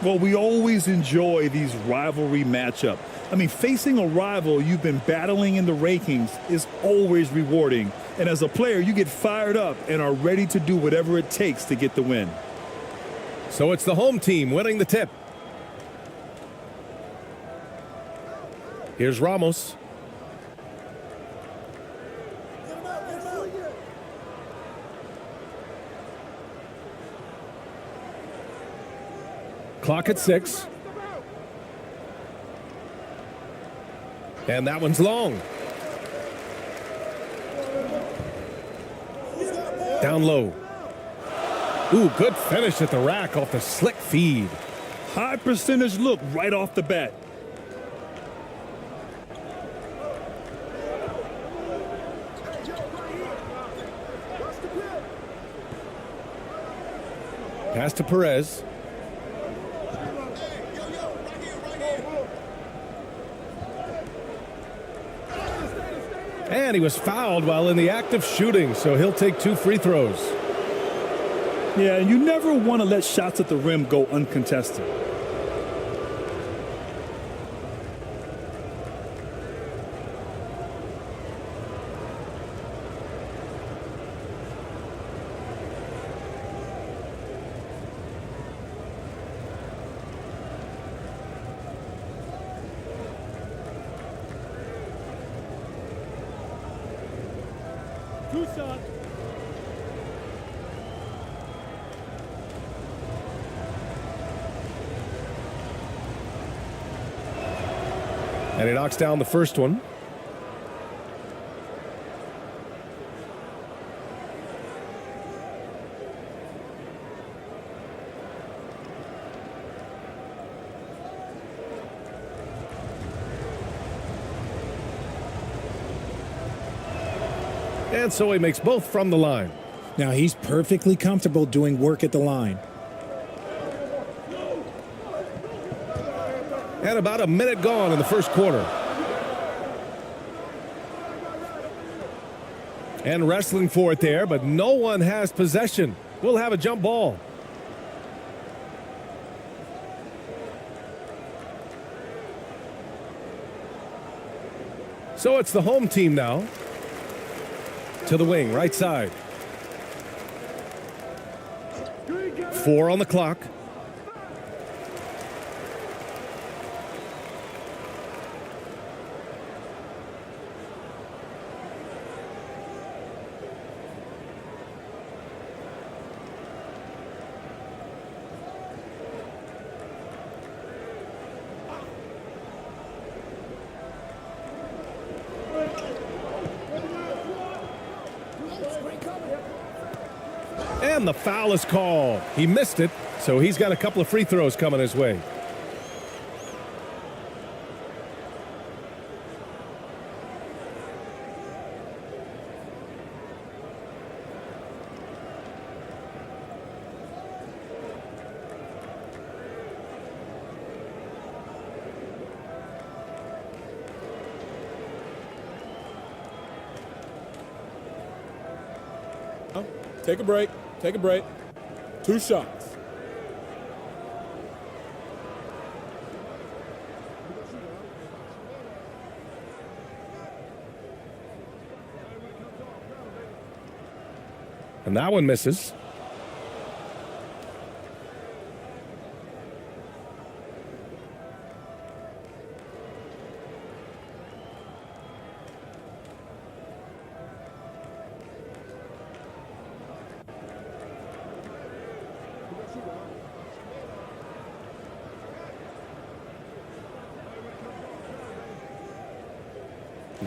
Well, we always enjoy these rivalry matchups. I mean, facing a rival you've been battling in the rankings is always rewarding. And as a player, you get fired up and are ready to do whatever it takes to get the win. So it's the home team winning the tip. Here's Ramos. Clock at 6. And that one's long. Down low. Ooh, good finish at the rack off the slick feed. High percentage look right off the bat. Pass to Perez. And he was fouled while in the act of shooting, so he'll take 2 free throws. Yeah, and you never want to let shots at the rim go uncontested. Two shots. And he knocks down the first one. And so he makes both from the line. Now he's perfectly comfortable doing work at the line. And about a minute gone in the first quarter. And wrestling for it there, but no one has possession. We'll have a jump ball. So it's the home team now. To the wing, right side. 4 on the clock. And the foul is called. He missed it, so he's got a couple of free throws coming his way. Take a break. Take a break. 2 shots. And that one misses.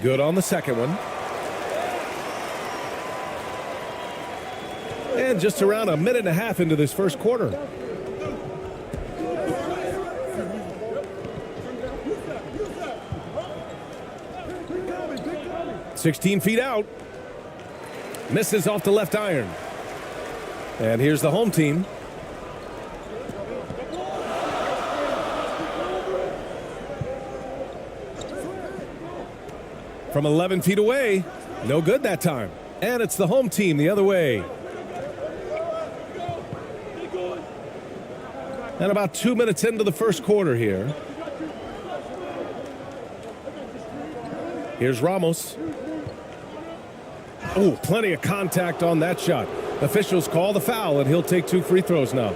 Good on the second one. And just around a minute and a half into this first quarter. "16 feet out." Misses off the left iron. And here's the home team. From 11 feet away. No good that time. And it's the home team the other way. And about 2 minutes into the first quarter here. Here's Ramos. Oh, plenty of contact on that shot. Officials call the foul, and he'll take 2 free throws now.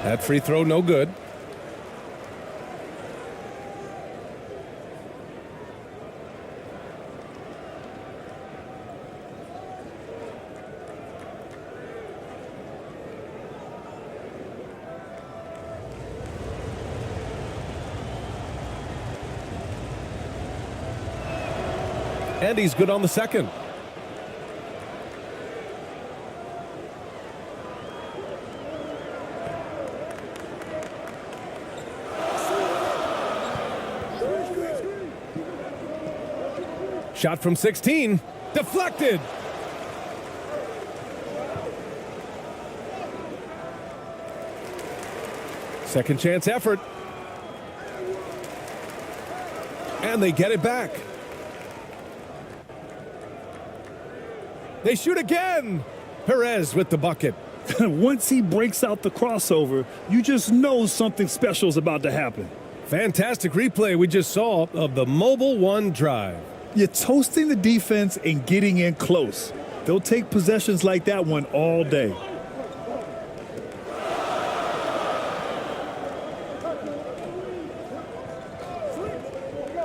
That free throw, no good. And he's good on the second. Shot from 16, deflected. Second chance effort. And they get it back. They shoot again. Perez with the bucket. Once he breaks out the crossover, you just know something special is about to happen. Fantastic replay we just saw of the Mobile One drive. You're toasting the defense and getting in close. They'll take possessions like that one all day.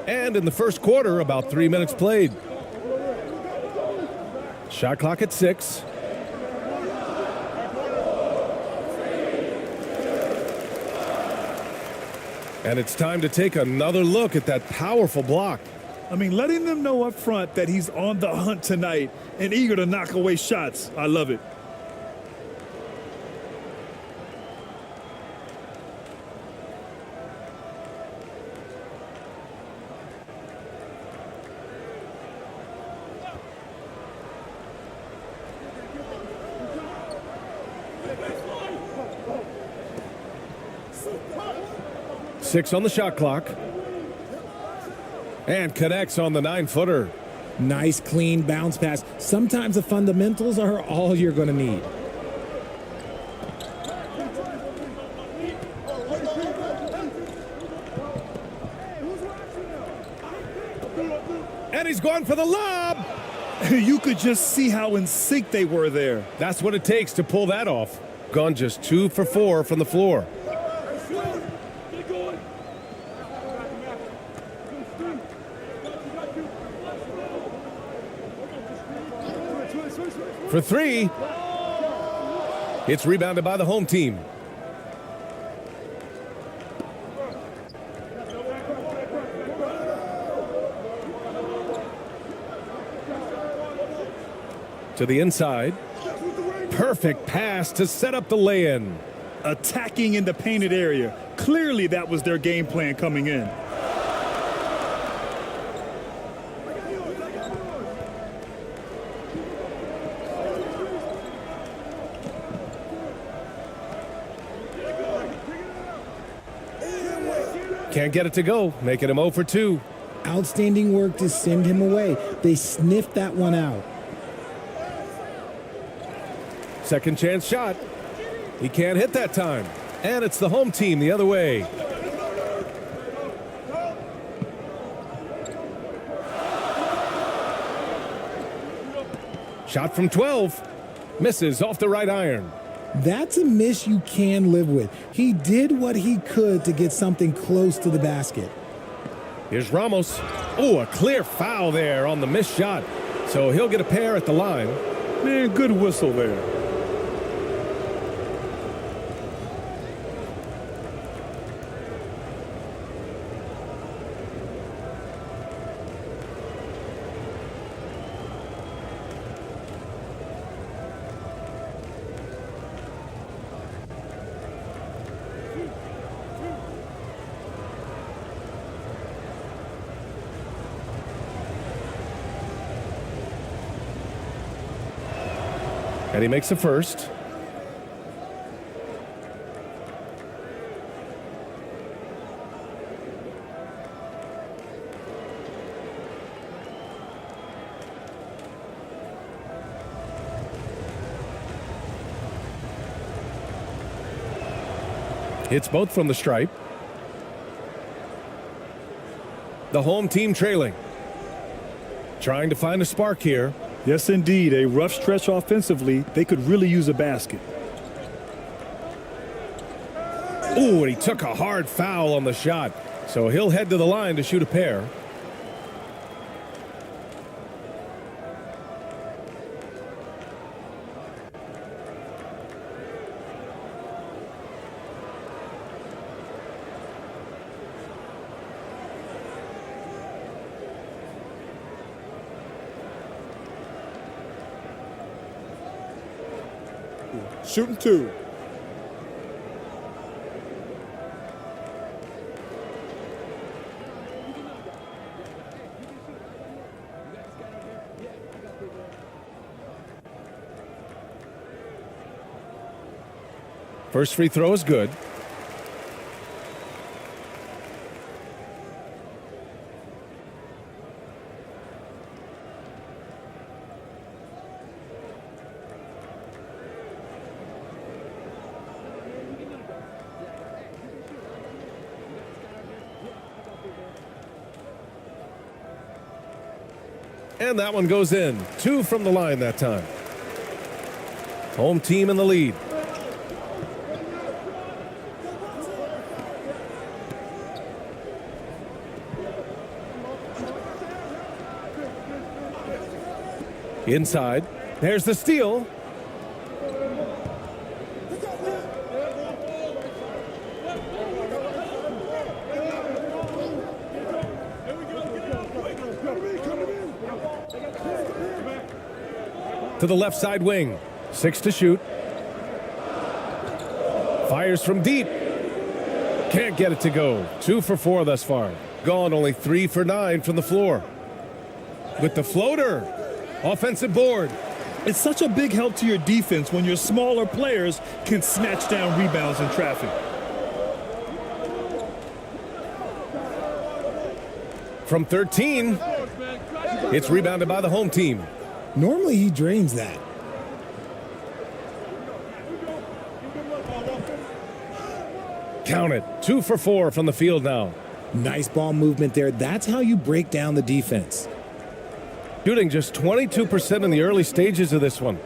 And in the first quarter, about 3 minutes played. Shot clock at 6. And it's time to take another look at that powerful block. I mean, letting them know up front that he's on the hunt tonight and eager to knock away shots. I love it. Six on the shot clock. And connects on the 9-footer. Nice, clean bounce pass. Sometimes the fundamentals are all you're going to need. And he's going for the lob. You could just see how in sync they were there. That's what it takes to pull that off. Gone just 2 for 4 from the floor. For 3. It's rebounded by the home team. To the inside. Perfect pass to set up the lay-in. Attacking in the painted area. Clearly that was their game plan coming in. Can't get it to go, making him 0 for 2. Outstanding work to send him away. They sniffed that one out. Second chance shot. He can't hit that time. And it's the home team the other way. Shot from 12. Misses off the right iron. That's a miss you can live with. He did what he could to get something close to the basket. Here's Ramos. Oh, a clear foul there on the missed shot. So he'll get a pair at the line. Man, good whistle there. And he makes a first. Hits both from the stripe. The home team trailing. Trying to find a spark here. Yes, indeed. A rough stretch offensively. They could really use a basket. Ooh, and he took a hard foul on the shot. So he'll head to the line to shoot a pair. Shooting 2. First free throw is good. And that one goes in. 2 from the line that time. Home team in the lead. Inside. There's the steal. To the left side wing. 6 to shoot. Fires from deep. Can't get it to go. 2 for 4 thus far. Gone only 3 for 9 from the floor. With the floater. Offensive board. It's such a big help to your defense when your smaller players can snatch down rebounds in traffic. From 13. It's rebounded by the home team. Normally he drains that. Count it. 2 for 4 from the field now. Nice ball movement there. That's how you break down the defense. Shooting just 22% in the early stages of this one.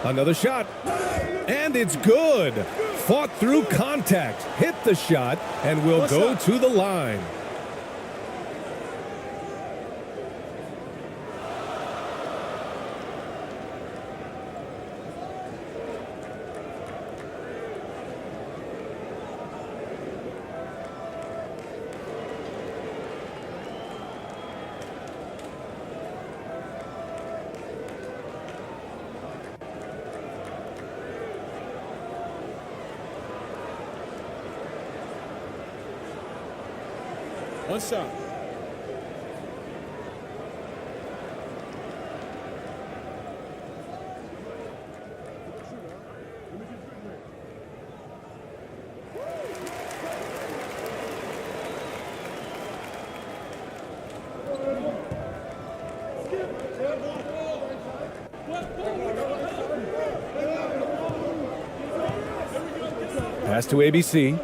Another shot. And it's good. Fought through contact. Hit the shot and will go to the line. One shot. Pass to ABC.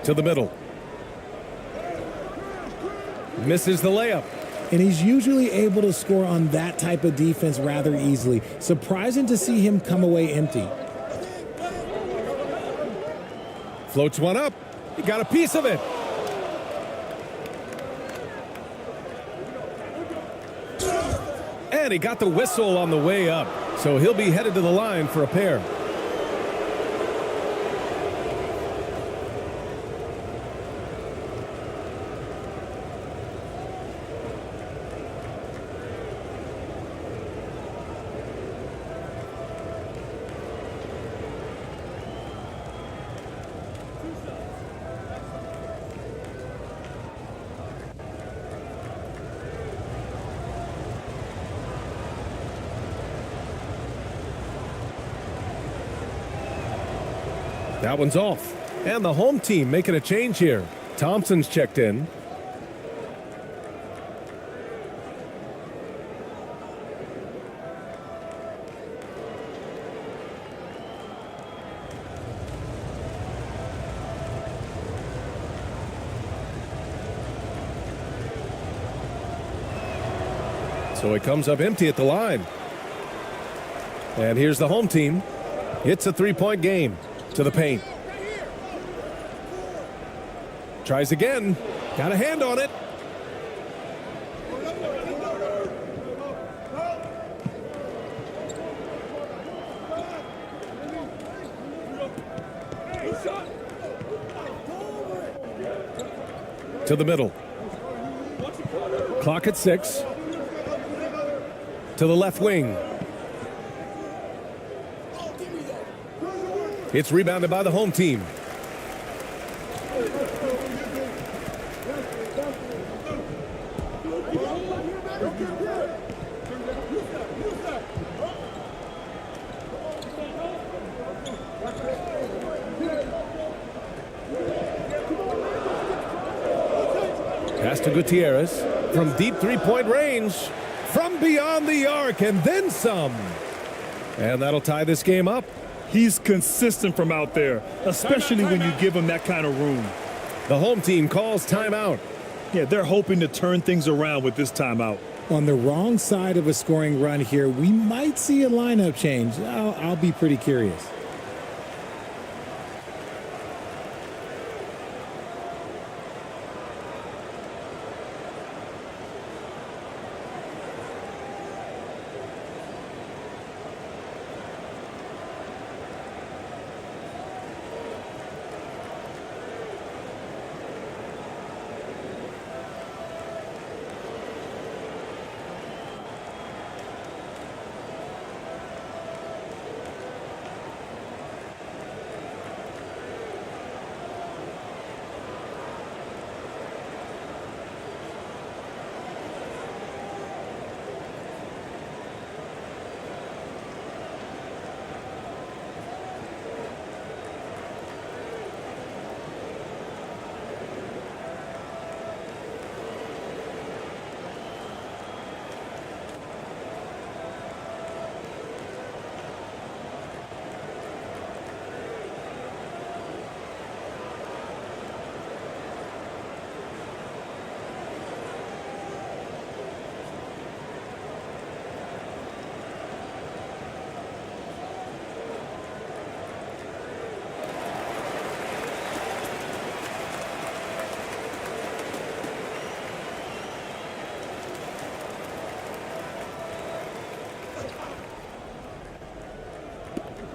To the middle. Misses the layup. And he's usually able to score on that type of defense rather easily. Surprising to see him come away empty. Floats one up. He got a piece of it. And he got the whistle on the way up. So he'll be headed to the line for a pair. That one's off. And the home team making a change here. Thompson's checked in. So it comes up empty at the line. And here's the home team. It's a three-point game to the paint. Tries again. Got a hand on it. To the middle. Clock at 6. To the left wing. It's rebounded by the home team. Pass to Gutierrez from deep three-point range. From beyond the arc and then some. And that'll tie this game up. He's consistent from out there, especially when you give him that kind of room. The home team calls timeout. Yeah, they're hoping to turn things around with this timeout. On the wrong side of a scoring run here, we might see a lineup change. I'll be pretty curious.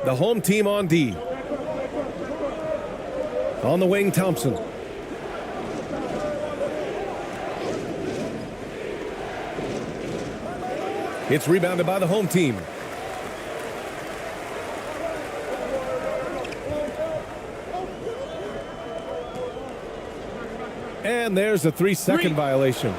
The home team on D. On the wing, Thompson. It's rebounded by the home team. And there's a 3-second violation.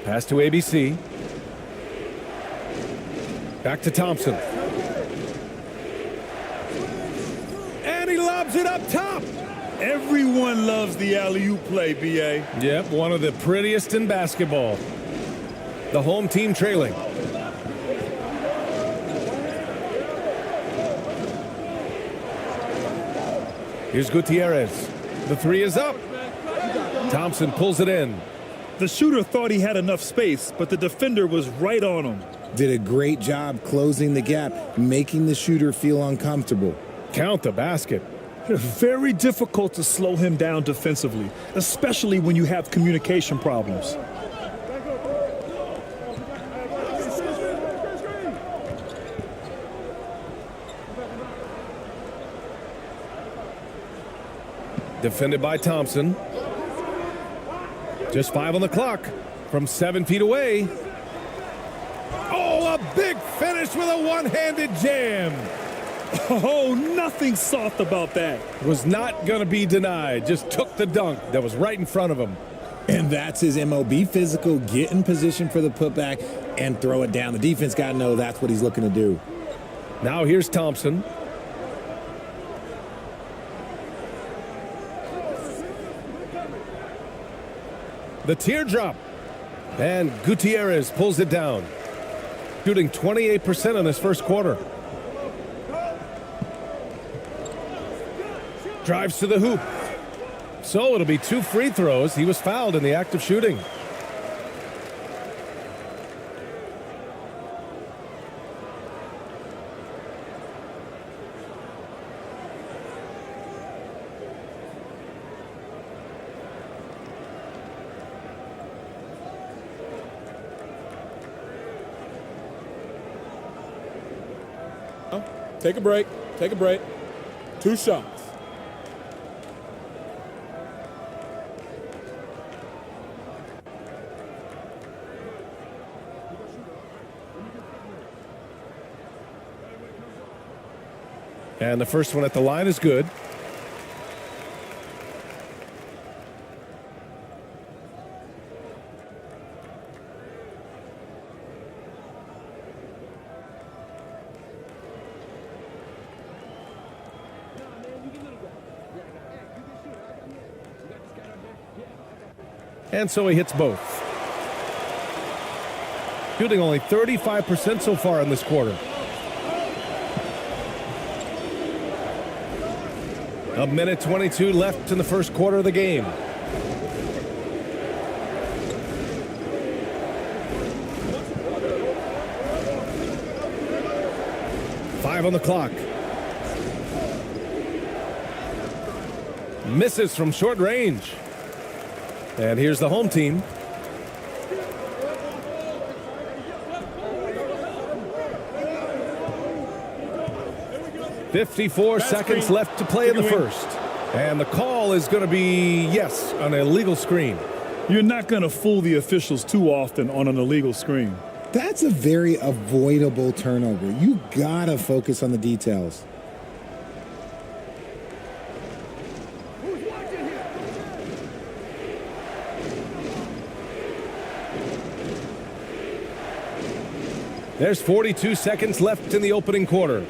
Pass to ABC. Back to Thompson. And he lobs it up top. Everyone loves the alley-oop play, B.A. Yep, one of the prettiest in basketball. The home team trailing. Here's Gutierrez. The three is up. Thompson pulls it in. The shooter thought he had enough space, but the defender was right on him. Did a great job closing the gap, making the shooter feel uncomfortable. Count the basket. Very difficult to slow him down defensively, especially when you have communication problems. Defended by Thompson. Just 5 on the clock from 7 feet away. Oh, a big finish with a one-handed jam. Oh, nothing soft about that. Was not going to be denied. Just took the dunk that was right in front of him. And that's his MO. Be physical, get in position for the putback, and throw it down. The defense got to know that's what he's looking to do. Now here's Thompson. The teardrop. And Gutierrez pulls it down. Shooting 28% in this first quarter. Drives to the hoop. So it'll be 2 free throws. He was fouled in the act of shooting. Take a break. Take a break. 2 shots. And the first one at the line is good. And so he hits both. Shooting only 35% so far in this quarter. A minute 22 left in the first quarter of the game. Five on the clock. Misses from short range. And here's the home team. "54 seconds left to play in the first." And the call is going to be, yes, an illegal screen. You're not going to fool the officials too often on an illegal screen. That's a very avoidable turnover. You got to focus on the details. There's 42 seconds left in the opening quarter.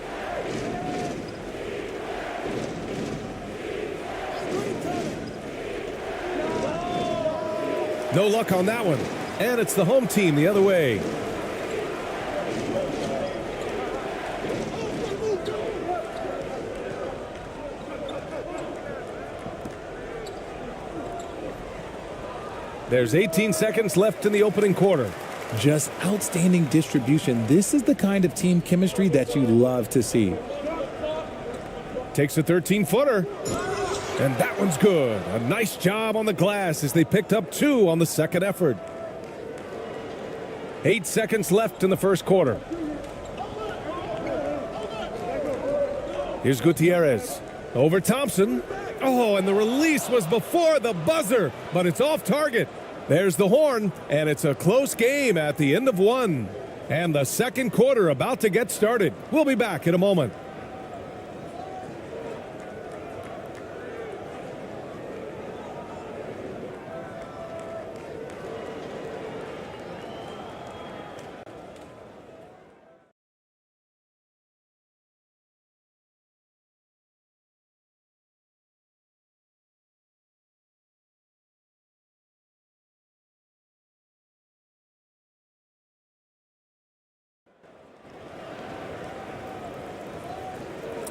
No luck on that one. And it's the home team the other way. There's 18 seconds left in the opening quarter. Just outstanding distribution. This is the kind of team chemistry that you love to see. Takes a 13-footer. And that one's good. A nice job on the glass as they picked up 2 on the second effort. 8 seconds left in the first quarter. Here's Gutierrez. Over Thompson. Oh, and the release was before the buzzer, but it's off target. There's the horn, and it's a close game at the end of 1. And the second quarter about to get started. We'll be back in a moment.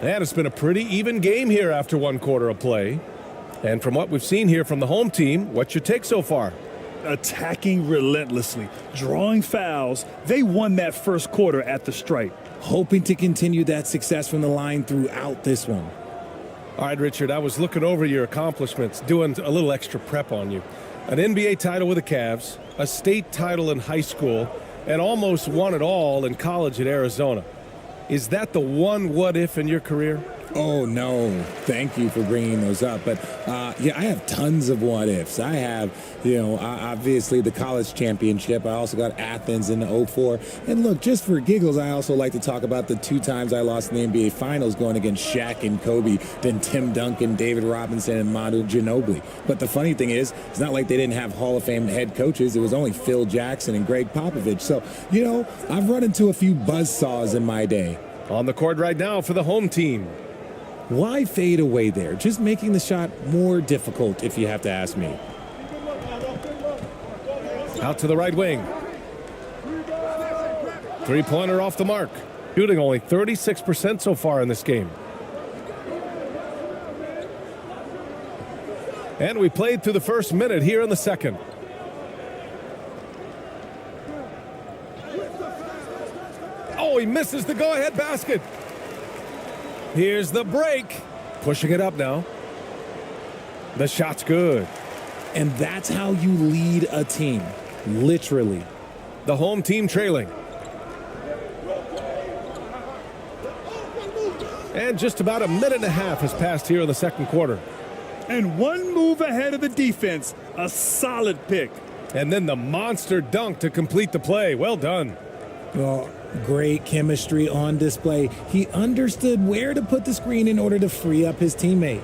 And it's been a pretty even game here after 1 quarter of play. And from what we've seen here from the home team, what's your take so far? Attacking relentlessly, drawing fouls. They won that first quarter at the stripe. Hoping to continue that success from the line throughout this one. All right, Richard, I was looking over your accomplishments, doing a little extra prep on you. An NBA title with the Cavs, a state title in high school, and almost won it all in college at Arizona. Is that the one what-if in your career? Oh, no. Thank you for bringing those up. But, yeah, I have tons of what ifs. I have, obviously the college championship. I also got Athens in the '04. And look, just for giggles, I also like to talk about the 2 times I lost in the NBA Finals going against Shaq and Kobe, then Tim Duncan, David Robinson, and Manu Ginobili. But the funny thing is, it's not like they didn't have Hall of Fame head coaches. It was only Phil Jackson and Greg Popovich. So, I've run into a few buzzsaws in my day. On the court right now for the home team. Why fade away there? Just making the shot more difficult, if you have to ask me. Out to the right wing. Three-pointer off the mark. Shooting only 36% so far in this game. And we played through the first minute here in the second. Oh, he misses the go-ahead basket. Here's the break. Pushing it up now. The shot's good. And that's how you lead a team. Literally. The home team trailing. And just about a minute and a half has passed here in the second quarter. And one move ahead of the defense. A solid pick. And then the monster dunk to complete the play. Well done. Well, great chemistry on display. He understood where to put the screen in order to free up his teammate.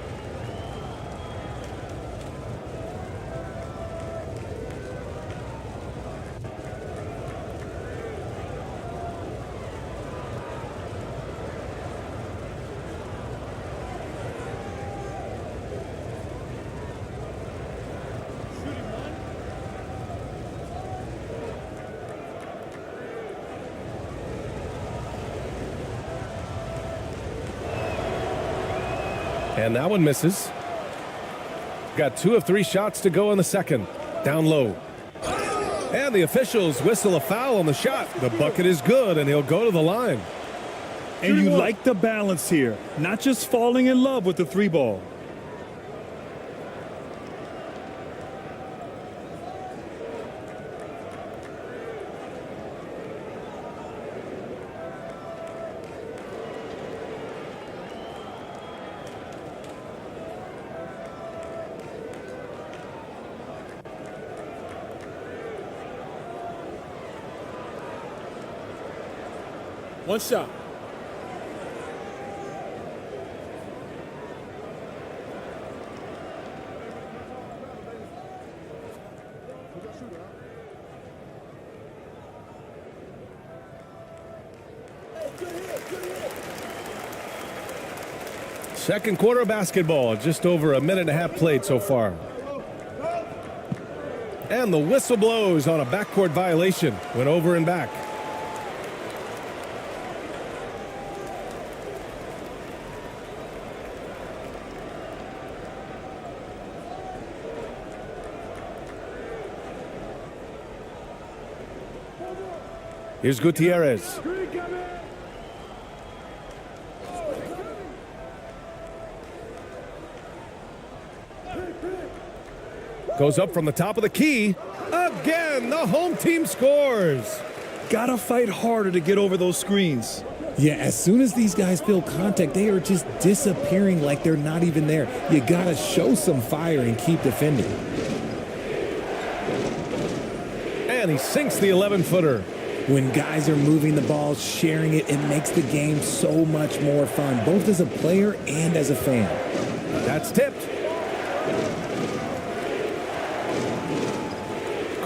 And that one misses. Got 2 of 3 shots to go in the second. Down low. And the officials whistle a foul on the shot. The bucket is good, and he'll go to the line. And you like the balance here. Not just falling in love with the 3 ball. One shot. Second quarter basketball, just over a minute and a half played so far. And the whistle blows on a backcourt violation. Went over and back. Here's Gutierrez. Goes up from the top of the key. Again, the home team scores. Gotta fight harder to get over those screens. Yeah, as soon as these guys feel contact, they are just disappearing like they're not even there. You gotta show some fire and keep defending. And he sinks the 11-footer. When guys are moving the ball, sharing it, it makes the game so much more fun, both as a player and as a fan. That's tipped.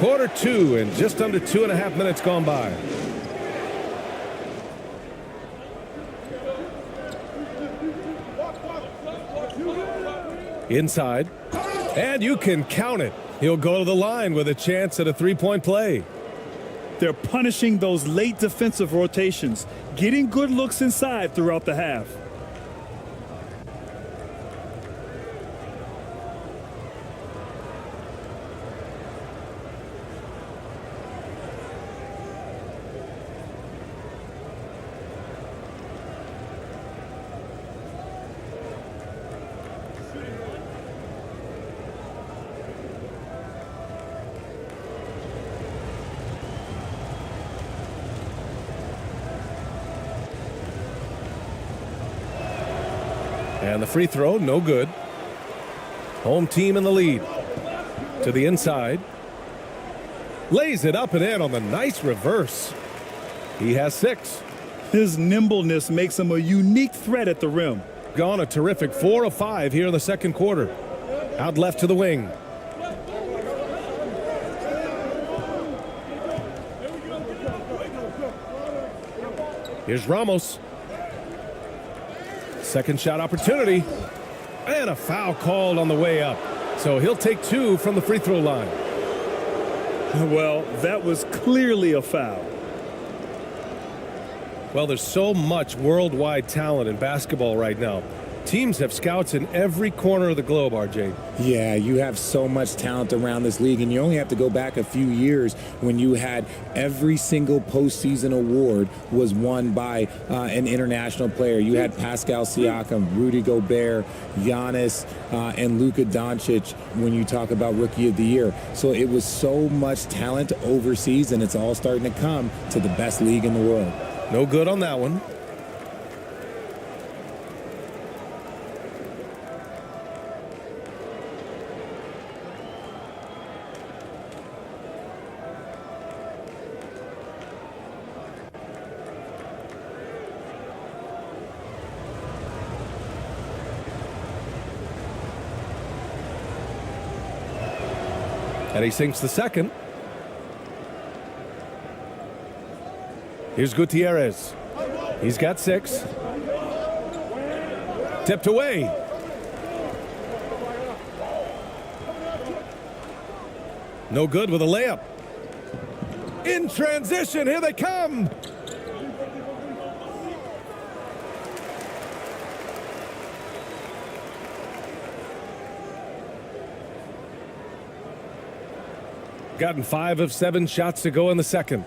Quarter 2 and just under 2.5 minutes gone by. Inside. And you can count it. He'll go to the line with a chance at a 3-point play. They're punishing those late defensive rotations, getting good looks inside throughout the half. And the free throw, no good. Home team in the lead. To the inside. Lays it up and in on the nice reverse. He has 6. His nimbleness makes him a unique threat at the rim. Gone a terrific 4 of 5 here in the second quarter. Out left to the wing. Here's Ramos. Second shot opportunity. And a foul called on the way up. So he'll take 2 from the free throw line. Well, that was clearly a foul. Well, there's so much worldwide talent in basketball right now. Teams have scouts in every corner of the globe, RJ. Yeah, you have so much talent around this league, and you only have to go back a few years when you had every single postseason award was won by an international player. You had Pascal Siakam, Rudy Gobert, Giannis, and Luka Doncic when you talk about Rookie of the Year. So it was so much talent overseas, and it's all starting to come to the best league in the world. No good on that one. And he sinks the second. Here's Gutierrez. He's got 6. Tipped away. No good with a layup. In transition, here they come. Gotten 5 of 7 shots to go in the second.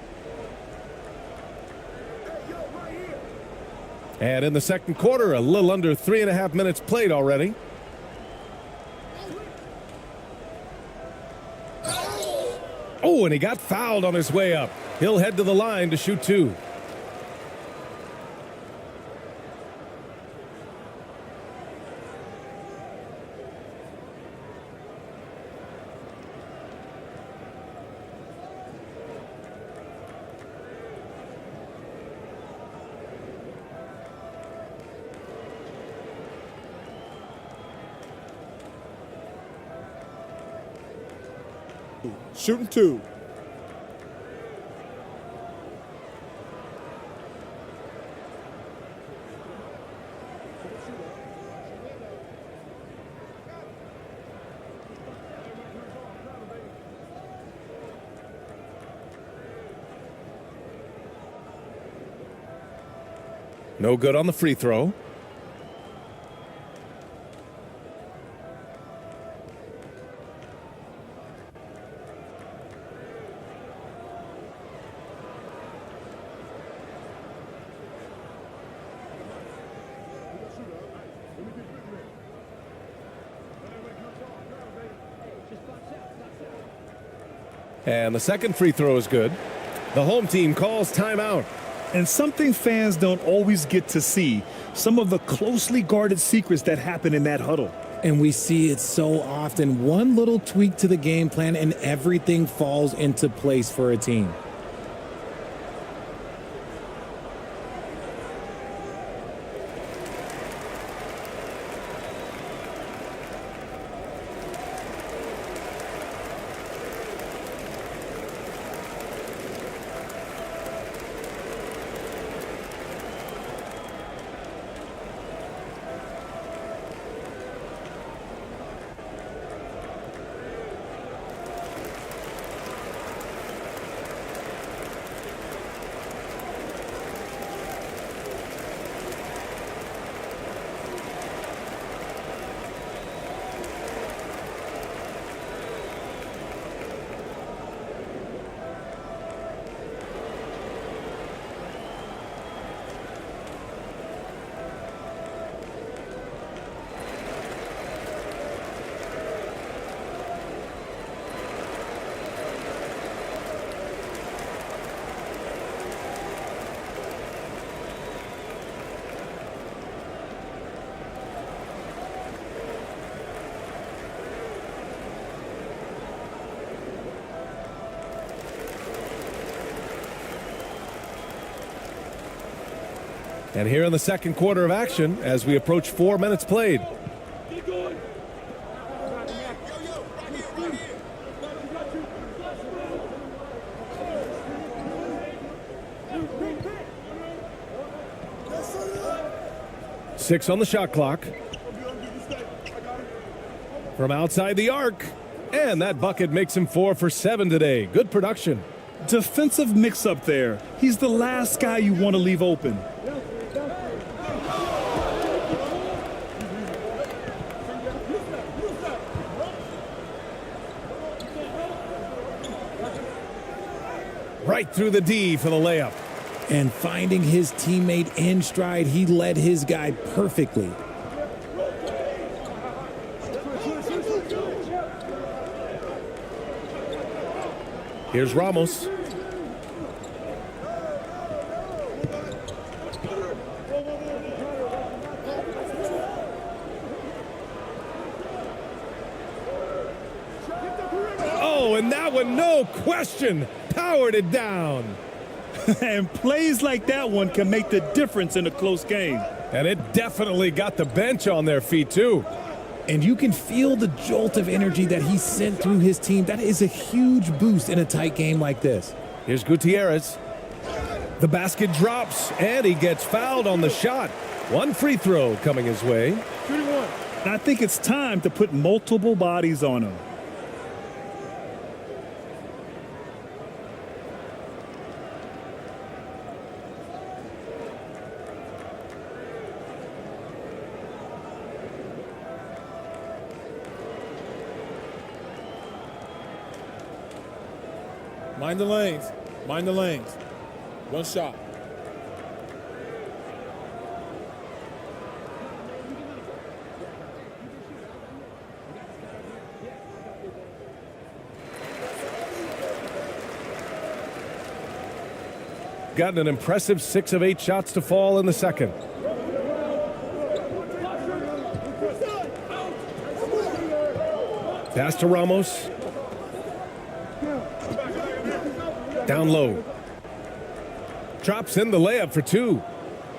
And in the second quarter, a little under 3.5 minutes played already. Oh, and he got fouled on his way up. He'll head to the line to shoot 2. Shooting 2. No good on the free throw. And the second free throw is good. The home team calls timeout. And something fans don't always get to see, some of the closely guarded secrets that happen in that huddle. And we see it so often. One little tweak to the game plan and everything falls into place for a team. And here in the second quarter of action, as we approach 4 minutes played. Six on the shot clock. From outside the arc. And that bucket makes him 4 for 7 today. Good production. Defensive mix-up there. He's the last guy you want to leave open. Right through the D for the layup. And finding his teammate in stride, he led his guy perfectly. Here's Ramos. Oh, and that one, no question, powered it down. And plays like that one can make the difference in a close game. And it definitely got the bench on their feet, too. And you can feel the jolt of energy that he sent through his team. That is a huge boost in a tight game like this. Here's Gutierrez. The basket drops, and he gets fouled on the shot. One free throw coming his way. And I think it's time to put multiple bodies on him. Mind the lanes. Mind the lanes. One shot. Gotten an impressive 6 of 8 shots to fall in the second. Pass to Ramos. Down low. Drops in the layup for 2.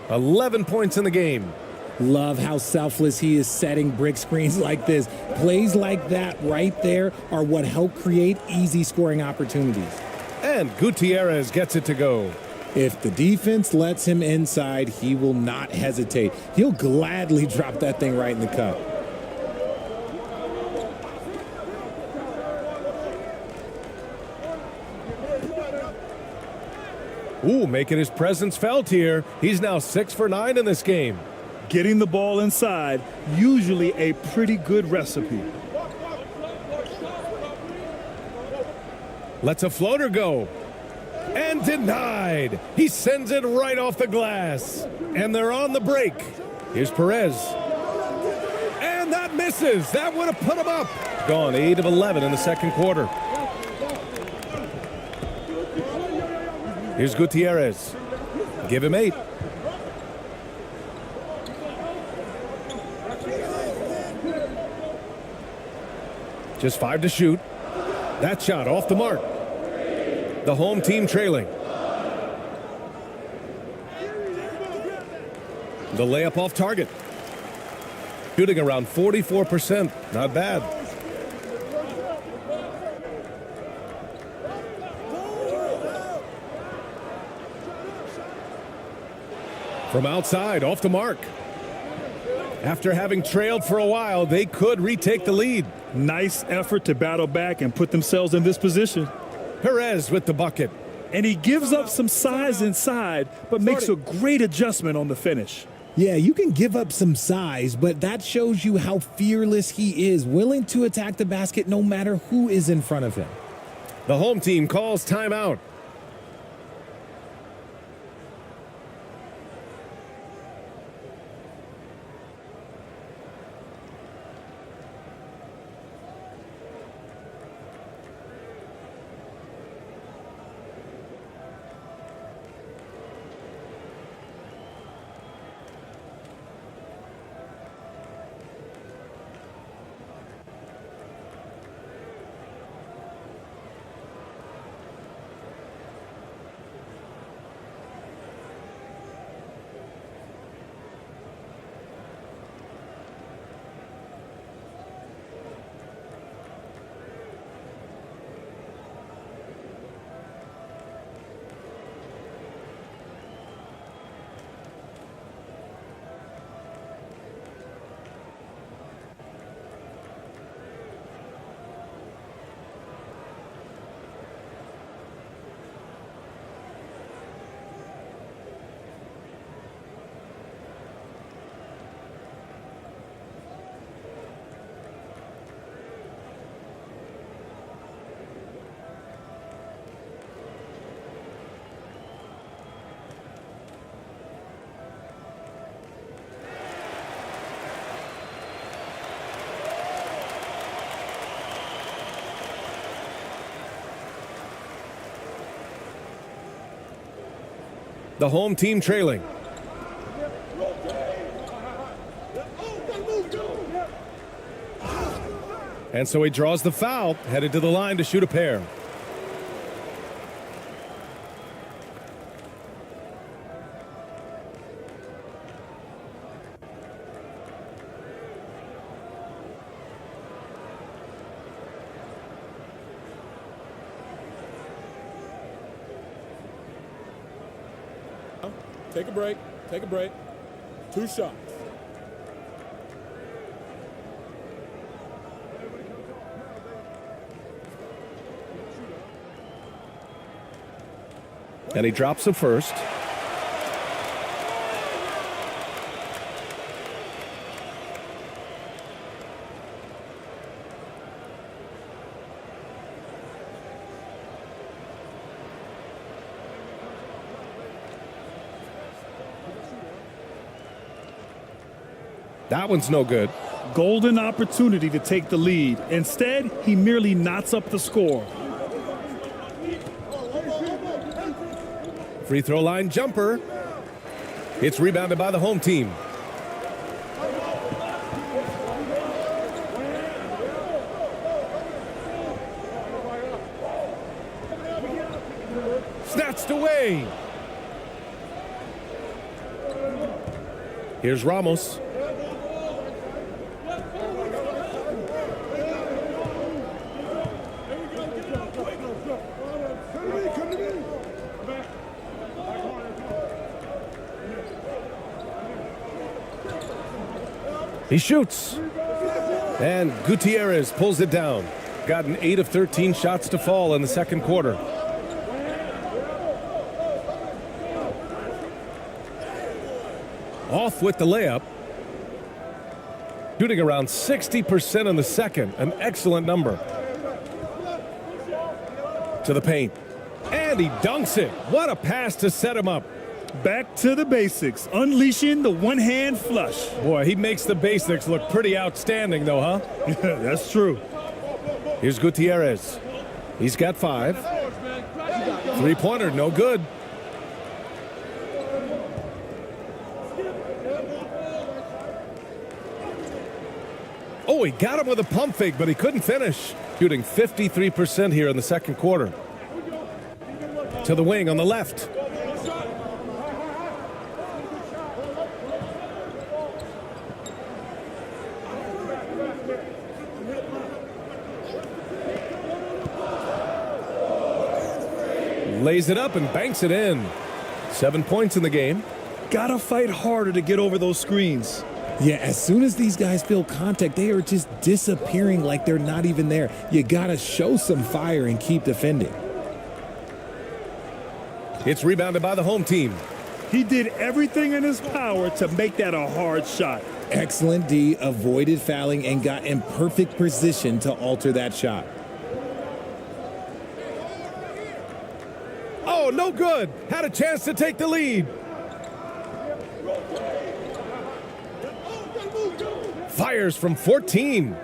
11 points in the game. Love how selfless he is setting brick screens like this. Plays like that right there are what help create easy scoring opportunities. And Gutierrez gets it to go. If the defense lets him inside, he will not hesitate. He'll gladly drop that thing right in the cup. Ooh, making his presence felt here. He's now 6 for 9 in this game. Getting the ball inside, usually a pretty good recipe. Lets a floater go. And denied. He sends it right off the glass. And they're on the break. Here's Perez. And that misses. That would have put him up. Gone 8 of 11 in the second quarter. Here's Gutierrez. Give him 8. Just 5 to shoot. That shot off the mark. The home team trailing. The layup off target. Shooting around 44%. Not bad. From outside, off the mark. After having trailed for a while, they could retake the lead. Nice effort to battle back and put themselves in this position. Perez with the bucket. And he gives up some size inside, but makes a great adjustment on the finish. Yeah, you can give up some size, but that shows you how fearless he is, willing to attack the basket no matter who is in front of him. The home team calls timeout. The home team trailing. And so he draws the foul, headed to the line to shoot a pair. Take a break. Take a break. 2 shots. And he drops the first. That one's no good. Golden opportunity to take the lead. Instead, he merely knots up the score. Free throw line jumper. It's rebounded by the home team. Snatched away. Here's Ramos. He shoots. And Gutierrez pulls it down. Gotten 8 of 13 shots to fall in the second quarter. Off with the layup. Shooting around 60% in the second. An excellent number. To the paint. And he dunks it. What a pass to set him up. Back to the basics, unleashing the one-hand flush. Boy, he makes the basics look pretty outstanding, though, huh? Yeah, that's true. Here's Gutierrez. He's got 5. Three-pointer, no good. Oh, he got him with a pump fake, but he couldn't finish. Shooting 53% here in the second quarter. To the wing on the left. Lays it up and banks it in. 7 points in the game. Gotta fight harder to get over those screens. Yeah, as soon as these guys feel contact, they are just disappearing like they're not even there. You gotta show some fire and keep defending. It's rebounded by the home team. He did everything in his power to make that a hard shot. Excellent D, avoided fouling and got in perfect position to alter that shot. Oh, no good. Had a chance to take the lead. Fires from 14.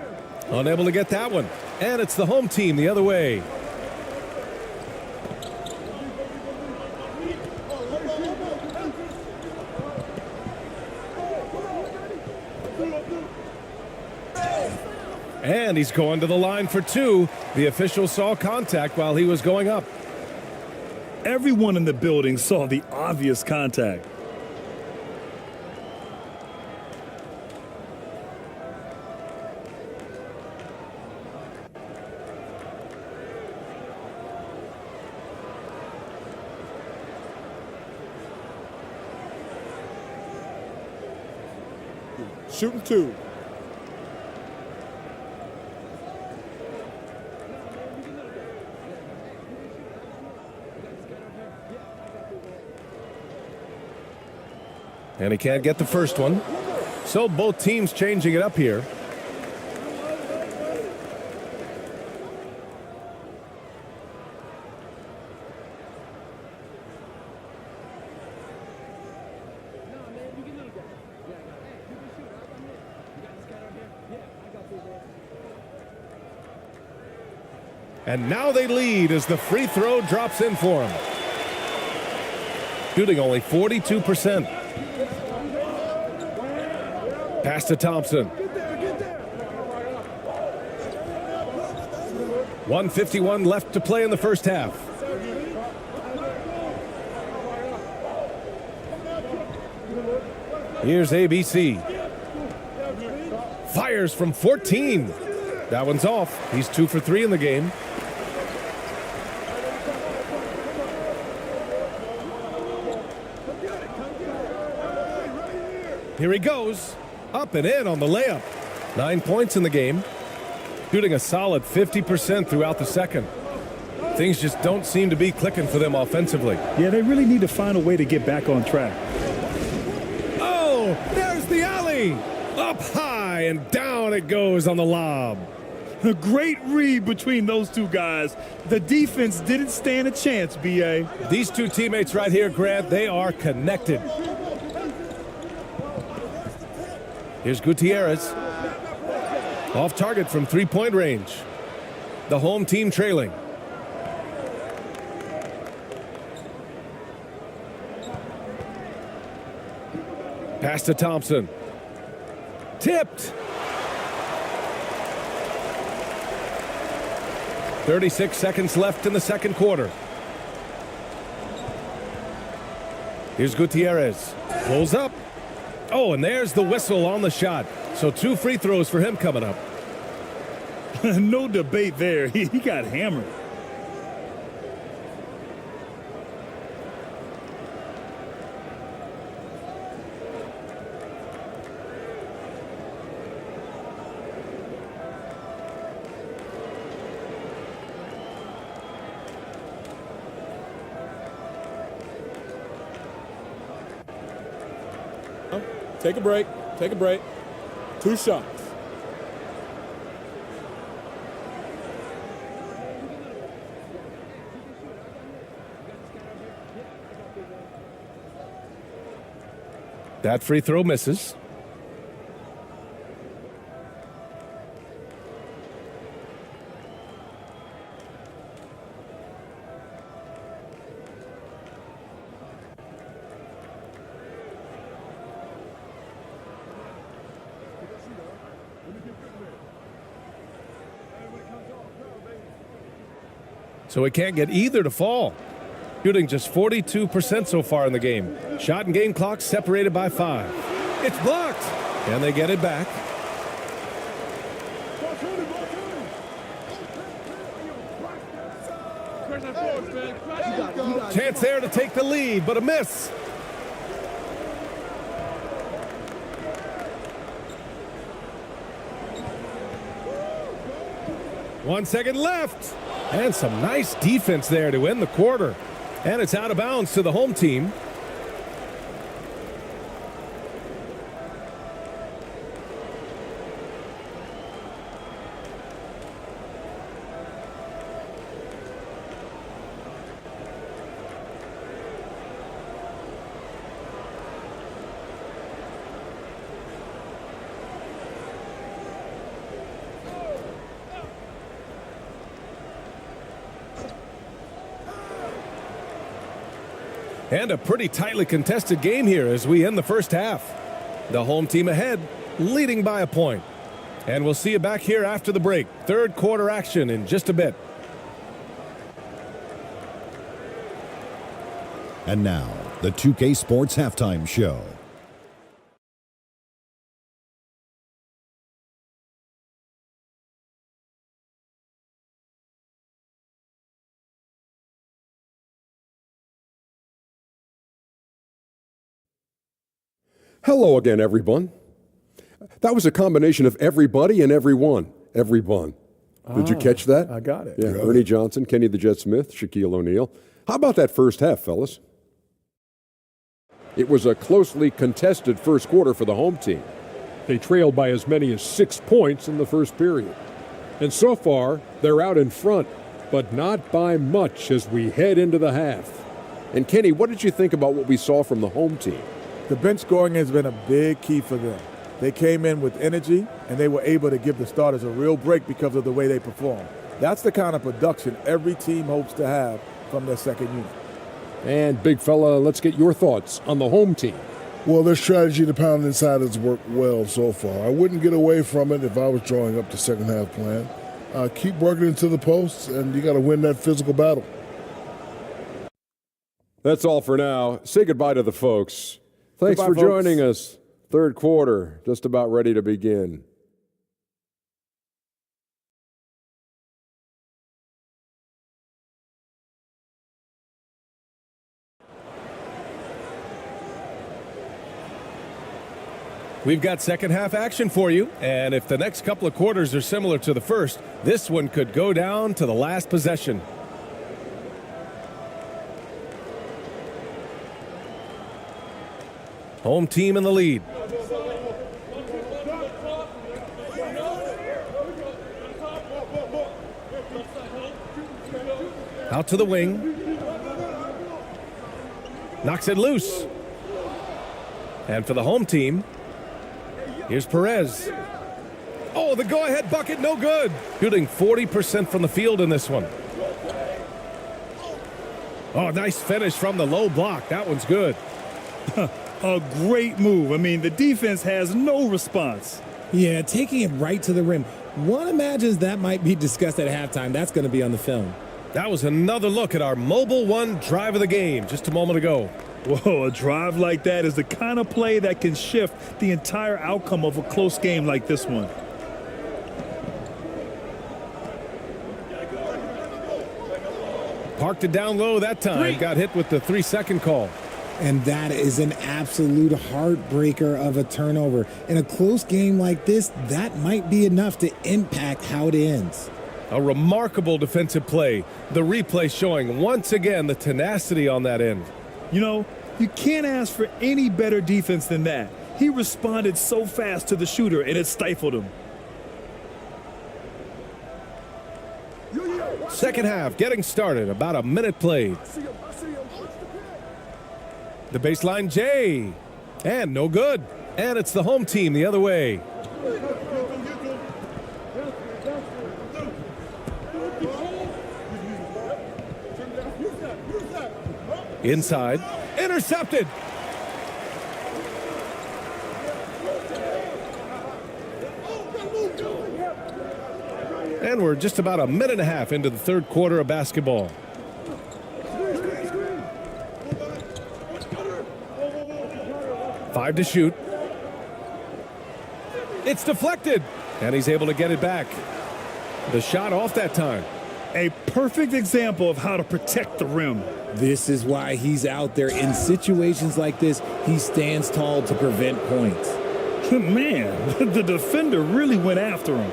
Unable to get that one. And it's the home team the other way. And he's going to the line for 2. The official saw contact while he was going up. Everyone in the building saw the obvious contact. Shooting 2. And he can't get the first one. So both teams changing it up here. And now they lead as the free throw drops in for him. shooting only 42%. Pass to Thompson. 1:51 left to play in the first half. Here's ABC. Fires from 14. That one's off. He's 2 for 3 in the game. Here he goes. Up and in on the layup. 9 points in the game. Shooting a solid 50% throughout the second. Things just don't seem to be clicking for them offensively. Yeah, they really need to find a way to get back on track. Oh, there's the alley. Up high and down it goes on the lob. A great read between those two guys. The defense didn't stand a chance, B.A. These two teammates right here, Grant, they are connected. Here's Gutierrez. Off target from three-point range. The home team trailing. Pass to Thompson. Tipped. 36 seconds left in the second quarter. Here's Gutierrez. Pulls up. Oh, and there's the whistle on the shot. So 2 free throws for him coming up. No debate there. He got hammered. Take a break. Take a break. 2 shots. That free throw misses. So he can't get either to fall. Shooting just 42% so far in the game. Shot and game clock separated by 5. It's blocked. And they get it back. Chance there to take the lead, but a miss. One second left. And some nice defense there to end the quarter. And it's out of bounds to the home team. And a pretty tightly contested game here as we end the first half. The home team ahead, leading by a point. And we'll see you back here after the break. Third quarter action in just a bit. And now, the 2K Sports Halftime Show. Hello again, everyone. That was a combination of everybody and everyone. Everyone. Did you catch that? I got it. Yeah, Ernie Johnson, Kenny the Jet Smith, Shaquille O'Neal. How about that first half, fellas? It was a closely contested first quarter for the home team. They trailed by as many as 6 points in the first period. And so far, they're out in front, but not by much as we head into the half. And Kenny, what did you think about what we saw from the home team? The bench scoring has been a big key for them. They came in with energy, and they were able to give the starters a real break because of the way they performed. That's the kind of production every team hopes to have from their second unit. And big fella, let's get your thoughts on the home team. Well, their strategy to pound inside has worked well so far. I wouldn't get away from it if I was drawing up the second half plan. Keep working into the posts, and you got to win that physical battle. That's all for now. Say goodbye to the folks. Thanks for joining us. Third quarter, just about ready to begin. We've got second half action for you, and if the next couple of quarters are similar to the first, this one could go down to the last possession. Home team in the lead. Out to the wing. Knocks it loose. And for the home team, here's Perez. Oh, the go-ahead bucket, no good. Shooting 40% from the field in this one. Oh, nice finish from the low block. That one's good. A great move. I mean, the defense has no response. Yeah, taking it right to the rim. One imagines that might be discussed at halftime. That's going to be on the film. That was another look at our Mobile One drive of the game just a moment ago. Whoa, a drive like that is the kind of play that can shift the entire outcome of a close game like this one. Parked it down low that time. Got hit with the 3-second call. And that is an absolute heartbreaker of a turnover. In a close game like this, that might be enough to impact how it ends. A remarkable defensive play. The replay showing once again the tenacity on that end. You know, you can't ask for any better defense than that. He responded so fast to the shooter, and it stifled him. Second half getting started. About a minute played. The baseline J. And no good. And it's the home team the other way. Inside. Intercepted. And we're just about a minute and a half into the third quarter of basketball. Five to shoot. It's deflected. And he's able to get it back. The shot off that time. A perfect example of how to protect the rim. This is why he's out there. In situations like this, he stands tall to prevent points. Man, the defender really went after him.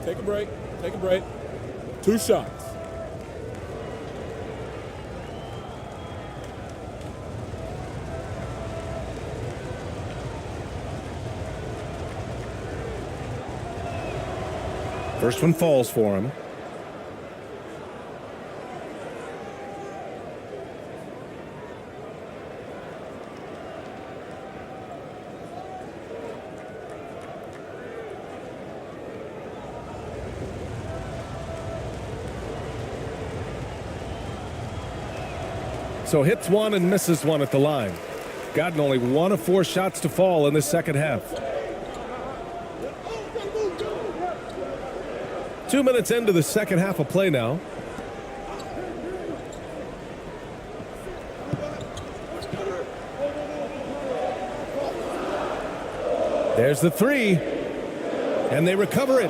Take a break. Take a break. 2 shots. First one falls for him. So hits one and misses one at the line. Gotten only 1 of 4 shots to fall in this second half. 2 minutes into the second half of play now. There's the 3. And they recover it.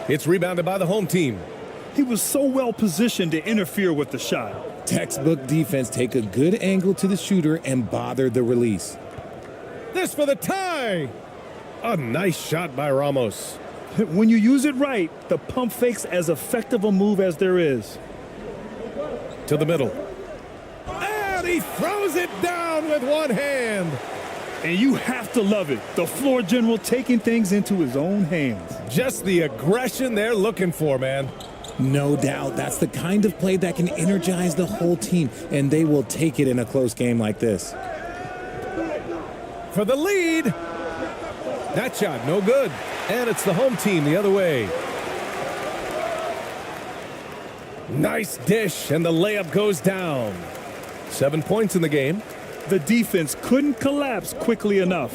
It's rebounded by the home team. He was so well positioned to interfere with the shot. Textbook defense. Take a good angle to the shooter and bother the release. This for the tie. A nice shot by Ramos. When you use it right, the pump fake's as effective a move as there is. To the middle. And he throws it down with one hand. And you have to love it. The floor general taking things into his own hands. Just the aggression they're looking for, man. No doubt. That's the kind of play that can energize the whole team, and they will take it in a close game like this. For the lead. That shot, no good. And it's the home team the other way. Nice dish, and the layup goes down. 7 points in the game. The defense couldn't collapse quickly enough.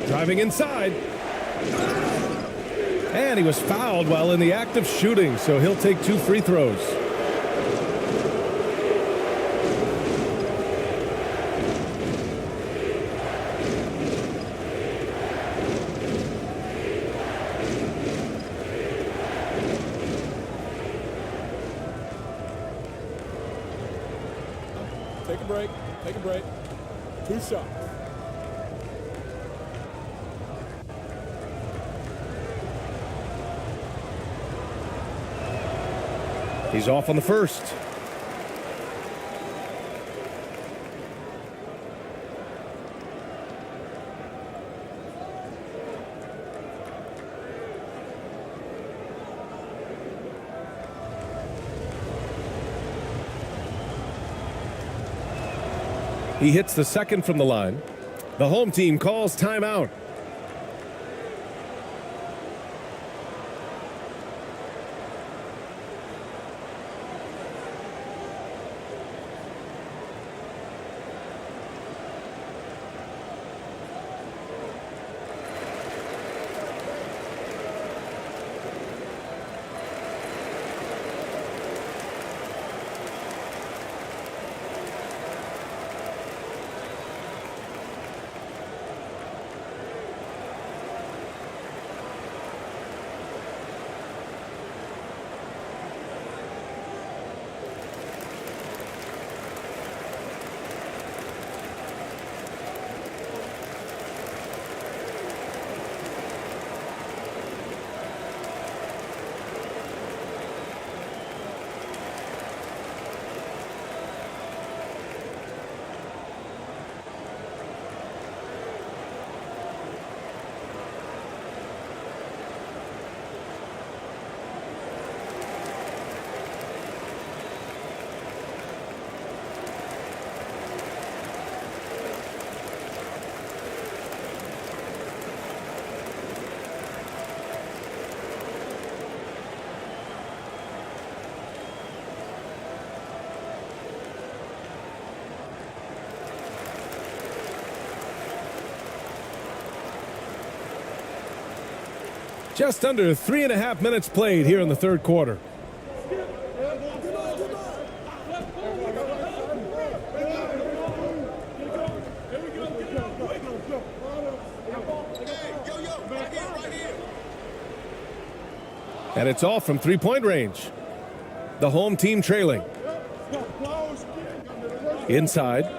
Driving inside. And he was fouled while in the act of shooting, so he'll take 2 free throws. Take a break. Take a break. 2 shots. He's off on the first. He hits the second from the line. The home team calls timeout. Just under 3.5 minutes played here in the third quarter. And it's off from three-point range. The home team trailing. Inside.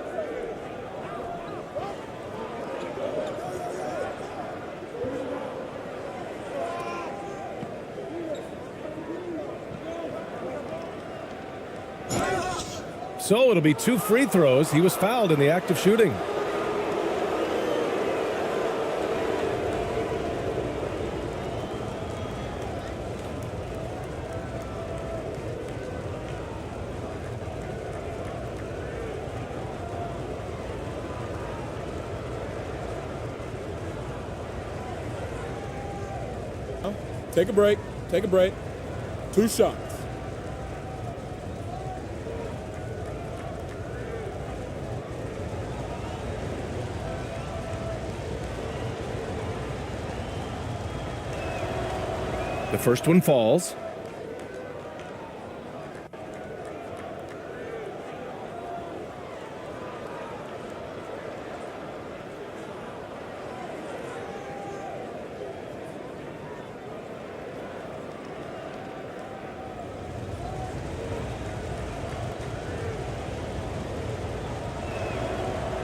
So it'll be 2 free throws. He was fouled in the act of shooting. Take a break. Take a break. 2 shots. The first one falls.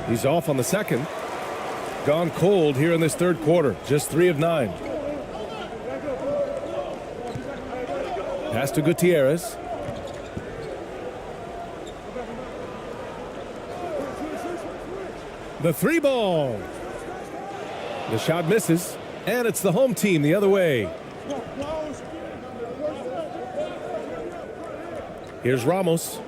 He's off on the second. Gone cold here in this third quarter. Just 3 of 9. Pass to Gutierrez. The 3-ball. The shot misses, and it's the home team the other way. Here's Ramos.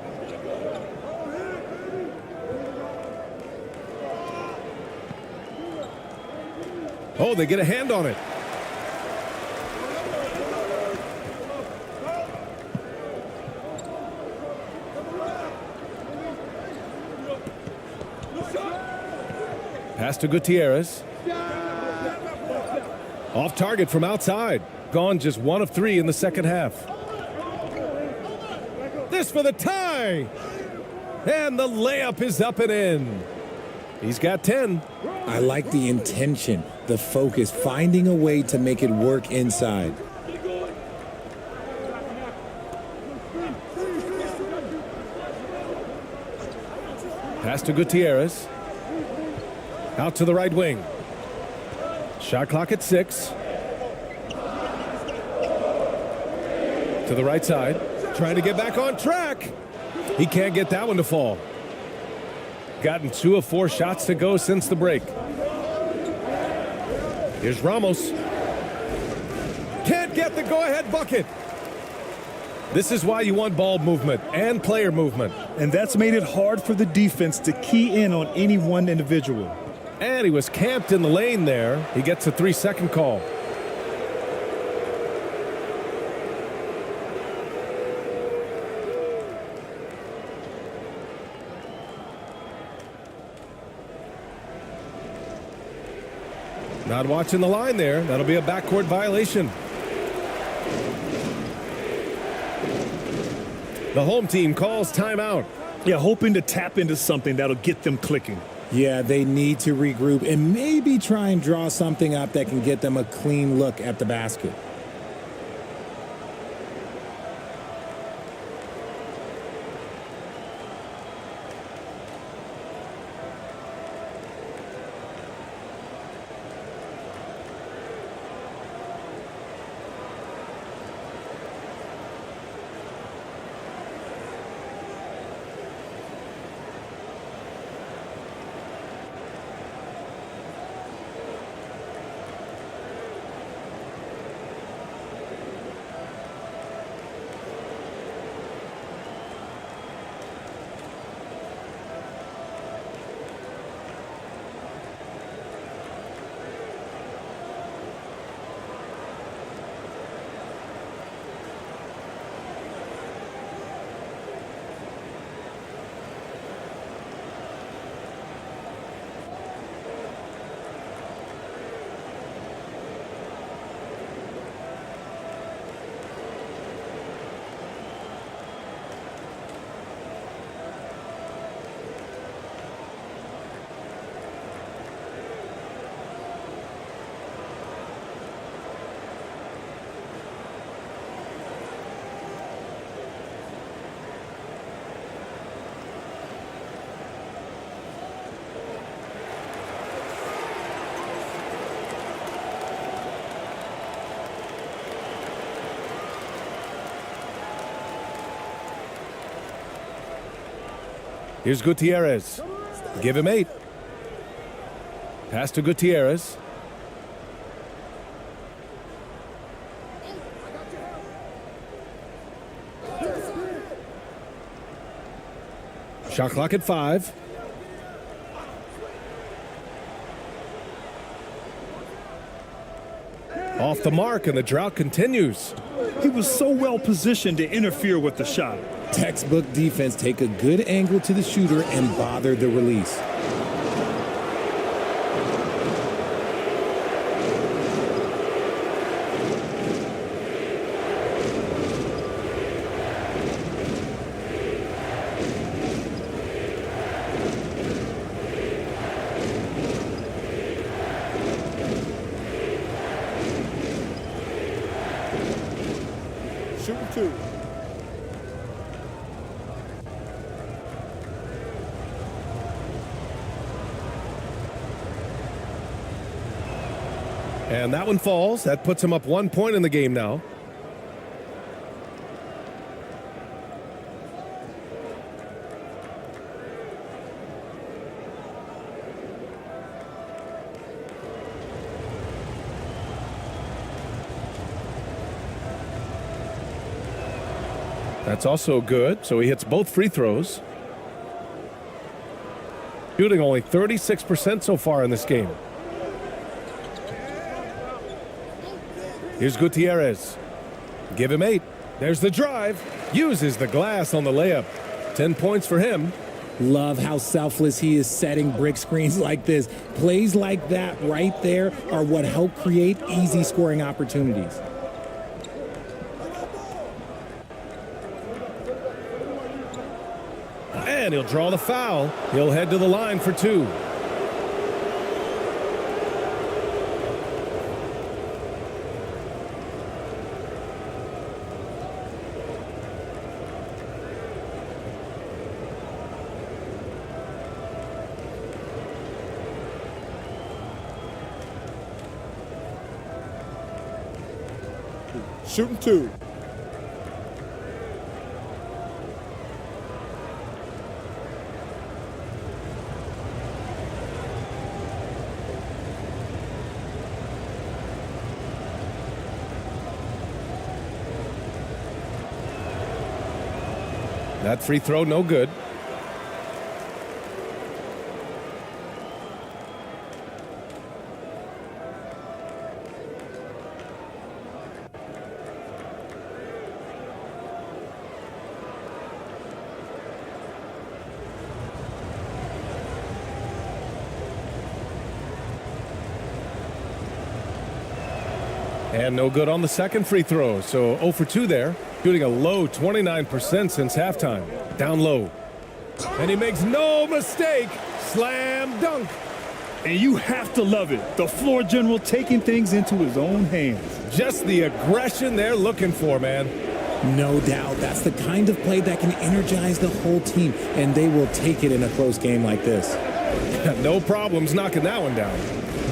Oh, they get a hand on it. Pass to Gutierrez. Off target from outside. Gone just 1 of 3 in the second half. This for the tie. And the layup is up and in. He's got 10. I like the intention, the focus, finding a way to make it work inside. Pass to Gutierrez. Out to the right wing. Shot clock at 6. To the right side. Trying to get back on track. He can't get that one to fall. Gotten 2 of 4 shots to go since the break. Here's Ramos. Can't get the go-ahead bucket. This is why you want ball movement and player movement. And that's made it hard for the defense to key in on any one individual. And he was camped in the lane there. He gets a 3-second call. Not watching the line there. That'll be a backcourt violation. The home team calls timeout. Yeah, hoping to tap into something that'll get them clicking. Yeah, they need to regroup and maybe try and draw something up that can get them a clean look at the basket. Here's Gutierrez. Give him 8. Pass to Gutierrez. Shot clock at 5. Off the mark, and the drought continues. He was so well positioned to interfere with the shot. Textbook defense, take a good angle to the shooter and bother the release. Shooting 2. And that one falls. That puts him up 1 point in the game now. That's also good, so he hits both free throws. Shooting only 36% so far in this game. Here's Gutierrez. Give him 8. There's the drive. Uses the glass on the layup. 10 points for him. Love how selfless he is setting brick screens like this. Plays like that right there are what help create easy scoring opportunities. And he'll draw the foul. He'll head to the line for 2. Shooting 2. That free throw, no good. And no good on the second free throw, so 0 for 2 there. Shooting a low 29% since halftime. Down low. And he makes no mistake. Slam dunk. And you have to love it. The floor general taking things into his own hands. Just the aggression they're looking for, man. No doubt. That's the kind of play that can energize the whole team, and they will take it in a close game like this. No problems knocking that one down.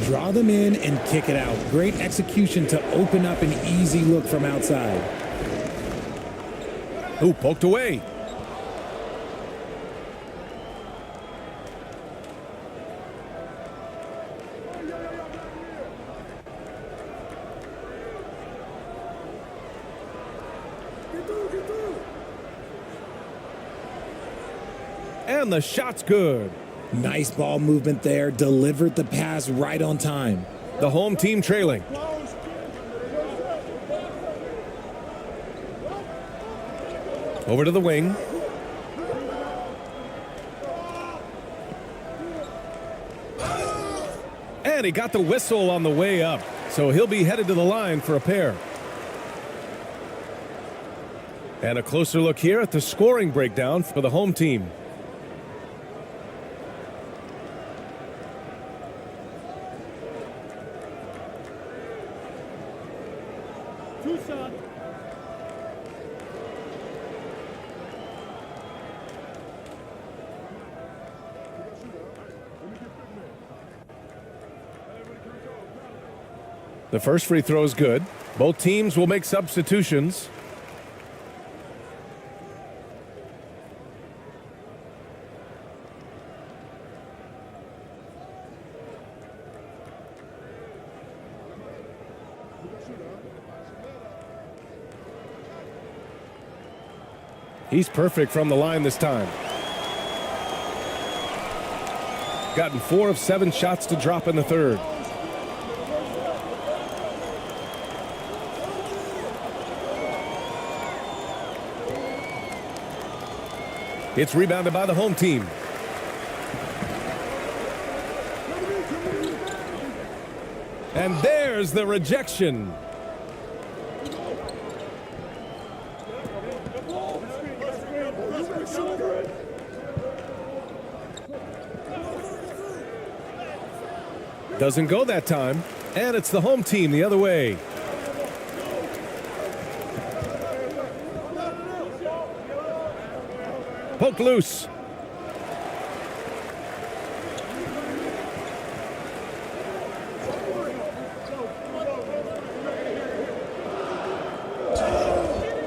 Draw them in and kick it out. Great execution to open up an easy look from outside. Ooh, poked away. And the shot's good. Nice ball movement there. Delivered the pass right on time. The home team trailing. Over to the wing. And he got the whistle on the way up, so he'll be headed to the line for a pair. And a closer look here at the scoring breakdown for the home team. The first free throw is good. Both teams will make substitutions. He's perfect from the line this time. Gotten 4 of 7 shots to drop in the third. It's rebounded by the home team. And there's the rejection. Doesn't go that time, and it's the home team the other way. Poked loose.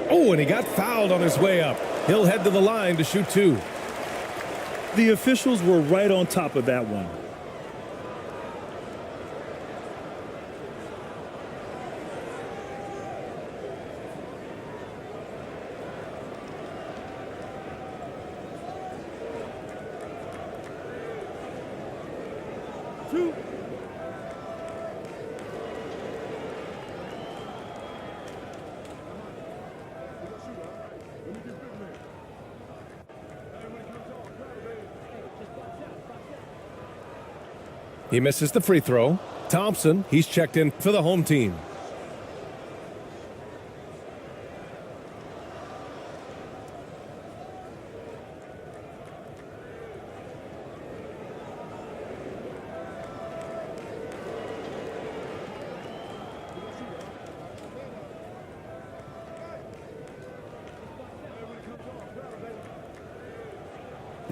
Oh, and he got fouled on his way up. He'll head to the line to shoot 2. The officials were right on top of that one. He misses the free throw. Thompson, he's checked in for the home team.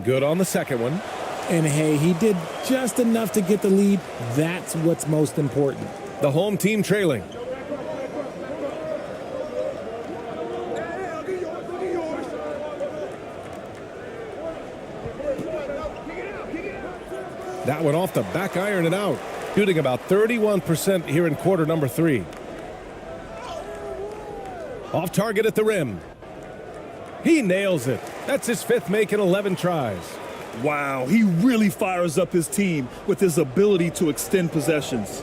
Good on the second one. And hey, he did just enough to get the lead. That's what's most important. The home team trailing. That one off the back iron and out. Shooting about 31% here in quarter number 3. Off target at the rim. He nails it. That's his 5th make in 11 tries. Wow, he really fires up his team with his ability to extend possessions.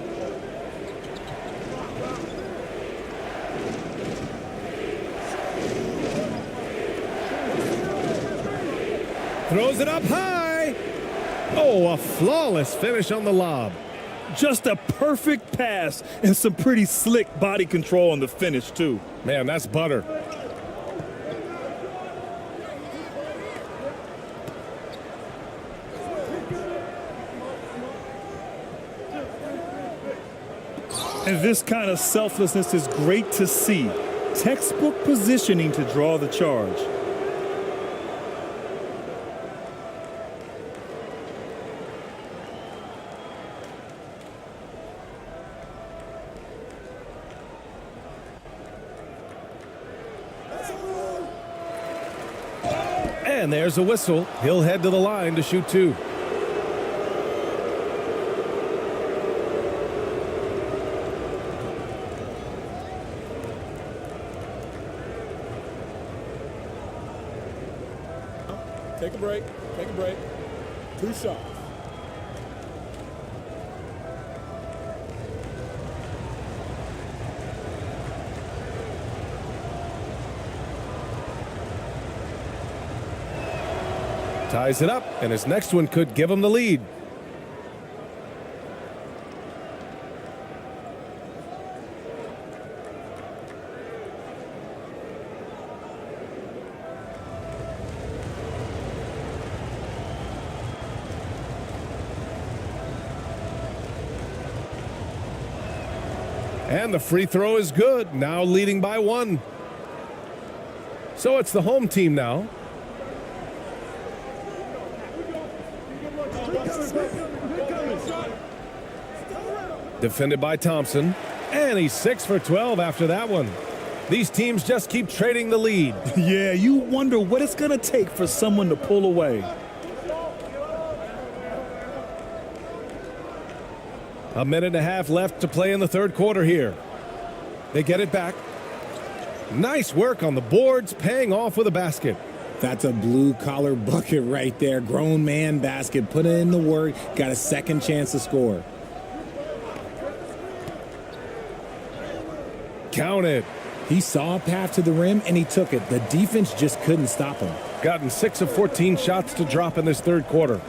Throws it up high. Oh, a flawless finish on the lob. Just a perfect pass and some pretty slick body control on the finish, too. Man, that's butter. And this kind of selflessness is great to see. Textbook positioning to draw the charge. And there's a whistle. He'll head to the line to shoot 2. Take a break. Take a break. 2 shots. Ties it up, and his next one could give him the lead. And the free throw is good, now leading by 1. So it's the home team now. Defended by Thompson. And he's 6 for 12 after that one. These teams just keep trading the lead. Yeah, you wonder what it's going to take for someone to pull away. A minute and a half left to play in the third quarter here. They get it back. Nice work on the boards, paying off with a basket. That's a blue-collar bucket right there. Grown man basket. Put in the work. Got a second chance to score. Count it. He saw a path to the rim, and he took it. The defense just couldn't stop him. Gotten 6 of 14 shots to drop in this third quarter.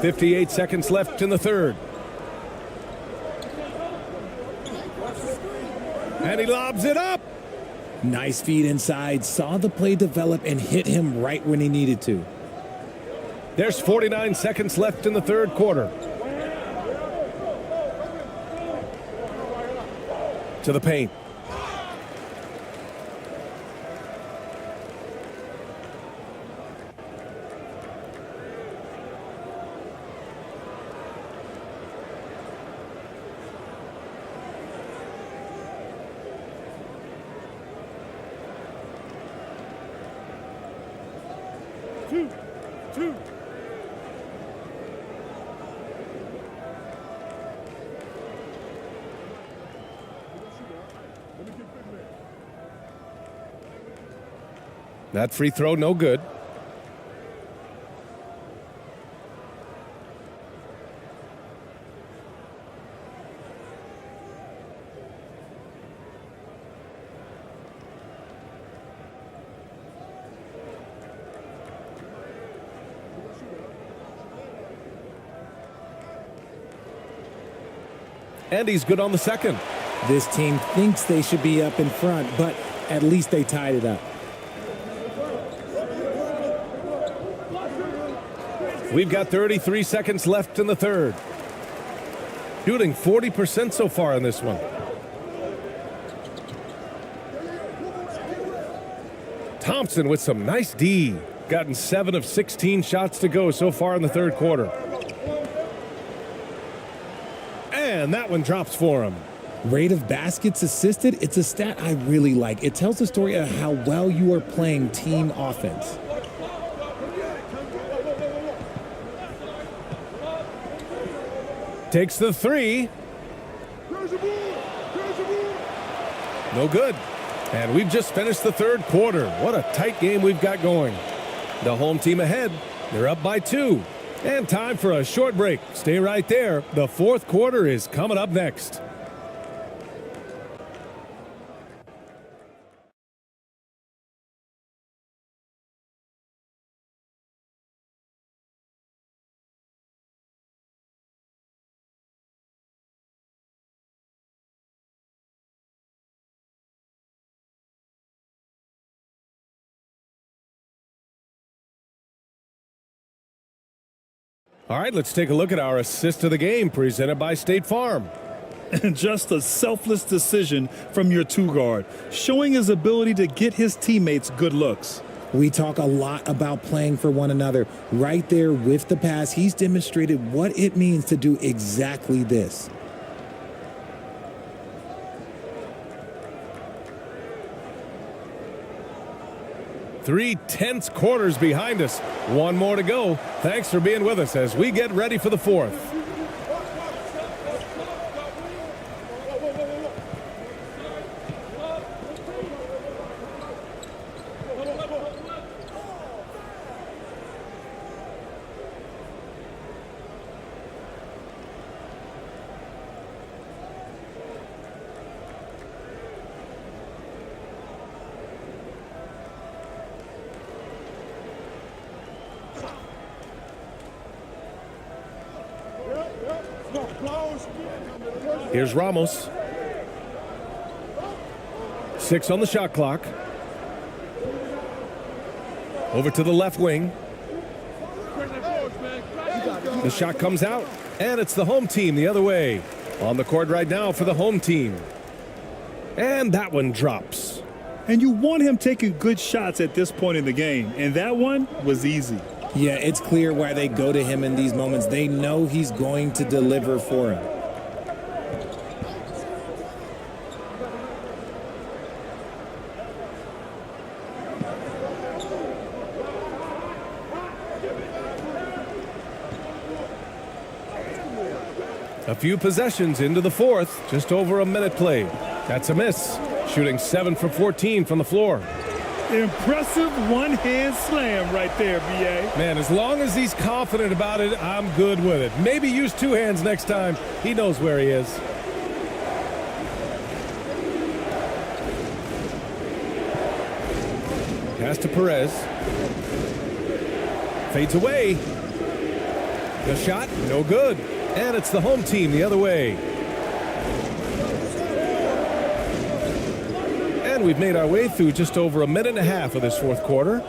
58 seconds left in the third. And he lobs it up. Nice feed inside. Saw the play develop and hit him right when he needed to. There's 49 seconds left in the third quarter. To the paint. Two. That free throw, no good. And he's good on the second. This team thinks they should be up in front, but at least they tied it up. We've got 33 seconds left in the third. Shooting 40% so far in this one. Thompson with some nice D. Gotten 7 of 16 shots to go so far in the third quarter. And that one drops for him. Rate of baskets assisted, it's a stat I really like. It tells the story of how well you are playing team offense. Takes the three. No good. And we've just finished the third quarter. What a tight game we've got going. The home team ahead. They're up by 2. And time for a short break. Stay right there. The fourth quarter is coming up next. All right, let's take a look at our assist of the game presented by State Farm. And just a selfless decision from your 2-guard, showing his ability to get his teammates good looks. We talk a lot about playing for one another. Right there with the pass, he's demonstrated what it means to do exactly this. Three tense quarters behind us. One more to go. Thanks for being with us as we get ready for the fourth. Here's Ramos. 6 on the shot clock. Over to the left wing. The shot comes out, and it's the home team the other way. On the court right now for the home team. And that one drops. And you want him taking good shots at this point in the game, and that one was easy. Yeah, it's clear why they go to him in these moments. They know he's going to deliver for him. A few possessions into the fourth, just over a minute played. That's a miss. Shooting 7 for 14 from the floor. Impressive one-hand slam right there, B.A. Man, as long as he's confident about it, I'm good with it. Maybe use 2 hands next time. He knows where he is. Pass to Perez. Fades away. The shot, no good. And it's the home team the other way. And we've made our way through just over a minute and a half of this fourth quarter.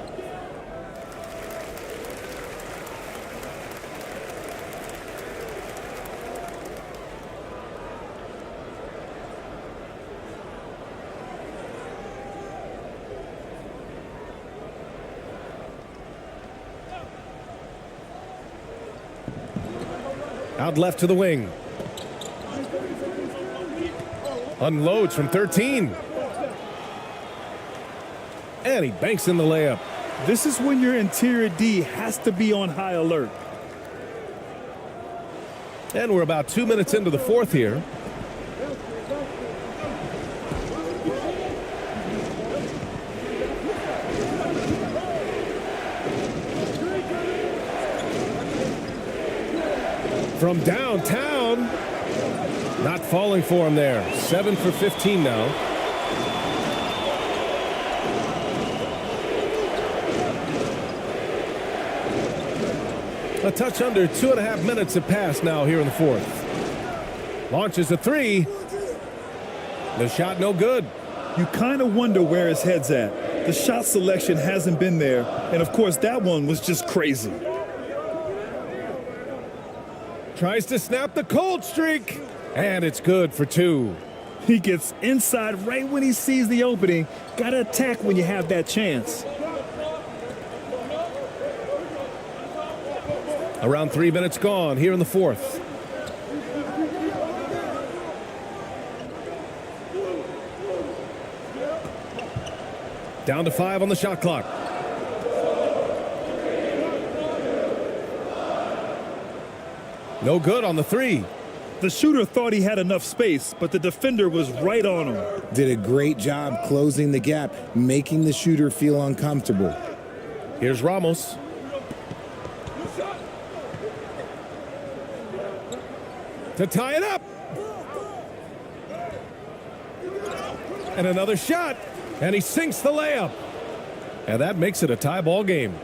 Out left to the wing. Unloads from 13. And he banks in the layup. This is when your interior D has to be on high alert. And we're about 2 minutes into the fourth here. From downtown, not falling for him there. 7 for 15 now. A touch under 2.5 minutes have passed now here in the fourth. Launches a three. The shot no good. You kind of wonder where his head's at. The shot selection hasn't been there. And, of course, that one was just crazy. Tries to snap the cold streak. And it's good for two. He gets inside right when he sees the opening. Got to attack when you have that chance. Around 3 minutes gone here in the fourth. Down to 5 on the shot clock. No good on the three. The shooter thought he had enough space, but the defender was right on him. Did a great job closing the gap, making the shooter feel uncomfortable. Here's Ramos. To tie it up. And another shot. And he sinks the layup. And that makes it a tie ball game.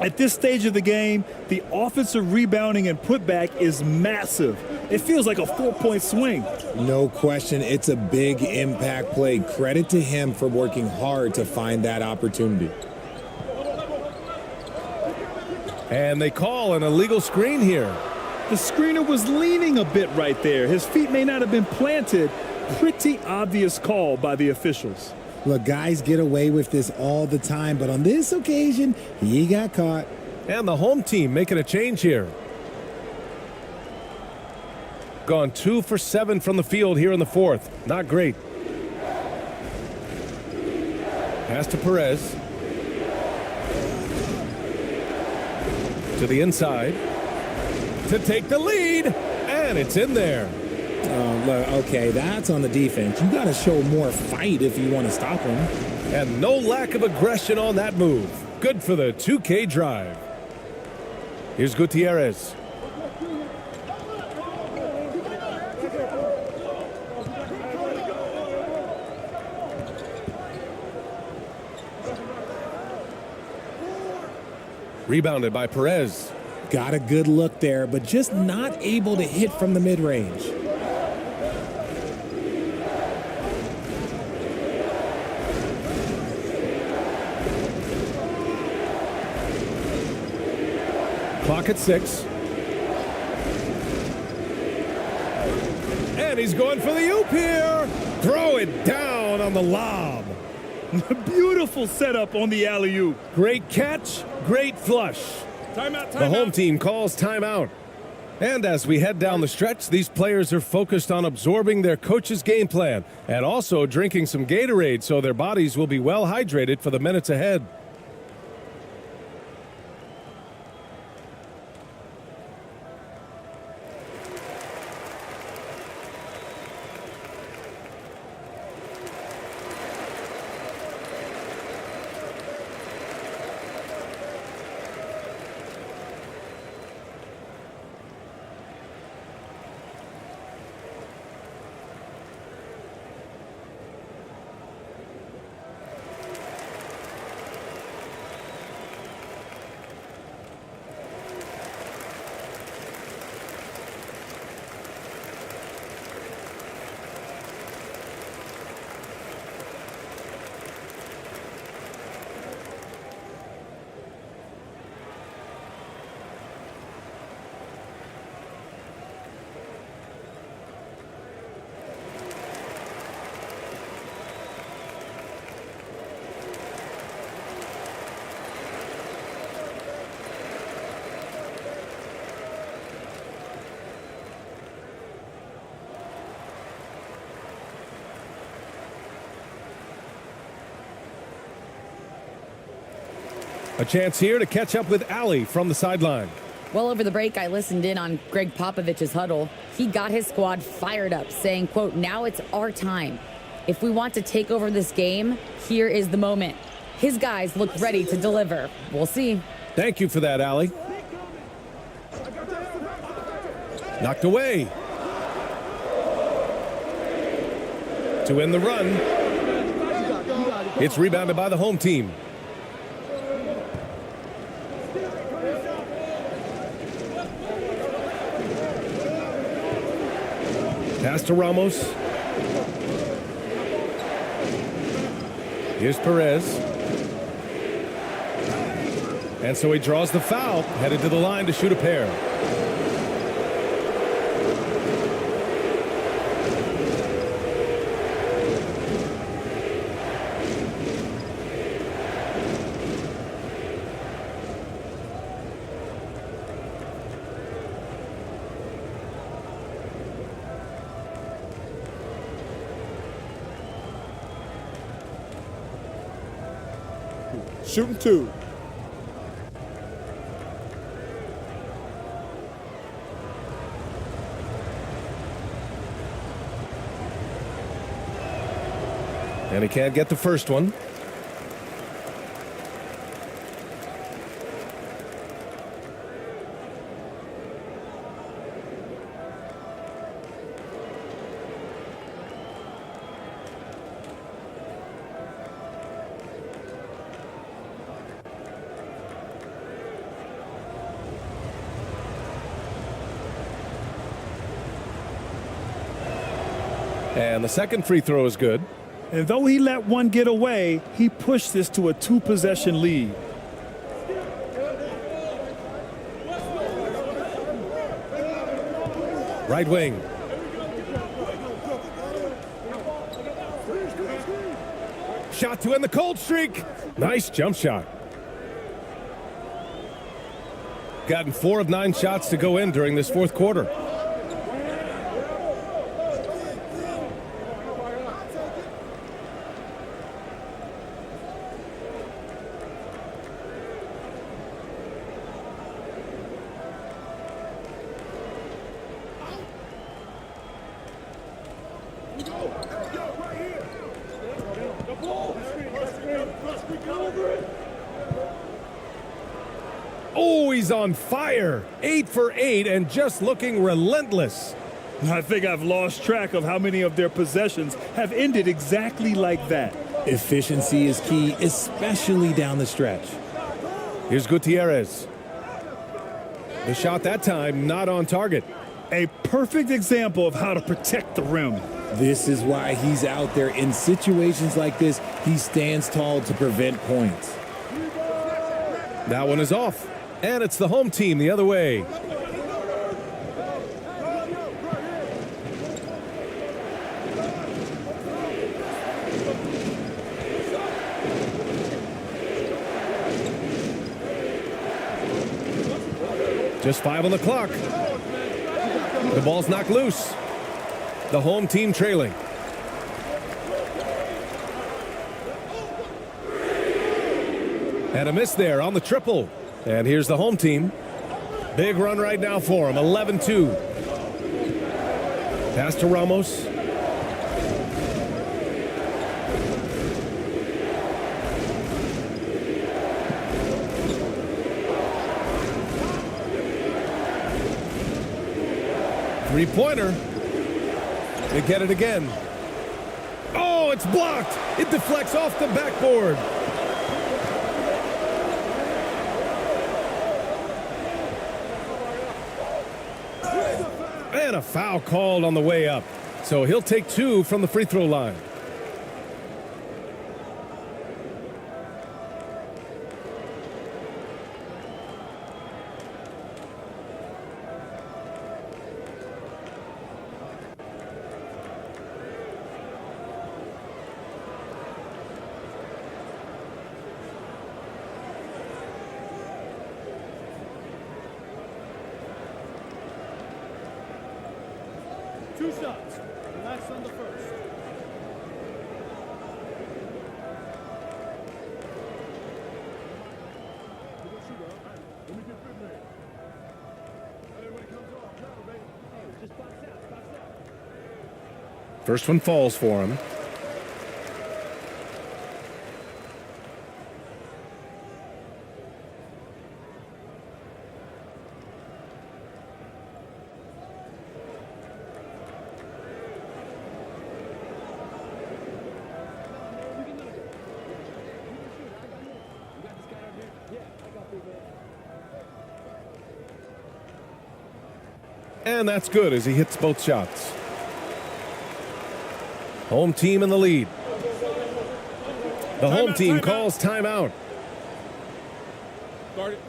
At this stage of the game, the offensive rebounding and putback is massive. It feels like a 4-point swing. No question, it's a big impact play. Credit to him for working hard to find that opportunity. And they call an illegal screen here. The screener was leaning a bit right there. His feet may not have been planted. Pretty obvious call by the officials. Look, guys get away with this all the time, but on this occasion, he got caught. And the home team making a change here. Gone 2 for 7 from the field here in the fourth. Not great. Pass to Perez. To the inside. To take the lead. And it's in there. Look, okay, that's on the defense. You got to show more fight if you want to stop him. And no lack of aggression on that move. Good for the 2K drive. Here's Gutierrez. Rebounded by Perez. Got a good look there, but just not able to hit from the mid-range. Clock at 6. And he's going for the oop here. Throw it down on the lob. Beautiful setup on the alley-oop. Great catch, great flush. Timeout, timeout. The home team calls timeout. And as we head down the stretch, these players are focused on absorbing their coach's game plan and also drinking some Gatorade so their bodies will be well hydrated for the minutes ahead. A chance here to catch up with Allie from the sideline. Well, over the break, I listened in on Greg Popovich's huddle. He got his squad fired up, saying, quote, "Now it's our time. If we want to take over this game, here is the moment." His guys look ready to deliver. We'll see. Thank you for that, Allie. Knocked away. To end the run. It's rebounded by the home team. Pass to Ramos. Here's Perez. And so he draws the foul, headed to the line to shoot a pair. Shooting 2. And he can't get the first one. And the second free throw is good. And though he let one get away, he pushed this to a 2-possession lead. Right wing. Shot to end the cold streak. Nice jump shot. Gotten 4 of 9 shots to go in during this fourth quarter. Oh, he's on fire. 8 for 8 and just looking relentless. I think I've lost track of how many of their possessions have ended exactly like that. Efficiency is key, especially down the stretch. Here's Gutierrez. The shot that time not on target. A perfect example of how to protect the rim. This is why he's out there. In situations like this, he stands tall to prevent points. That one is off. And it's the home team the other way. Just 5 on the clock. The ball's knocked loose. The home team trailing. And a miss there on the triple. And here's the home team. Big run right now for him. 11-2. Pass to Ramos. Three-pointer. They get it again. Oh, it's blocked. It deflects off the backboard. And a foul called on the way up. So he'll take 2 from the free throw line. Two shots. Relax on the first. First one falls for him. And that's good as he hits both shots. Home team in the lead. The home team calls timeout. Guard it.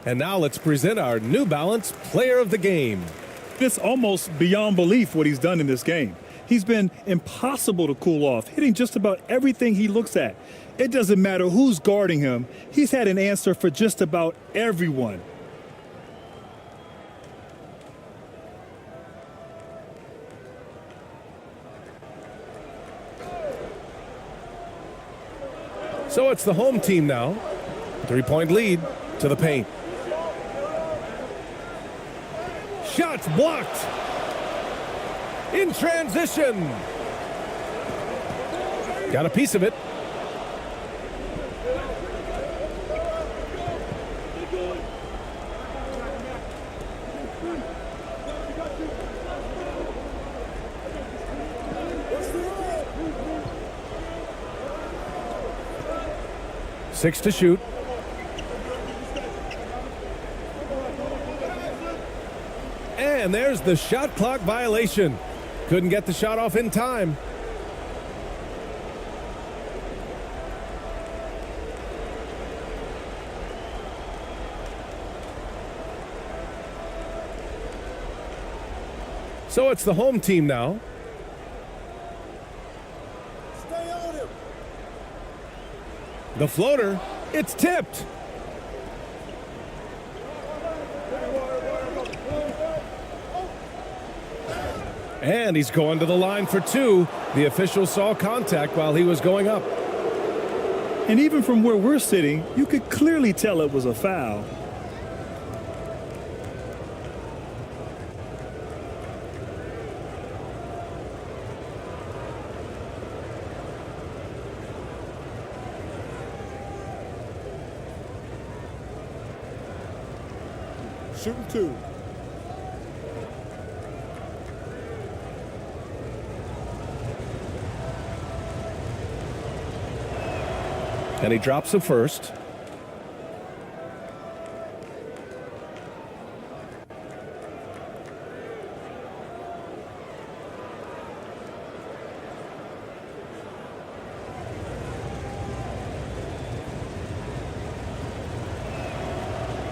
And now let's present our New Balance Player of the Game. It's almost beyond belief what he's done in this game. He's been impossible to cool off, hitting just about everything he looks at. It doesn't matter who's guarding him. He's had an answer for just about everyone. So it's the home team now. 3-point lead to the paint. Shots blocked. In transition. Got a piece of it. Six to shoot. And there's the shot clock violation. Couldn't get the shot off in time. So it's the home team now. Stay on him. The floater, it's tipped. And he's going to the line for two. The official saw contact while he was going up. And even from where we're sitting, you could clearly tell it was a foul. Shooting two. And he drops the first.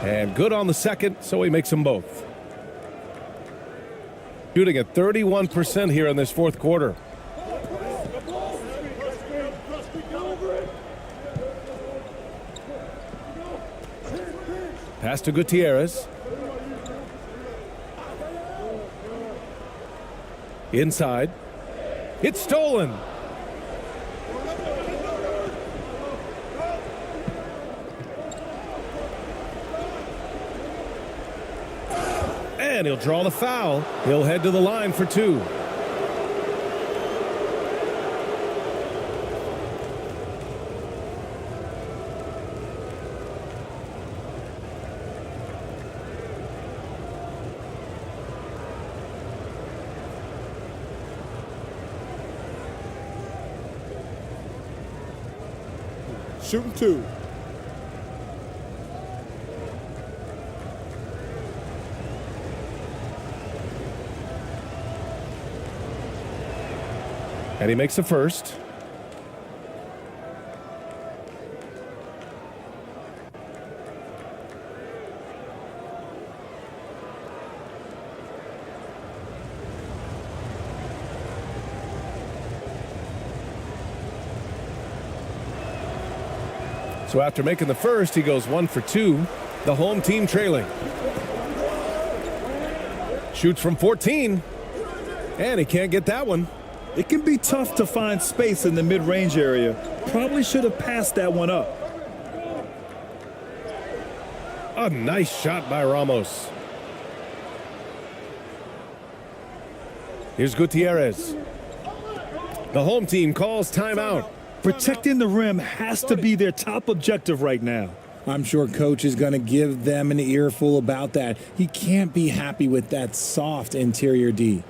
And good on the second, so he makes them both. Shooting at 31% here in this fourth quarter. Pass to Gutierrez. Inside. It's stolen. And he'll draw the foul. He'll head to the line for two. Shooting two. And he makes the first. So after making the first, he goes 1 for 2. The home team trailing. Shoots from 14. And he can't get that one. It can be tough to find space in the mid-range area. Probably should have passed that one up. A nice shot by Ramos. Here's Gutierrez. The home team calls timeout. Protecting the rim has to be their top objective right now. I'm sure coach is going to give them an earful about that. He can't be happy with that soft interior D.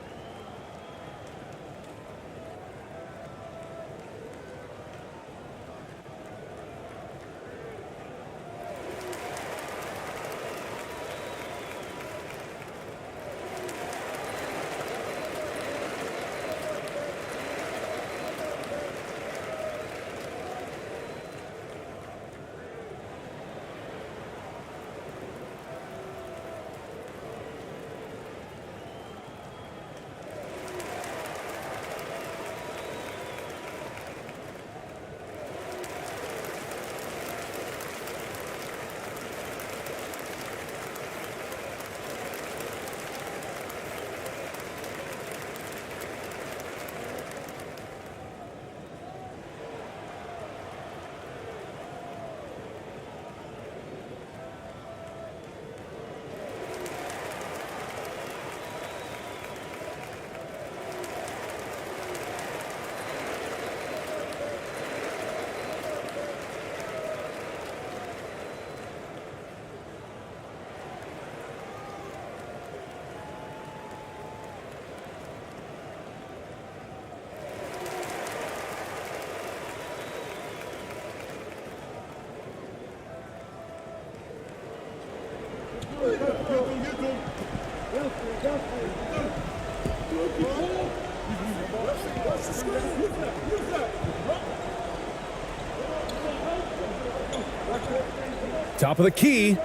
Top of the key.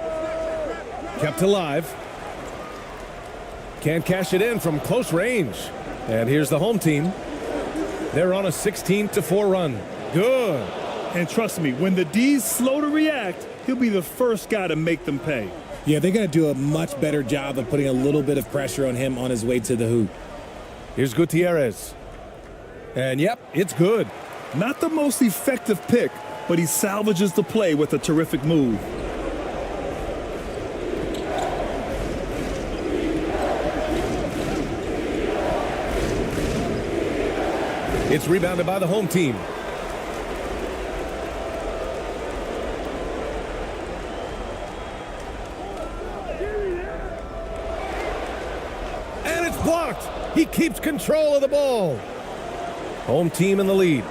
Kept alive. Can't cash it in from close range. And here's the home team. They're on a 16-4 run. Good. And trust me, when the D's slow to react, he'll be the first guy to make them pay. Yeah, they're going to do a much better job of putting a little bit of pressure on him on his way to the hoop. Here's Gutierrez. And yep, it's good. Not the most effective pick, but he salvages the play with a terrific move. It's rebounded by the home team. And it's blocked. He keeps control of the ball. Home team in the lead.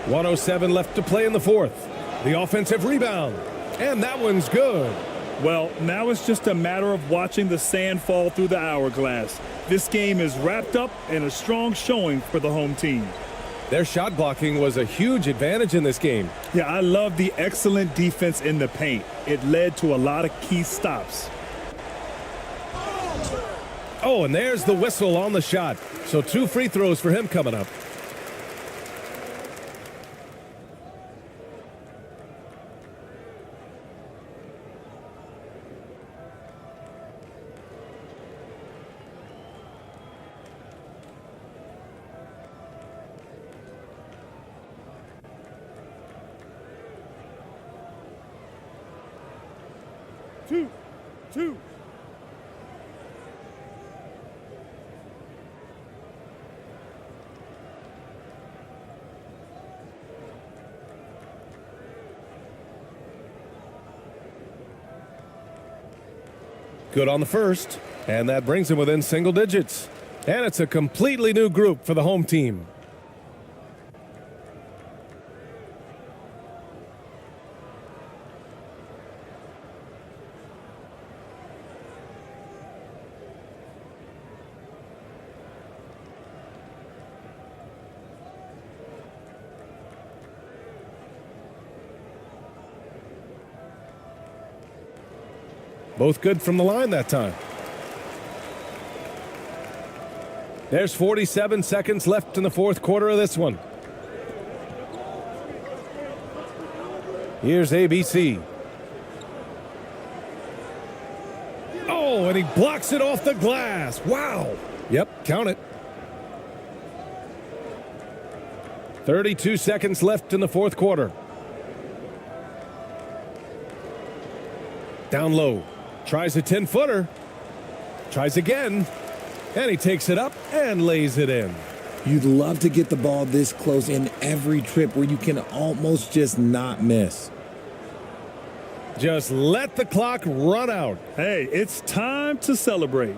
.107 left to play in the fourth. The offensive rebound. And that one's good. Well, now it's just a matter of watching the sand fall through the hourglass. This game is wrapped up in a strong showing for the home team. Their shot blocking was a huge advantage in this game. Yeah, I love the excellent defense in the paint. It led to a lot of key stops. Oh, and there's the whistle on the shot. So 2 free throws for him coming up. Two. Good on the first, and that brings him within single digits. And it's a completely new group for the home team. Both good from the line that time. There's 47 seconds left in the fourth quarter of this one. Here's ABC. Oh, and he blocks it off the glass. Wow. Yep, count it. 32 seconds left in the fourth quarter. Down low. Tries a 10-footer. Tries again. And he takes it up and lays it in. You'd love to get the ball this close in every trip where you can almost just not miss. Just let the clock run out. Hey, it's time to celebrate.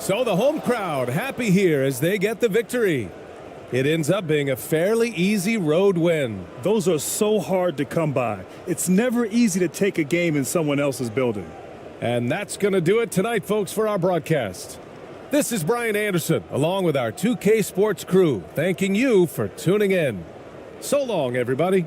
So the home crowd happy here as they get the victory. It ends up being a fairly easy road win. Those are so hard to come by. It's never easy to take a game in someone else's building. And that's going to do it tonight, folks, for our broadcast. This is Brian Anderson, along with our 2K Sports crew, thanking you for tuning in. So long, everybody.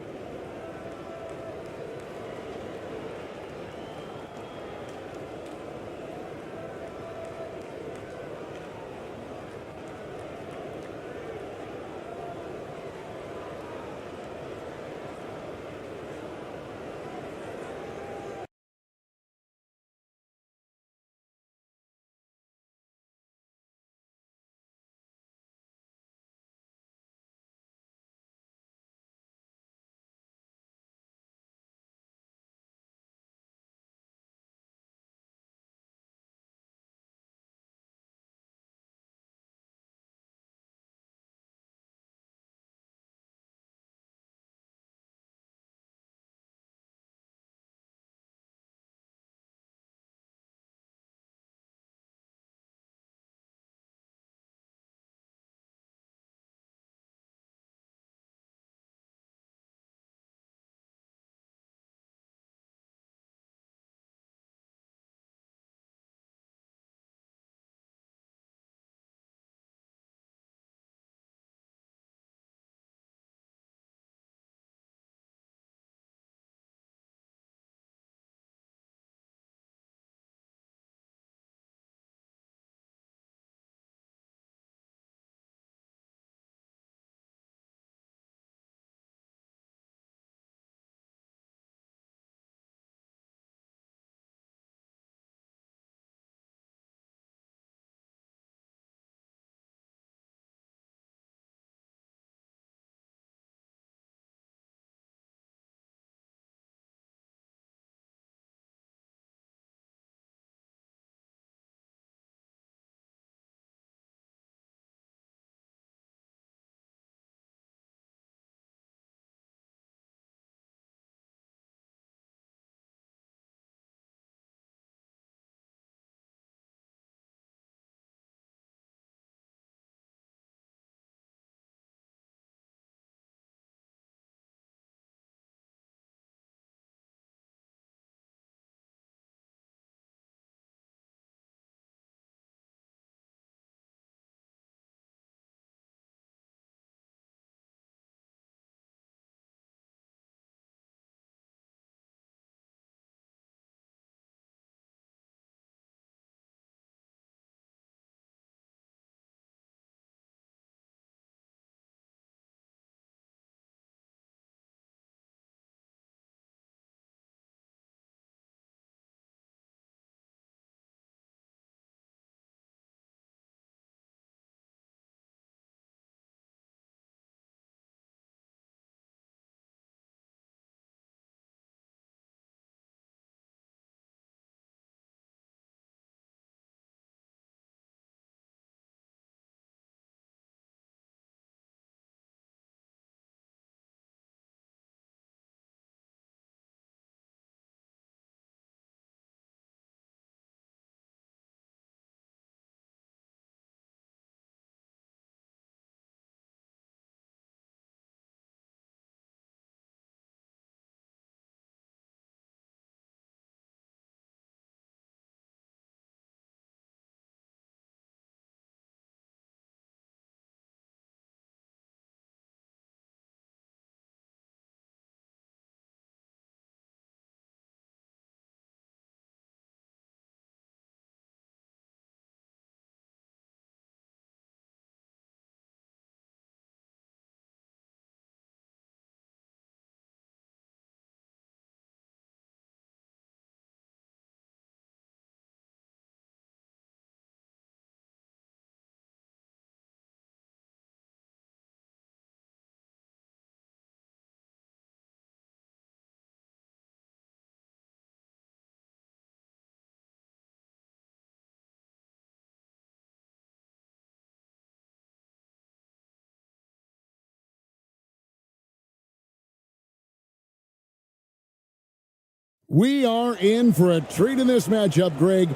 We are in for a treat in this matchup, Greg,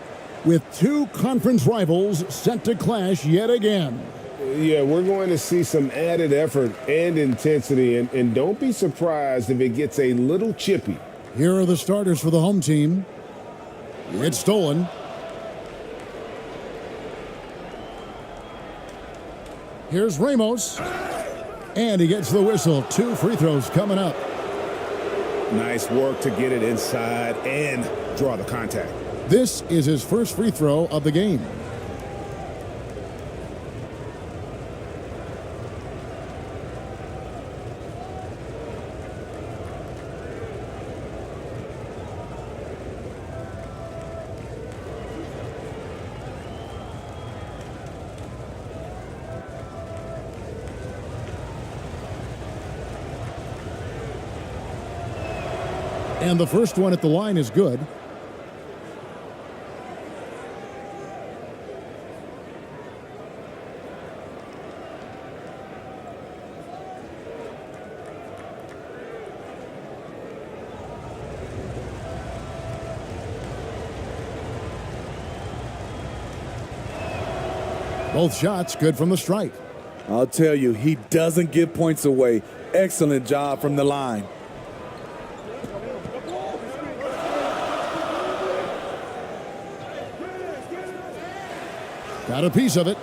with two conference rivals set to clash yet again. Yeah, we're going to see some added effort and intensity, and don't be surprised if it gets a little chippy. Here are the starters for the home team. It's stolen. Here's Ramos. And he gets the whistle. 2 free throws coming up. Nice work to get it inside and draw the contact. This is his first free throw of the game. And the first one at the line is good. Both shots good from the stripe. I'll tell you, he doesn't give points away. Excellent job from the line. Got a piece of it.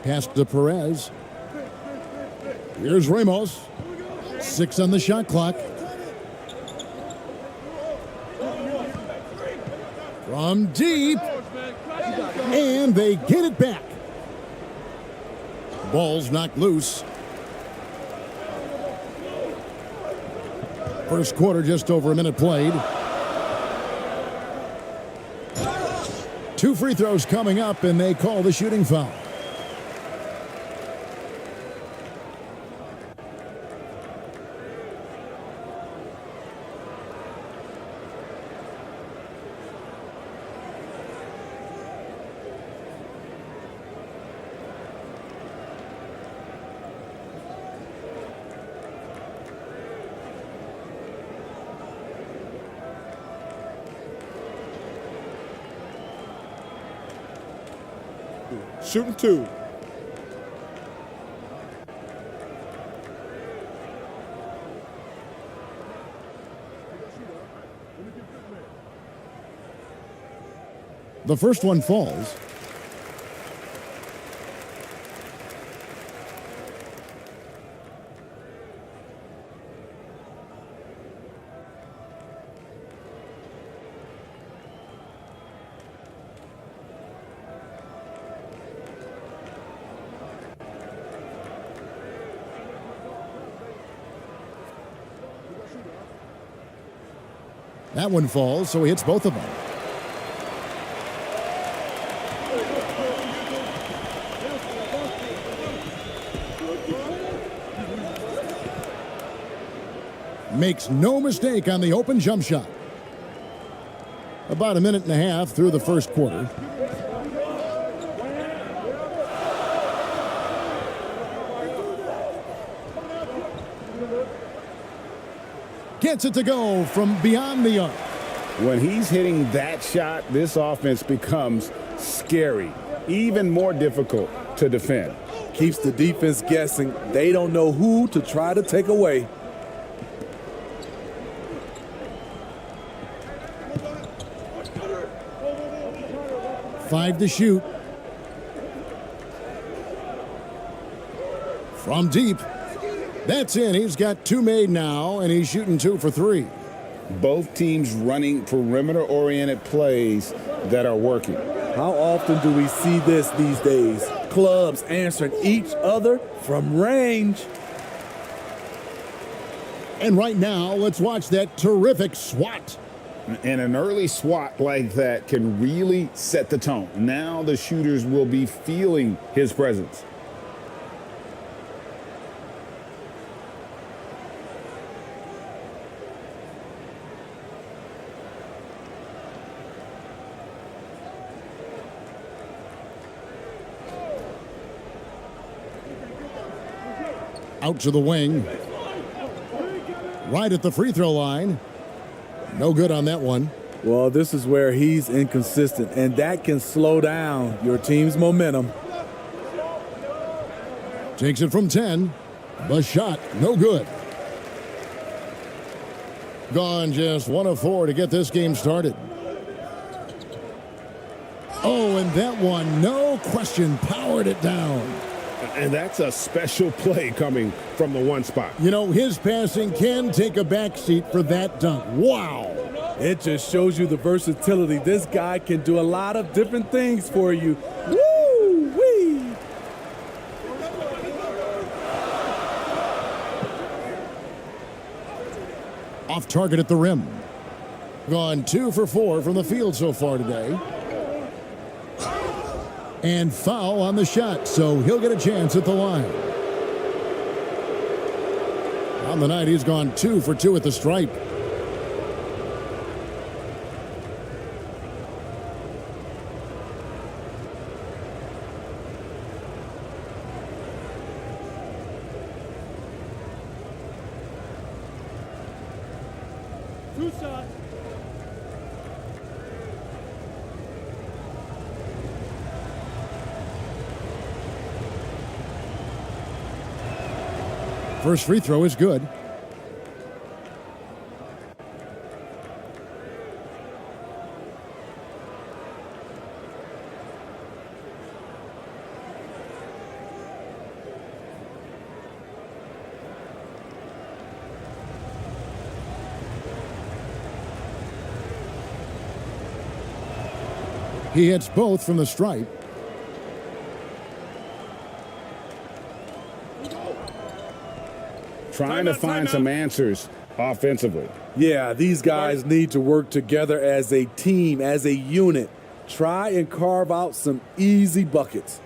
Pass to Perez. Here's Ramos. 6 on the shot clock. From deep. And they get it back. Ball's knocked loose. First quarter, just over a minute played. 2 free throws coming up, and they call the shooting foul. Shooting 2. The first one falls. That one falls, so he hits both of them. Makes no mistake on the open jump shot. About a minute and a half through the first quarter. Gets it to go from beyond the arc. When he's hitting that shot, this offense becomes scary, even more difficult to defend. Keeps the defense guessing. They don't know who to try to take away. Five to shoot. From deep. That's in. He's got 2 made now, and he's shooting 2 for 3. Both teams running perimeter-oriented plays that are working. How often do we see this these days? Clubs answering each other from range. And right now, let's watch that terrific swat. And an early swat like that can really set the tone. Now the shooters will be feeling his presence. Out to the wing. Right at the free throw line. No good on that one. Well, this is where he's inconsistent, and that can slow down your team's momentum. Takes it from 10. The shot, no good. Gone just 1 of 4 to get this game started. Oh, and that one, no question, powered it down. And that's a special play coming from the one spot. You know, his passing can take a backseat for that dunk. Wow. It just shows you the versatility. This guy can do a lot of different things for you. Woo-wee! Off target at the rim. Gone 2 for 4 from the field so far today. And foul on the shot, so he'll get a chance at the line. On the night, he's gone 2 for 2 at the stripe. First free throw is good. He hits both from the stripe. Trying to find some answers offensively. Yeah, these guys need to work together as a team, as a unit. Try and carve out some easy buckets.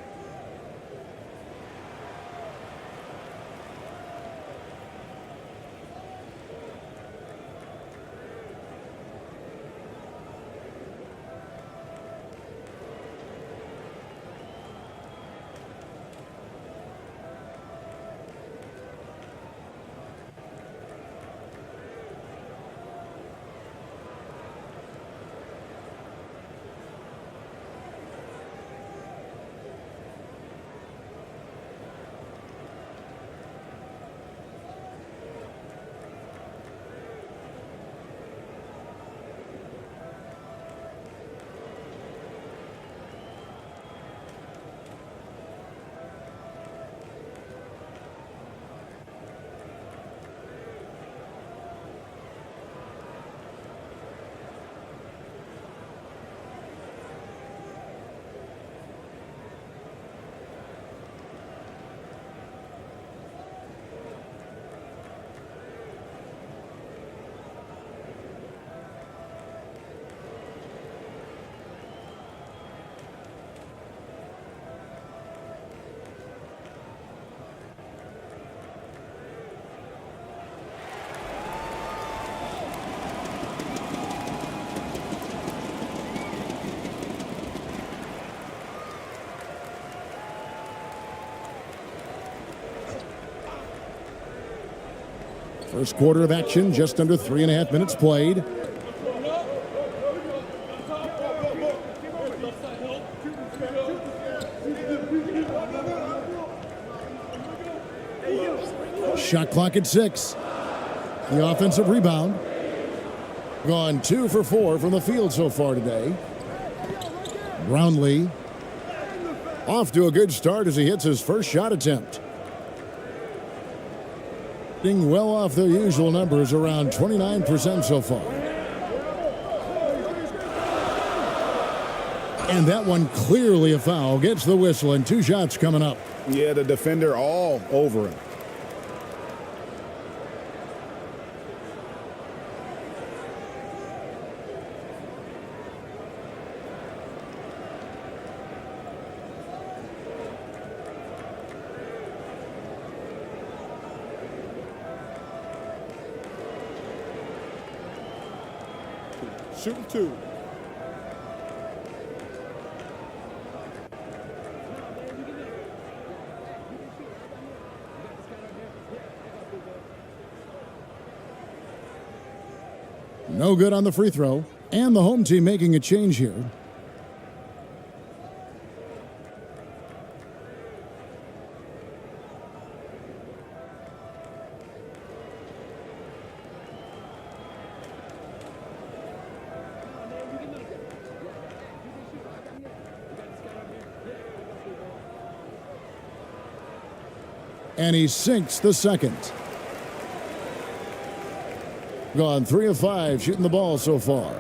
First quarter of action, just under 3.5 minutes played. Shot clock at 6. The offensive rebound. Gone 2 for 4 from the field so far today. Brownlee off to a good start as he hits his first shot attempt. Well off their usual numbers, around 29% so far. And that one clearly a foul. Gets the whistle and 2 shots coming up. Yeah, the defender all over him. Shooting 2. No good on the free throw. And the home team making a change here. And he sinks the second. Gone 3 of 5 shooting the ball so far.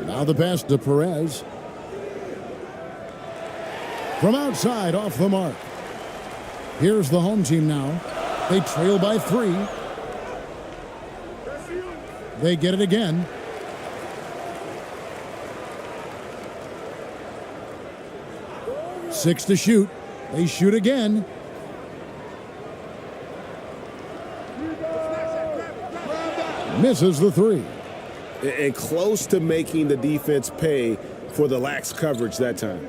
Now the pass to Perez. From outside, off the mark. Here's the home team now. They trail by 3. They get it again. Six to shoot. They shoot again. Misses the 3. And close to making the defense pay for the lax coverage that time.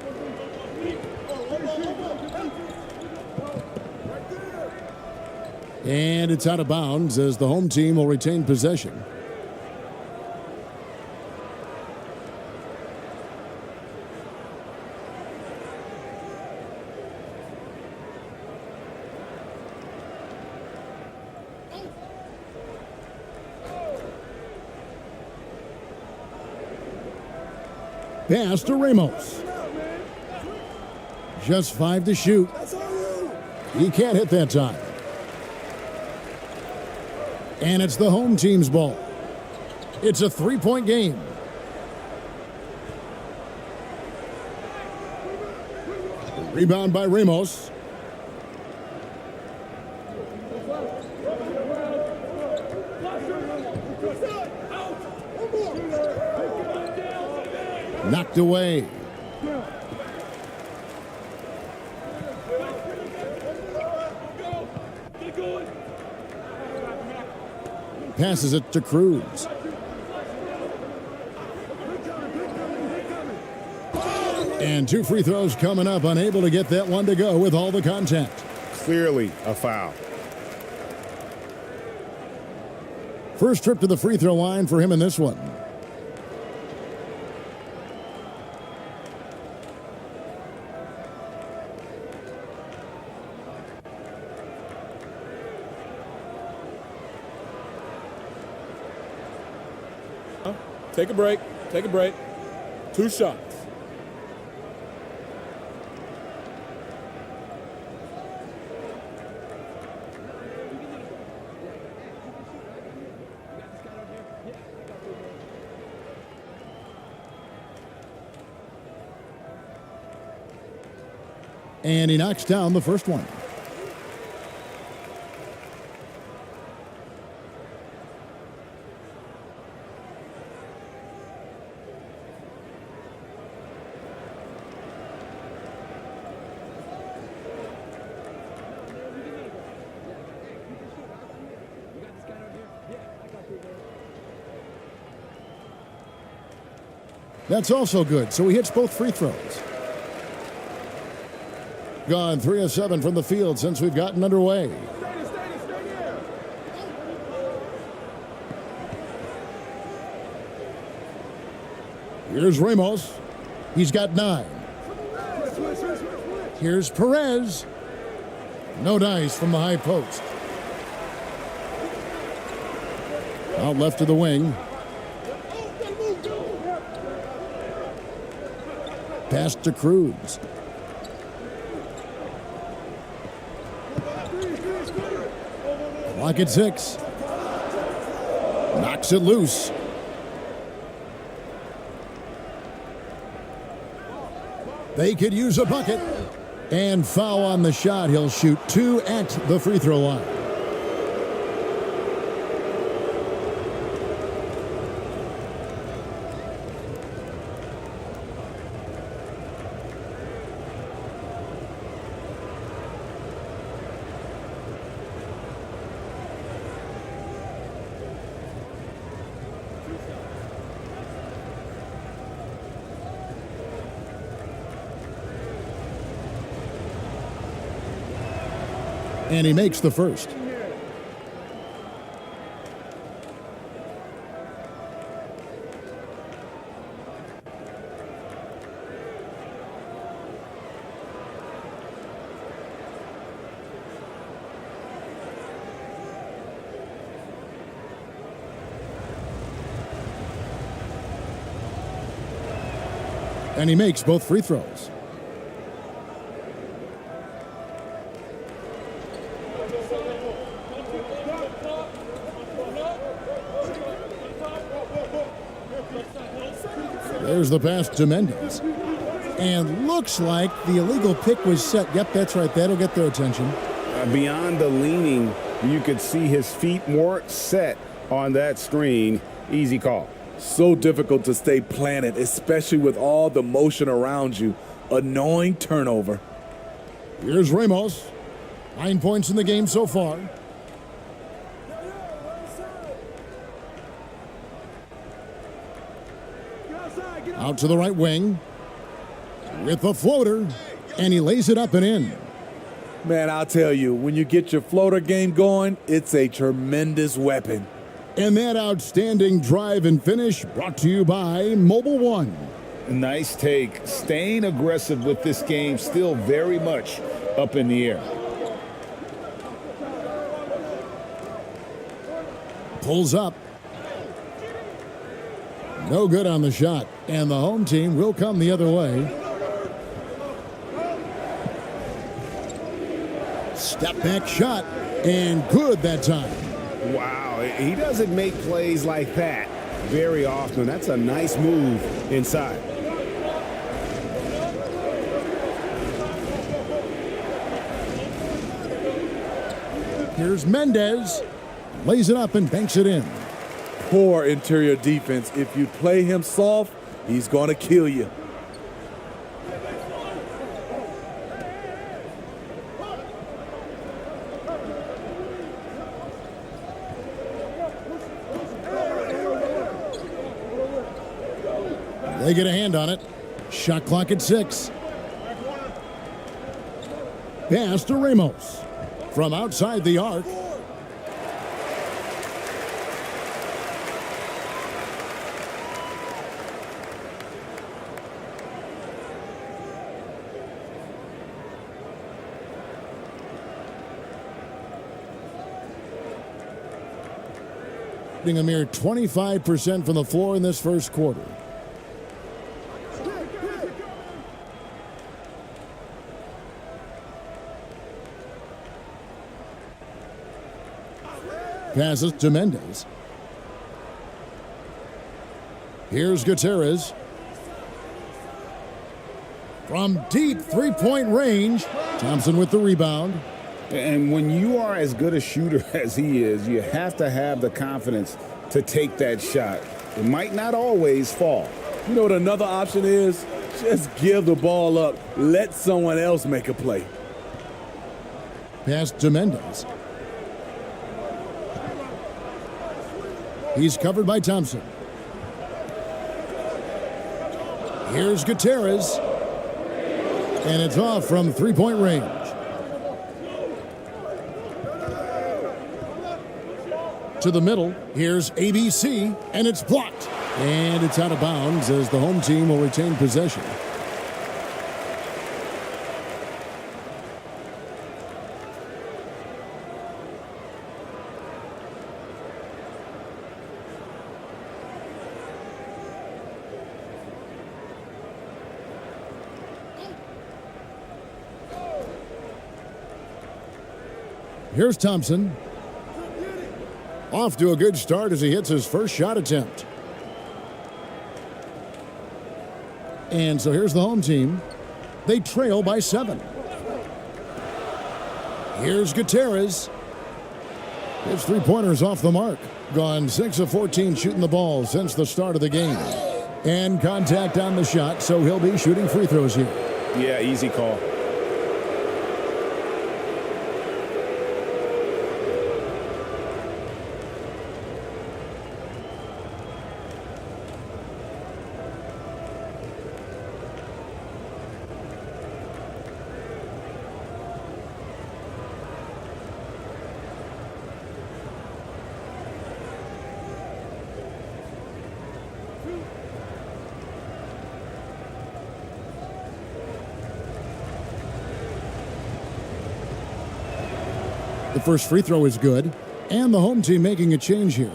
And it's out of bounds as the home team will retain possession. Pass to Ramos. Just 5 to shoot. He can't hit that time. And it's the home team's ball. It's a 3-point game. Rebound by Ramos. Knocked away. Passes it to Cruz. And 2 free throws coming up, unable to get that one to go with all the contact. Clearly a foul. First trip to the free throw line for him in this one. Take a break. Take a break. 2 shots. And he knocks down the first one. That's also good, so he hits both free throws. Gone 3 of 7 from the field since we've gotten underway. Here's Ramos. He's got 9. Here's Perez. No dice from the high post. Out left to the wing. Pass to Cruz. Clock at 6. Knocks it loose. They could use a bucket. And foul on the shot. He'll shoot 2 at the free throw line. And he makes the first. And he makes both free throws. There's the pass to Mendez. And looks like the illegal pick was set. Yep, that's right. That'll get their attention. Beyond the leaning, you could see his feet more set on that screen. Easy call. So difficult to stay planted, especially with all the motion around you. Annoying turnover. Here's Ramos. 9 points in the game so far. Out to the right wing with the floater, and he lays it up and in. Man, I'll tell you, when you get your floater game going, it's a tremendous weapon. And that outstanding drive and finish brought to you by Mobile One. Nice take. Staying aggressive with this game, still very much up in the air. Pulls up. No good on the shot, and the home team will come the other way. Step back shot, and good that time. Wow, he doesn't make plays like that very often. That's a nice move inside. Here's Mendez. Lays it up and banks it in. Poor interior defense. If you play him soft, he's going to kill you. They get a hand on it. Shot clock at 6. Pass to Ramos. From outside the arc. A mere 25% from the floor in this first quarter. Passes to Mendez. Here's Gutierrez. From deep three-point range. Thompson with the rebound. And when you are as good a shooter as he is, you have to have the confidence to take that shot. It might not always fall. You know what another option is? Just give the ball up. Let someone else make a play. Pass to Mendez. He's covered by Thompson. Here's Gutierrez. And it's off from three-point range. To the middle. Here's ABC, and it's blocked. And it's out of bounds as the home team will retain possession. Here's Thompson. Off to a good start as he hits his first shot attempt. And so here's the home team. They trail by 7. Here's Gutierrez. His three-pointers off the mark. Gone 6 of 14 shooting the ball since the start of the game. And contact on the shot, so he'll be shooting free throws here. Yeah, easy call. The first free throw is good, and the home team making a change here.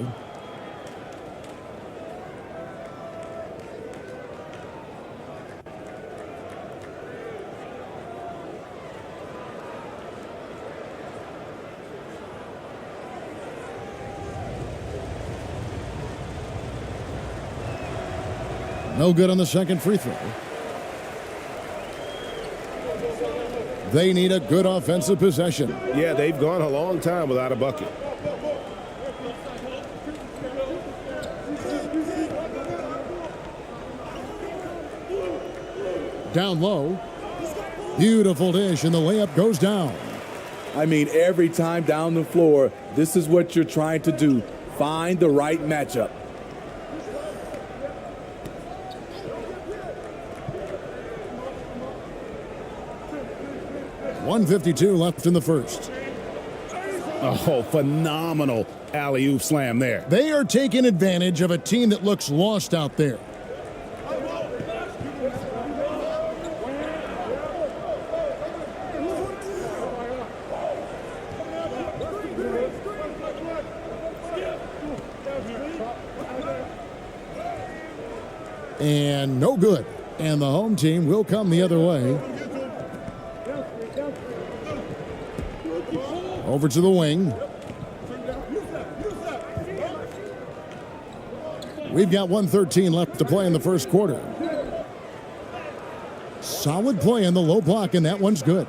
No good on the second free throw. They need a good offensive possession. Yeah, they've gone a long time without a bucket. Down low. Beautiful dish, and the layup goes down. I mean, every time down the floor, this is what you're trying to do. Find the right matchup. .152 left in the first. Oh, phenomenal alley-oop slam there. They are taking advantage of a team that looks lost out there. And no good. And the home team will come the other way. Over to the wing. We've got 1:13 left to play in the first quarter. Solid play in the low block, and that one's good.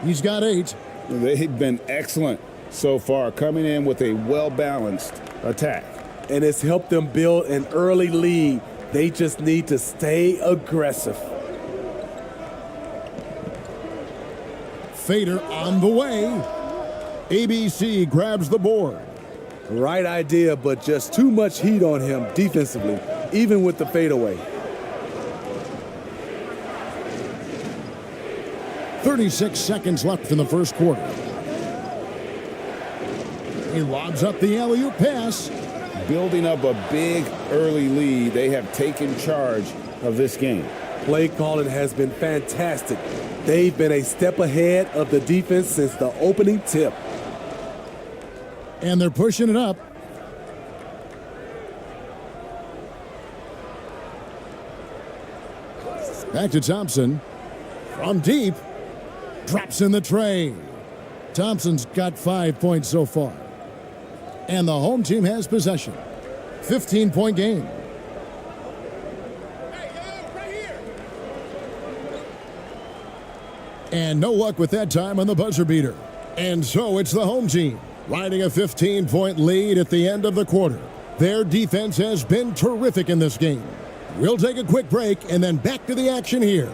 He's got 8. They've been excellent so far, coming in with a well-balanced attack. And it's helped them build an early lead. They just need to stay aggressive. Fader on the way. ABC grabs the board. Right idea, but just too much heat on him defensively, even with the fadeaway. 36 seconds left in the first quarter. He lobs up the alley-oop pass. Building up a big early lead, they have taken charge of this game. Play calling has been fantastic. They've been a step ahead of the defense since the opening tip. And they're pushing it up. Back to Thompson. From deep. Drops in the tray. Thompson's got 5 points so far. And the home team has possession. 15-point game. And no luck with that time on the buzzer beater. And so it's the home team riding a 15-point lead at the end of the quarter. Their defense has been terrific in this game. We'll take a quick break and then back to the action here.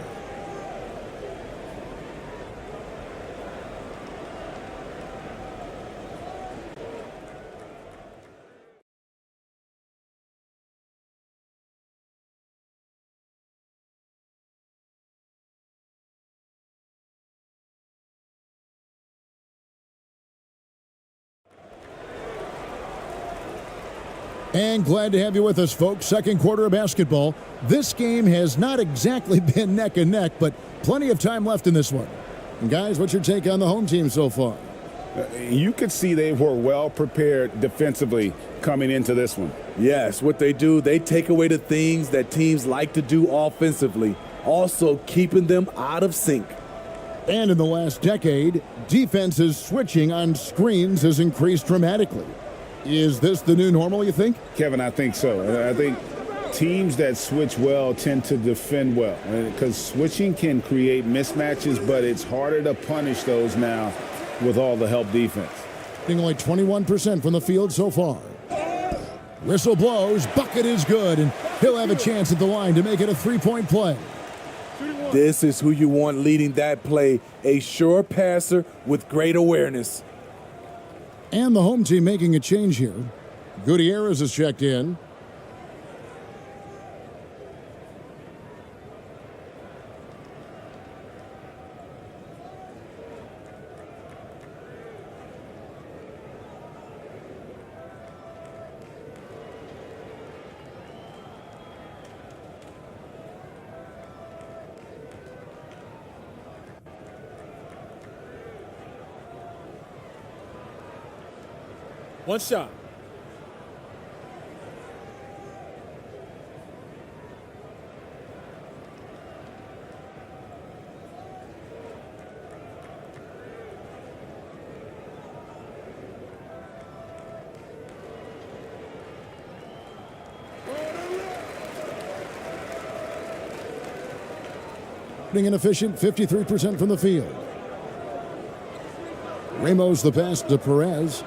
And glad to have you with us, folks. Second quarter of basketball. This game has not exactly been neck and neck, but plenty of time left in this one. And guys, what's your take on the home team so far? You could see they were well prepared defensively coming into this one. Yes, what they do, they take away the things that teams like to do offensively, also keeping them out of sync. And in the last decade, defenses switching on screens has increased dramatically. Is this the new normal, you think? Kevin, I think so. I think teams that switch well tend to defend well, because switching can create mismatches, but it's harder to punish those now with all the help defense. Being only 21% from the field so far. Whistle blows, bucket is good, and he'll have a chance at the line to make it a three-point play. This is who you want leading that play, a sure passer with great awareness. And the home team making a change here. Gutierrez is checked in. One shot. Shooting inefficient, 53% from the field. Ramos the pass to Perez.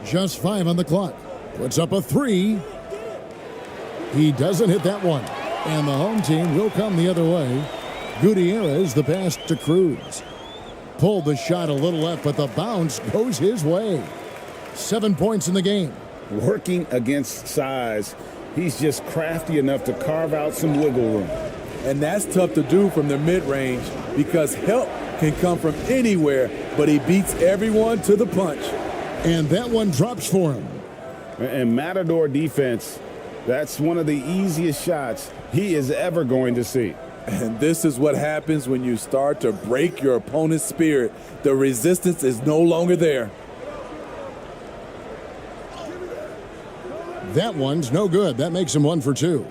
Just 5 on the clock. Puts up a 3. He doesn't hit that one. And the home team will come the other way. Gutierrez the pass to Cruz. Pulled the shot a little left, but the bounce goes his way. 7 points in the game. Working against size, he's just crafty enough to carve out some wiggle room. And that's tough to do from the mid-range because help can come from anywhere, but he beats everyone to the punch. And that one drops for him. And Matador defense, that's one of the easiest shots he is ever going to see. And this is what happens when you start to break your opponent's spirit. The resistance is no longer there. That one's no good. That makes him 1 for 2.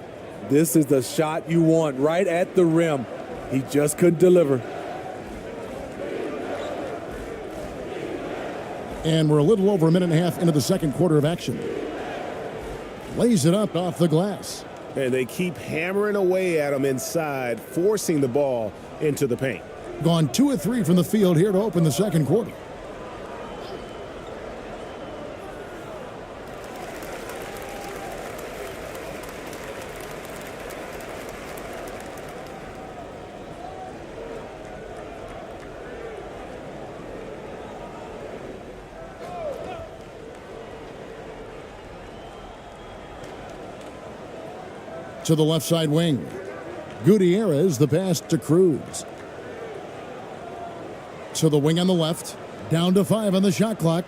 This is the shot you want right at the rim. He just couldn't deliver. And we're a little over a minute and a half into the second quarter of action. Lays it up off the glass. And they keep hammering away at him inside, forcing the ball into the paint. Gone 2 of 3 from the field here to open the second quarter. To the left side wing. Gutierrez the pass to Cruz. To the wing on the left. Down to 5 on the shot clock.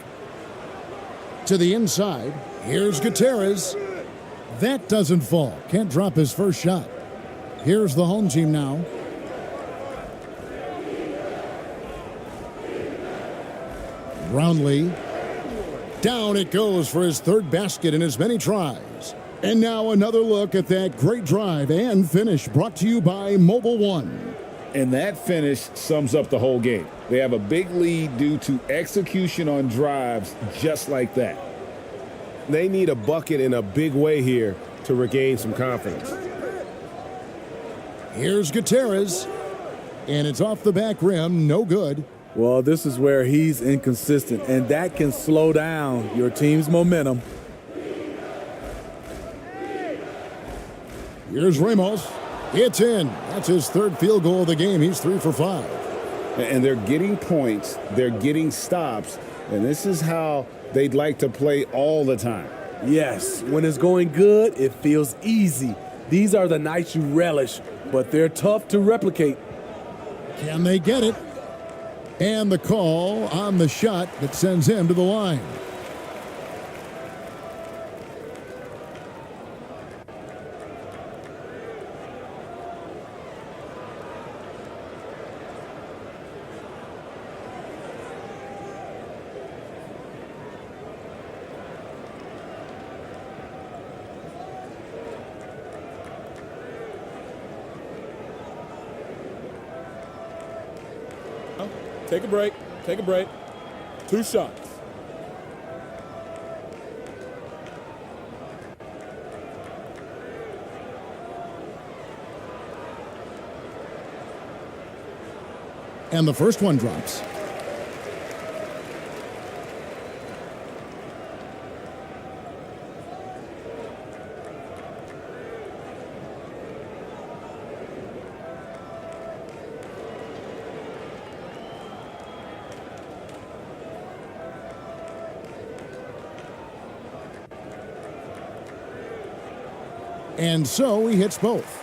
To the inside. Here's Gutierrez. That doesn't fall. Can't drop his first shot. Here's the home team now. Brownlee. Down it goes for his third basket in as many tries. And now another look at that great drive and finish brought to you by Mobile One. And that finish sums up the whole game. They have a big lead due to execution on drives just like that. They need a bucket in a big way here to regain some confidence. Here's Gutierrez. And it's off the back rim, no good. Well, this is where he's inconsistent, and that can slow down your team's momentum. Here's Ramos. It's in. That's his third field goal of the game. He's 3 for 5. And they're getting points. They're getting stops. And this is how they'd like to play all the time. Yes, when it's going good, it feels easy. These are the nights you relish, but they're tough to replicate. Can they get it? And the call on the shot that sends him to the line. Take a break. Take a break. 2 shots. And the first one drops. And so he hits both.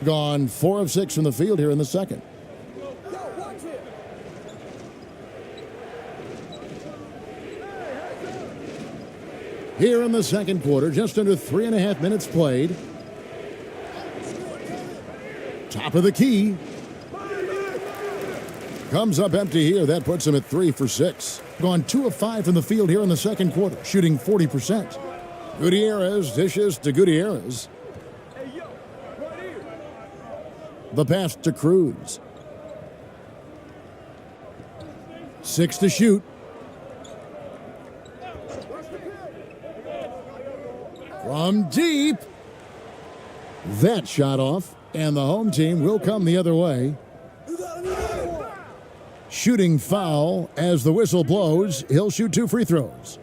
Gone 4 of 6 from the field here in the second. Here in the second quarter, just under 3.5 minutes played. Top of the key. Comes up empty here. That puts him at 3 for 6. Gone 2 of 5 from the field here in the second quarter, shooting 40%. Gutierrez dishes to Gutierrez. The pass to Cruz. 6 to shoot. From deep. That shot off, and the home team will come the other way. Shooting foul as the whistle blows. He'll shoot 2 free throws.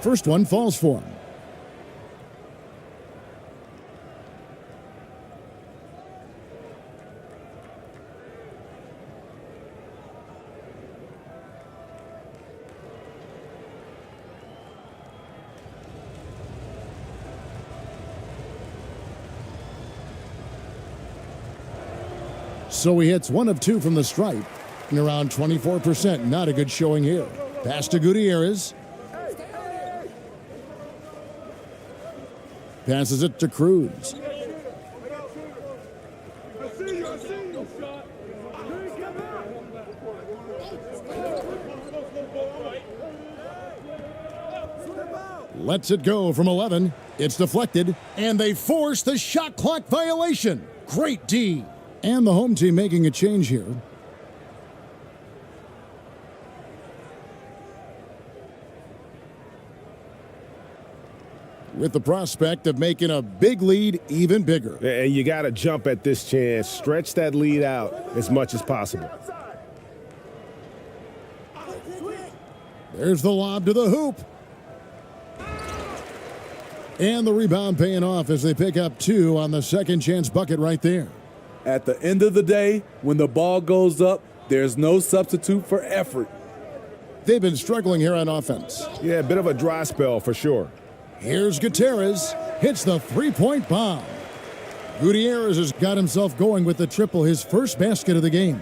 First one falls for him. So he hits 1 of 2 from the stripe and around 24%. Not a good showing here. Pass to Gutierrez. Passes it to Cruz. Lets it go from 11. It's deflected, and they force the shot clock violation. Great D. And the home team making a change here. With the prospect of making a big lead even bigger. And you got to jump at this chance. Stretch that lead out as much as possible. There's the lob to the hoop. And the rebound paying off as they pick up 2 on the second chance bucket right there. At the end of the day, when the ball goes up, there's no substitute for effort. They've been struggling here on offense. Yeah, a bit of a dry spell for sure. Here's Gutierrez, hits the three-point bomb. Gutierrez has got himself going with the triple, his first basket of the game.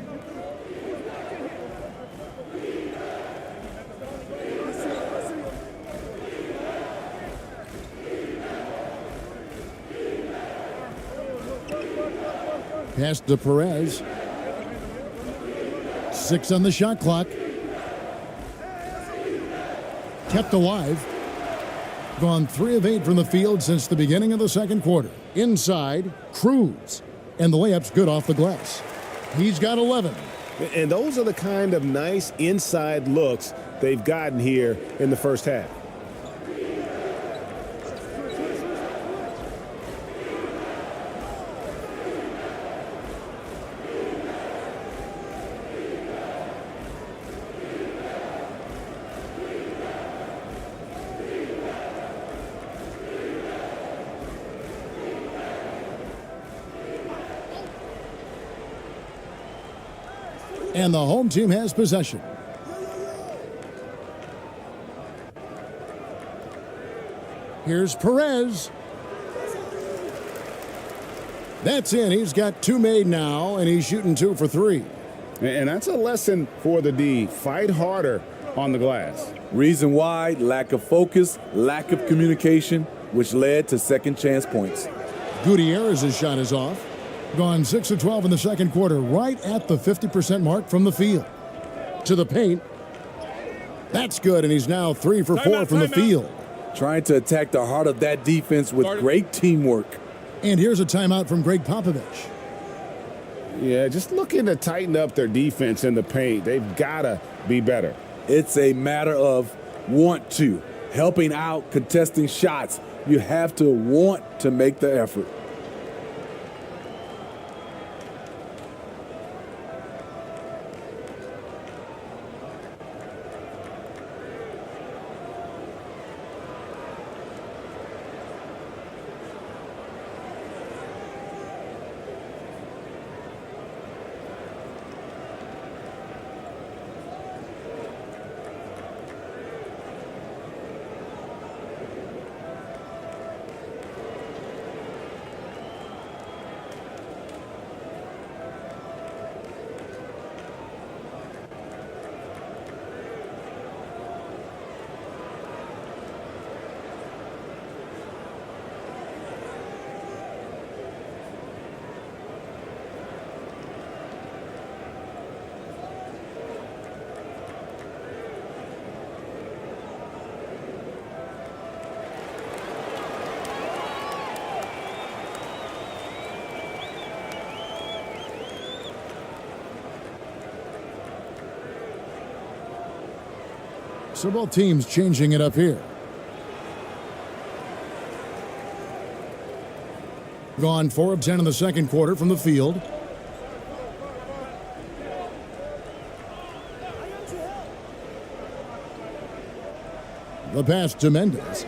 Pass to Perez. 6 on the shot clock. Kept alive. Gone 3 of 8 from the field since the beginning of the second quarter. Inside, Cruz. And the layup's good off the glass. He's got 11. And those are the kind of nice inside looks they've gotten here in the first half. And the home team has possession. Here's Perez. That's in. He's got 2 made now, and he's shooting 2 for 3. And that's a lesson for the D. Fight harder on the glass. Reason why: lack of focus, lack of communication, which led to second chance points. Gutierrez's shot is off. Gone 6 of 12 in the second quarter, right at the 50% mark from the field. To the paint. That's good, and he's now 3 for 4 from the field. Trying to attack the heart of that defense with great teamwork. And here's a timeout from Greg Popovich. Yeah, just looking to tighten up their defense in the paint. They've got to be better. It's a matter of want to. Helping out, contesting shots. You have to want to make the effort. So both teams changing it up here. Gone 4 of 10 in the second quarter from the field. The pass to Mendez.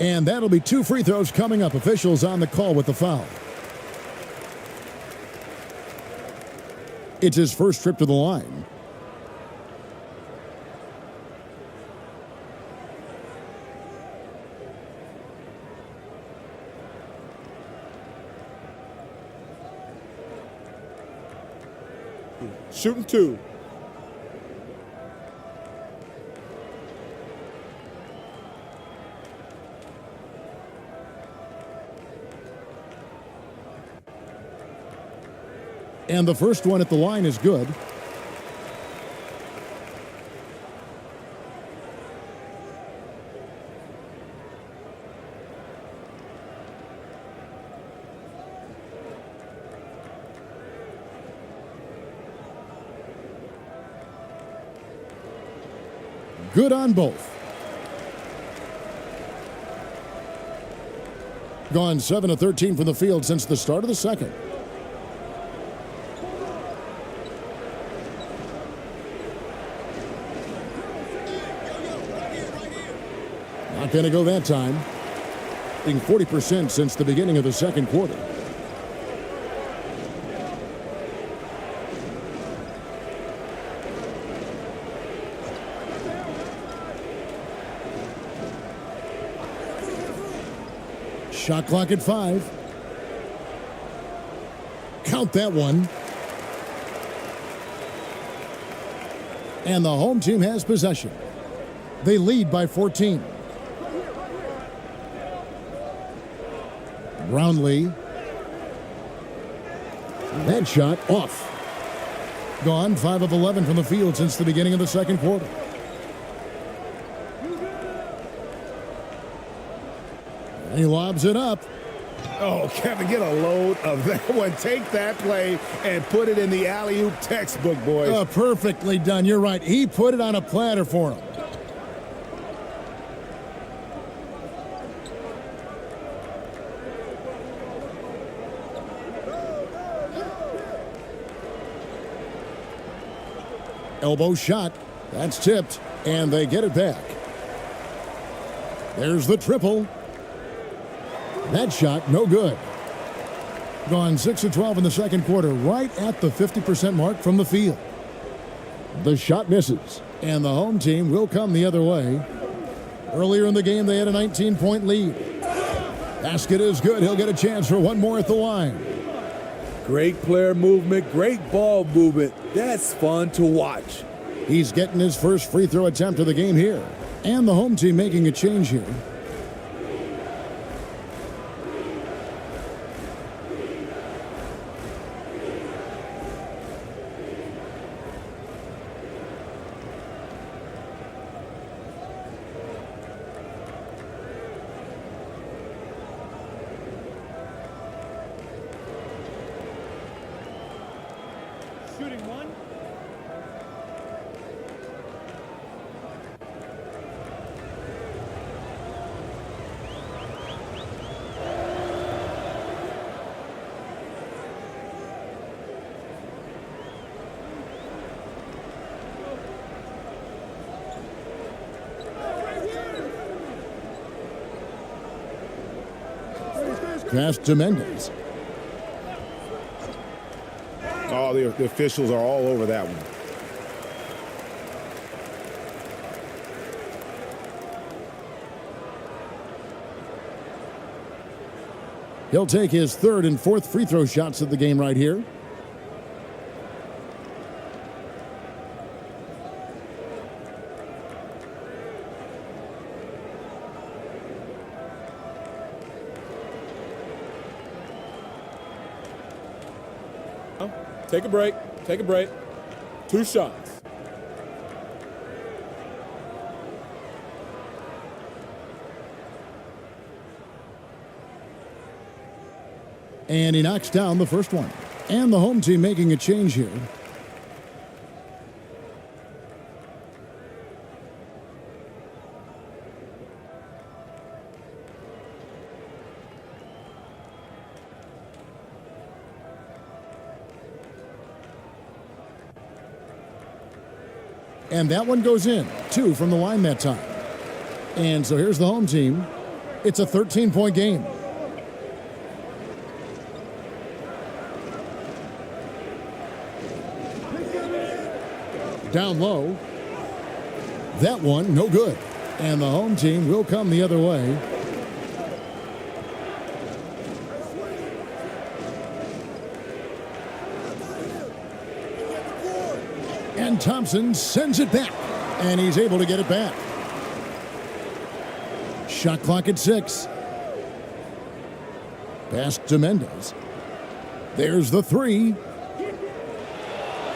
And that'll be 2 free throws coming up. Officials on the call with the foul. It's his first trip to the line. Shooting 2. And the first one at the line is good. Good on both. Gone 7 of 13 from the field since the start of the second. Not going to go that time. Being 40% since the beginning of the second quarter. Shot clock at 5. Count that one. And the home team has possession. They lead by 14. Brownlee. That shot off. Gone 5 of 11 from the field since the beginning of the second quarter. And he lobs it up. Oh, Kevin, get a load of that one. Take that play and put it in the alley-oop textbook, boys. Oh, perfectly done. You're right. He put it on a platter for him. Elbow shot. That's tipped, and they get it back. There's the triple. That shot, no good. Gone 6 of 12 in the second quarter, right at the 50% mark from the field. The shot misses, and the home team will come the other way. Earlier in the game, they had a 19-point lead. Basket is good. He'll get a chance for one more at the line. Great player movement, great ball movement. That's fun to watch. He's getting his first free throw attempt of the game here. And the home team making a change here. Shooting 1. Pass to Mendez. Oh, the officials are all over that one. He'll take his third and fourth free throw shots of the game right here. Take a break. Take a break. 2 shots. And he knocks down the first one. And the home team making a change here. And that one goes in. 2 from the line that time. And so here's the home team. It's a 13-point game. Down low. That one, no good. And the home team will come the other way. And Thompson sends it back. And he's able to get it back. Shot clock at 6. Pass to Mendez. There's the 3.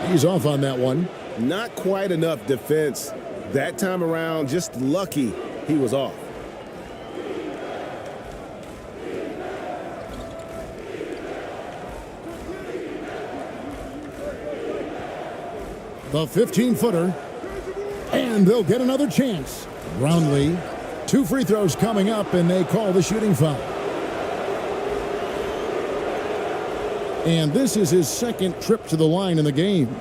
He's off on that one. Not quite enough defense that time around. Just lucky he was off. The 15-footer. And they'll get another chance. Brownlee. 2 free throws coming up, and they call the shooting foul. And this is his second trip to the line in the game.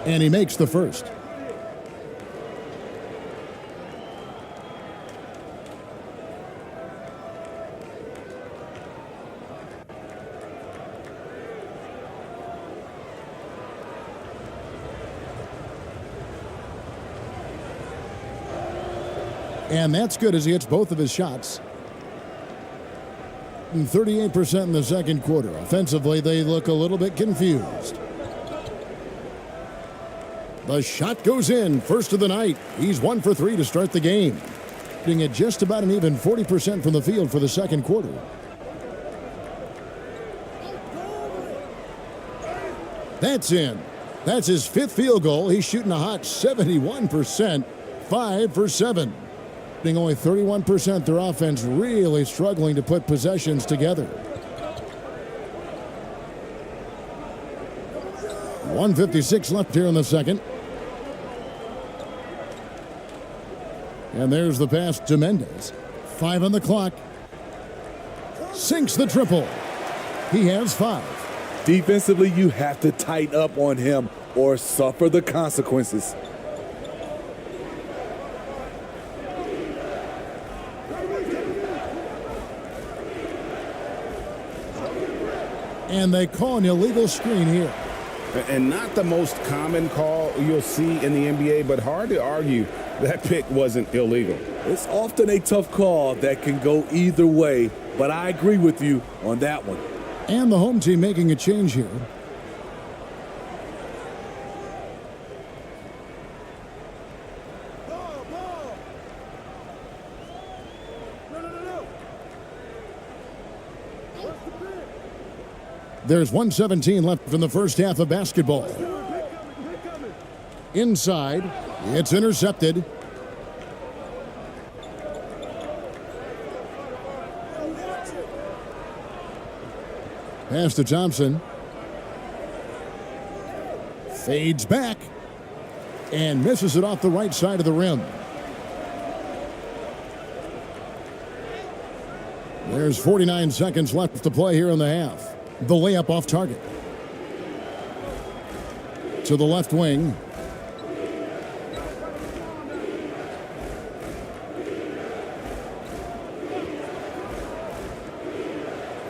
And he makes the first. And that's good as he hits both of his shots. 38% in the second quarter. Offensively, they look a little bit confused. The shot goes in, first of the night. He's 1 for 3 to start the game. Shooting at just about an even 40% from the field for the second quarter. That's in. That's his 5th field goal. He's shooting a hot 71%, 5 for 7. Shooting only 31%, their offense really struggling to put possessions together. 1:56 left here in the second. And there's the pass to Mendez. 5 on the clock. Sinks the triple. He has 5. Defensively, you have to tighten up on him or suffer the consequences. And they call an illegal screen here. And not the most common call you'll see in the NBA, but hard to argue that pick wasn't illegal. It's often a tough call that can go either way, but I agree with you on that one. And the home team making a change here. There's 1:17 left in the first half of basketball. Inside, it's intercepted. Pass to Thompson. Fades back and misses it off the right side of the rim. There's 49 seconds left to play here in the half. The layup off target. To the left wing.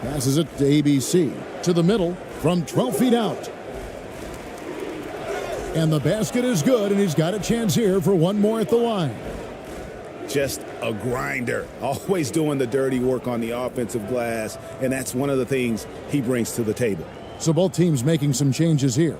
Passes it to ABC. To the middle from 12 feet out. And the basket is good, and he's got a chance here for one more at the line. Just a grinder, always doing the dirty work on the offensive glass, and that's one of the things he brings to the table. So both teams making some changes here.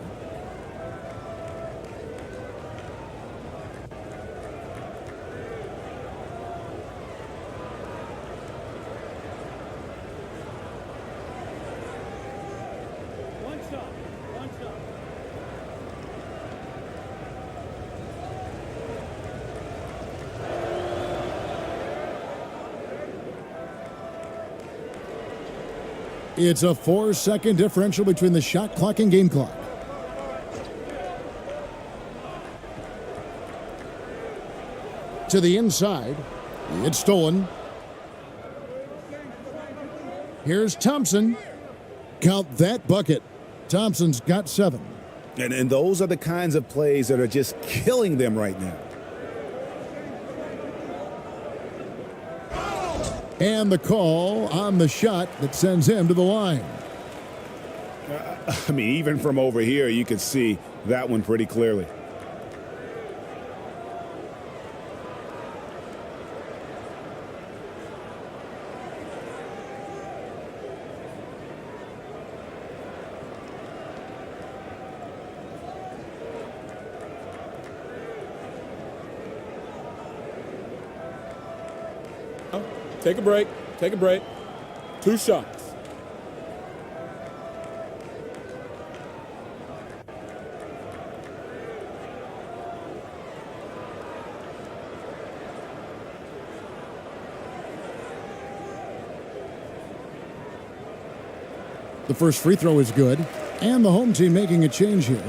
It's a 4-second differential between the shot clock and game clock. To the inside. It's stolen. Here's Thompson. Count that bucket. Thompson's got 7. And those are the kinds of plays that are just killing them right now. And the call on the shot that sends him to the line. I mean, even from over here, you could see that one pretty clearly. Take a break. Take a break. 2 shots. The first free throw is good. And the home team making a change here.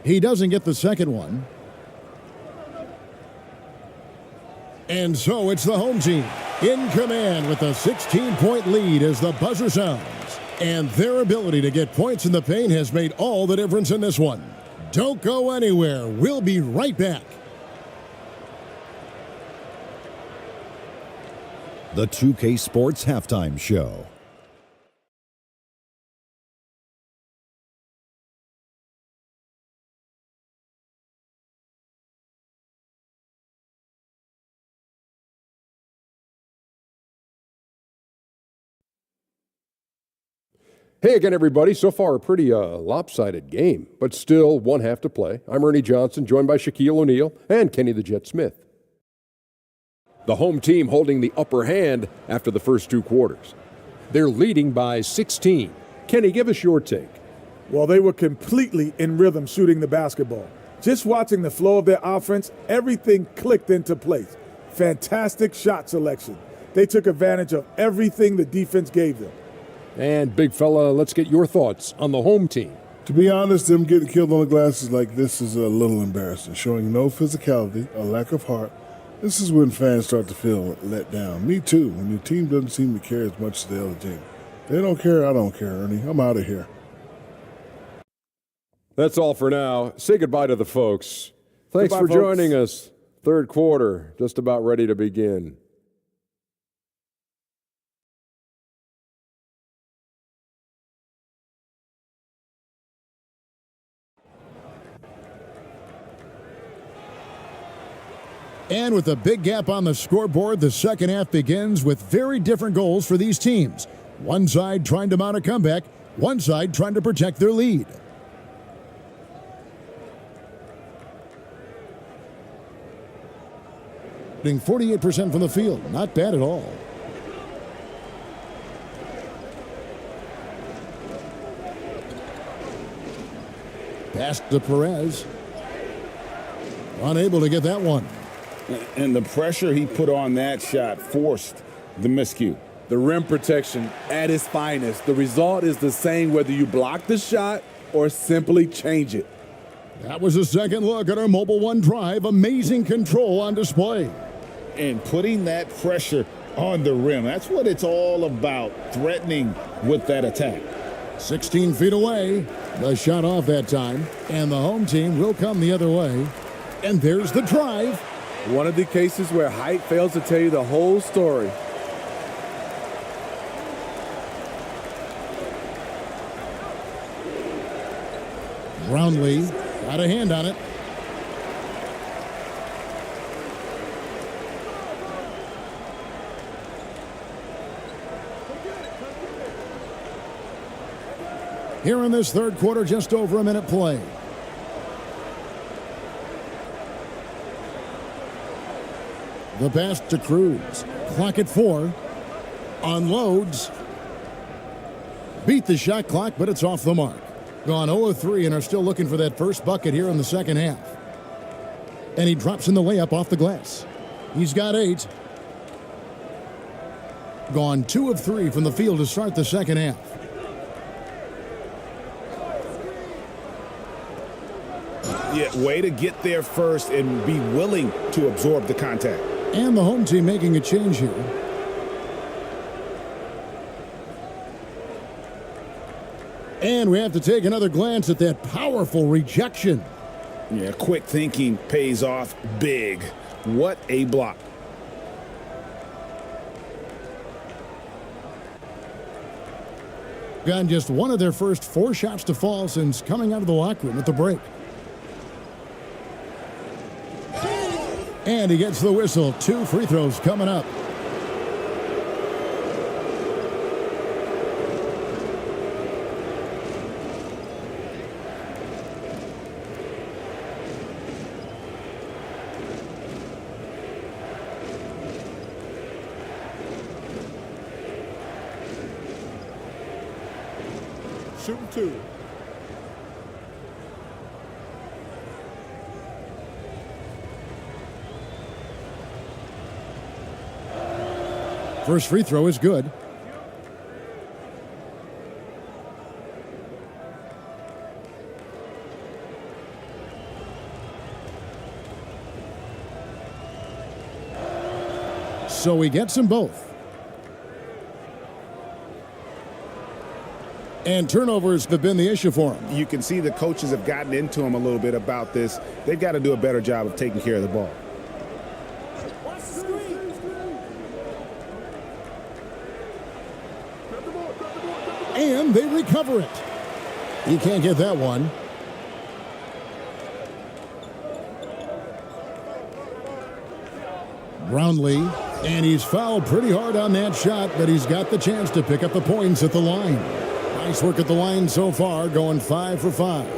He doesn't get the second one. And so it's the home team in command with a 16-point lead as the buzzer sounds. And their ability to get points in the paint has made all the difference in this one. Don't go anywhere. We'll be right back. The 2K Sports Halftime Show. Hey again, everybody. So far, a pretty lopsided game, but still one half to play. I'm Ernie Johnson, joined by Shaquille O'Neal and Kenny the Jet Smith. The home team holding the upper hand after the first 2 quarters. They're leading by 16. Kenny, give us your take. Well, they were completely in rhythm shooting the basketball. Just watching the flow of their offense, everything clicked into place. Fantastic shot selection. They took advantage of everything the defense gave them. And big fella, let's get your thoughts on the home team. To be honest, them getting killed on the glass like this is a little embarrassing. Showing no physicality, a lack of heart. This is when fans start to feel let down. Me too, when your team doesn't seem to care as much as the other team. They don't care, I don't care, Ernie. I'm out of here. That's all for now. Say goodbye to the folks. Thanks Goodbye, for joining us. Third quarter, just about ready to begin. And with a big gap on the scoreboard, the second half begins with very different goals for these teams. One side trying to mount a comeback, one side trying to protect their lead. Shooting 48% from the field, not bad at all. Pass to Perez. Unable to get that one. And the pressure he put on that shot forced the miscue. The rim protection at its finest. The result is the same whether you block the shot or simply change it. That was a second look at our Mobile One drive. Amazing control on display. And putting that pressure on the rim, that's what it's all about, threatening with that attack. 16 feet away. The shot off that time. And the home team will come the other way. And there's the drive. One of the cases where height fails to tell you the whole story. Brownlee got a hand on it. Here in this third quarter, just over a minute play. The pass to Cruz. Clock at 4. Unloads. Beat the shot clock, but it's off the mark. Gone 0 of 3 and are still looking for that first bucket here in the second half. And he drops in the layup off the glass. He's got 8. Gone 2 of 3 from the field to start the second half. Yeah, way to get there first and be willing to absorb the contact. And the home team making a change here. And we have to take another glance at that powerful rejection. Yeah, quick thinking pays off big. What a block. Gotten just one of their first 4 shots to fall since coming out of the locker room at the break. And he gets the whistle. 2 free throws coming up. Shooting 2. First free throw is good. So he gets them both. And turnovers have been the issue for him. You can see the coaches have gotten into him a little bit about this. They've got to do a better job of taking care of the ball. And they recover it. He can't get that one. Brownlee, and he's fouled pretty hard on that shot, but he's got the chance to pick up the points at the line. Nice work at the line so far, going 5 for 5.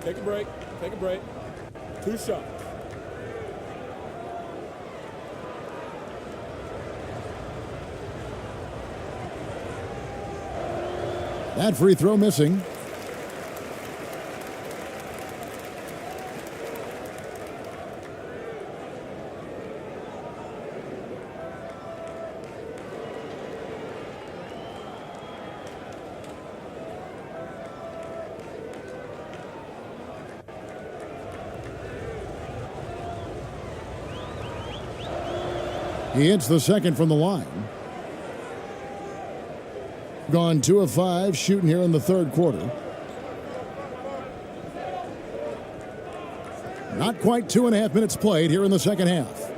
Take a break. Take a break. 2 shots. That free throw missing. He hits the second from the line. Gone 2 of 5 shooting here in the third quarter. Not quite 2.5 minutes played here in the second half.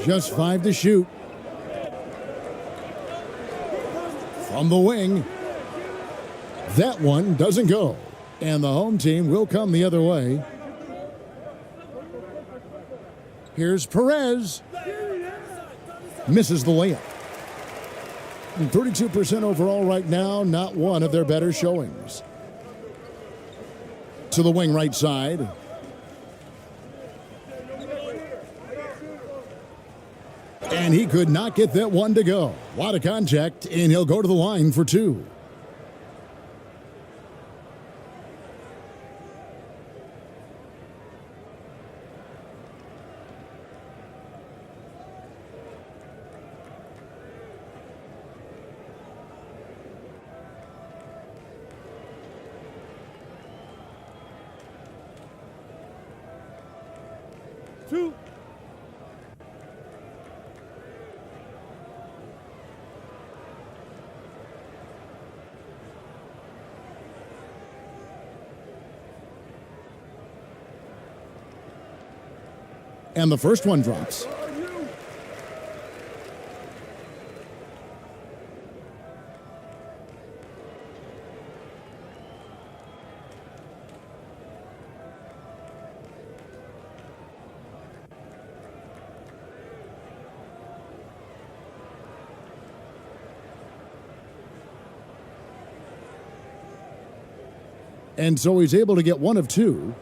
Just 5 to shoot. From the wing. That one doesn't go. And the home team will come the other way. Here's Perez. Misses the layup. 32% overall right now, not one of their better showings. To the wing right side. And he could not get that one to go. A lot of contact, and he'll go to the line for 2. And the first one drops. And so he's able to get 1 of 2.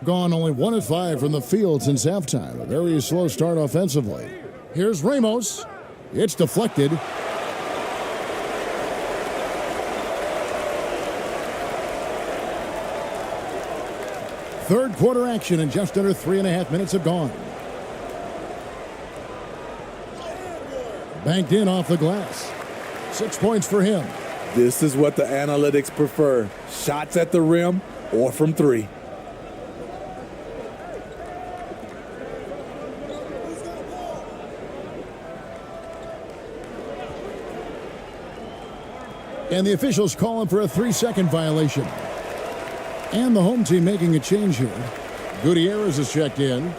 Gone only 1 of 5 from the field since halftime. A very slow start offensively. Here's Ramos. It's deflected. Third quarter action, and just under 3.5 minutes have gone. Banked in off the glass. 6 points for him. This is what the analytics prefer. Shots at the rim or from 3. And the officials call him for a 3-second violation. And the home team making a change here. Gutierrez is checked in.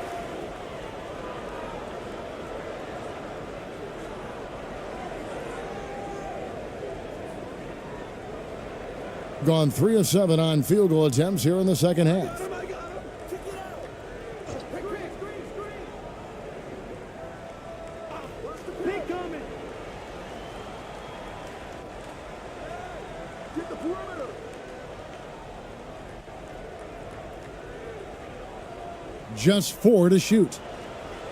Gone 3 of 7 on field goal attempts here in the second half. Just 4 to shoot.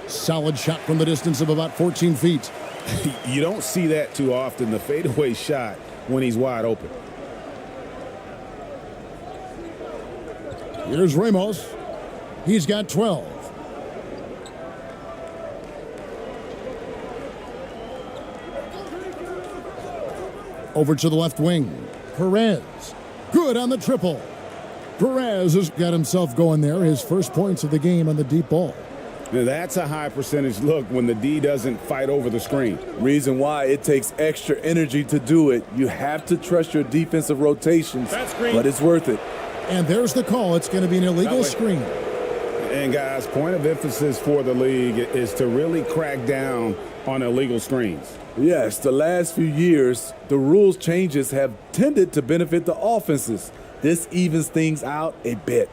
Solid shot from the distance of about 14 feet. You don't see that too often, the fadeaway shot when he's wide open. Here's Ramos. He's got 12. Over to the left wing. Perez. Good on the triple. Perez has got himself going there. His first points of the game on the deep ball. Now that's a high percentage look when the D doesn't fight over the screen. Reason why it takes extra energy to do it. You have to trust your defensive rotations, but it's worth it. And there's the call. It's going to be an illegal screen. And guys, point of emphasis for the league is to really crack down on illegal screens. Yes, the last few years, the rules changes have tended to benefit the offenses. This evens things out a bit.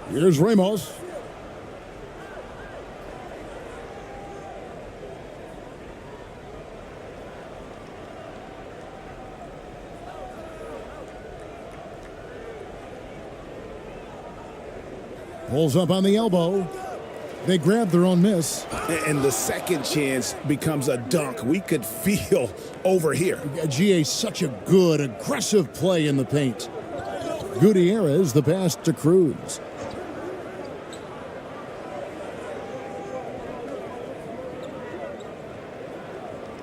Here's Ramos. Pulls up on the elbow. They grab their own miss. And the second chance becomes a dunk. We could feel over here. GA, such a good, aggressive play in the paint. Gutierrez, the pass to Cruz.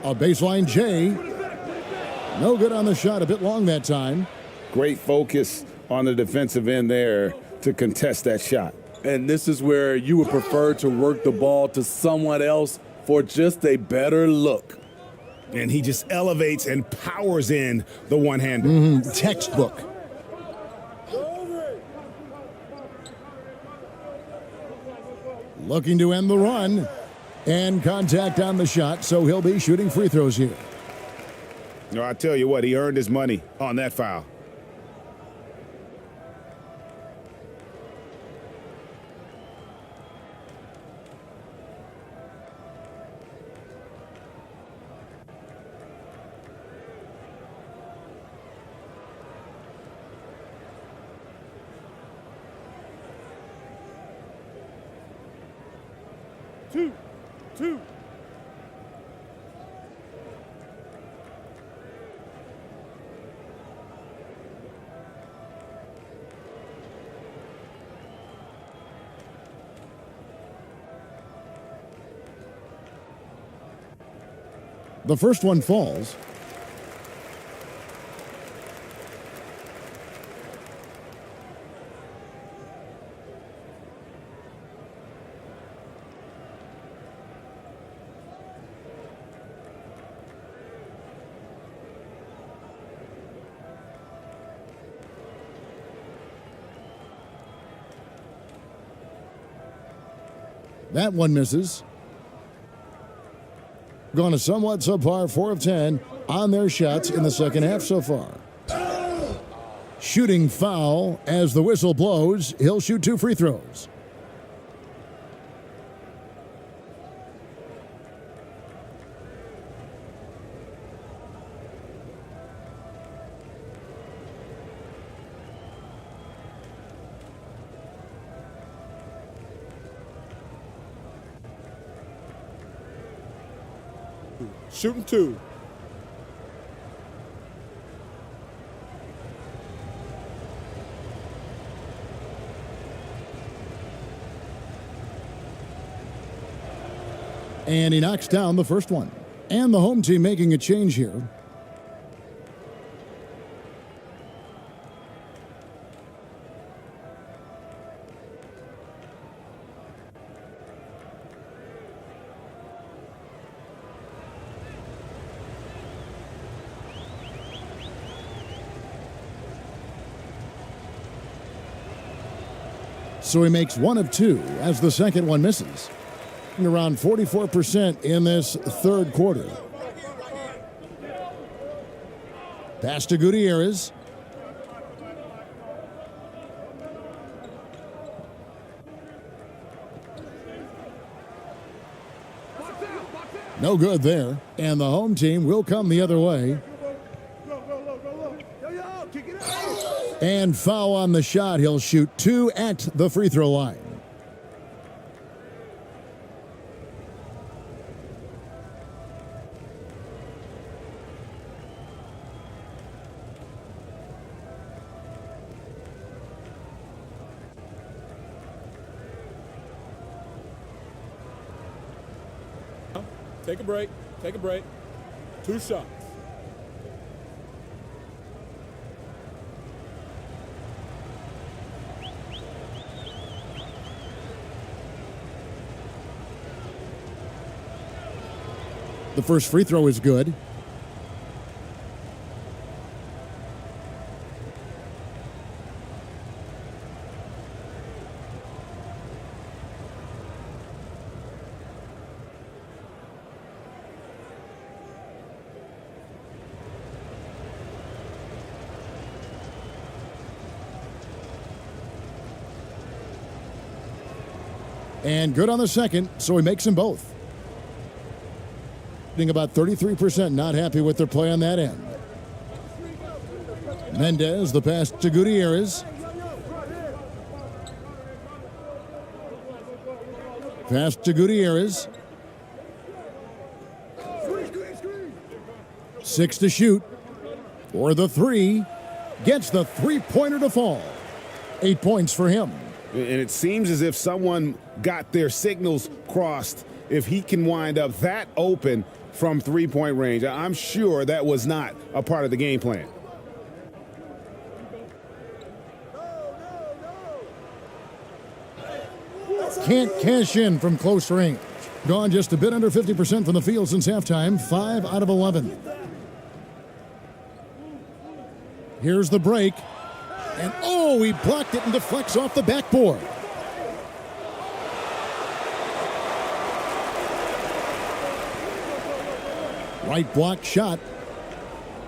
A baseline J. No good on the shot, a bit long that time. Great focus on the defensive end there to contest that shot. And this is where you would prefer to work the ball to someone else for just a better look. And he just elevates and powers in the one-hander. Textbook. Looking to end the run. And contact on the shot, so he'll be shooting free throws here. No, I tell you what, he earned his money on that foul. Two. The first one falls. That one misses. Gone a somewhat subpar 4 of 10 on their shots in the second half so far. Shooting foul as the whistle blows. He'll shoot 2 free throws. Shooting 2. And he knocks down the first one. And the home team making a change here. So he makes 1 of 2 as the second one misses. And around 44% in this third quarter. Pass to Gutierrez. No good there. And the home team will come the other way. And foul on the shot. He'll shoot 2 at the free throw line. Take a break. Take a break. 2 shots. The first free throw is good. And good on the second, so he makes them both. About 33% not happy with their play on that end. Mendez, the pass to Gutierrez. Pass to Gutierrez. 6 to shoot. For the 3. Gets the three-pointer to fall. 8 points for him. And it seems as if someone got their signals crossed. If he can wind up that open from three-point range, I'm sure that was not a part of the game plan. Can't cash in from close range. Gone just a bit under 50% from the field since halftime. 5 out of 11. Here's the break. And oh, he blocked it and deflects off the backboard. Right block shot.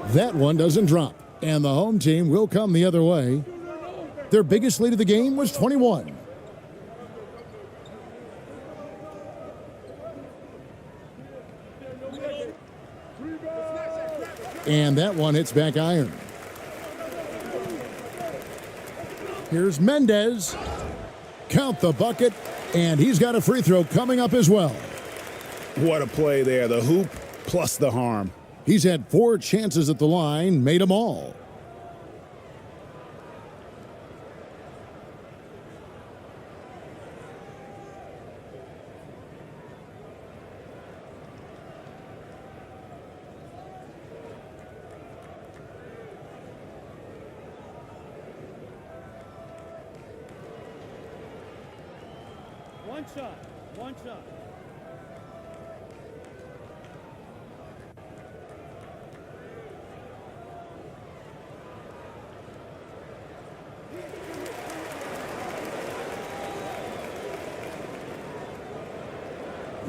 That one doesn't drop. And the home team will come the other way. Their biggest lead of the game was 21. And that one hits back iron. Here's Mendez. Count the bucket. And he's got a free throw coming up as well. What a play there. The hoop plus the harm. He's had 4 chances at the line, made them all. One shot. One shot.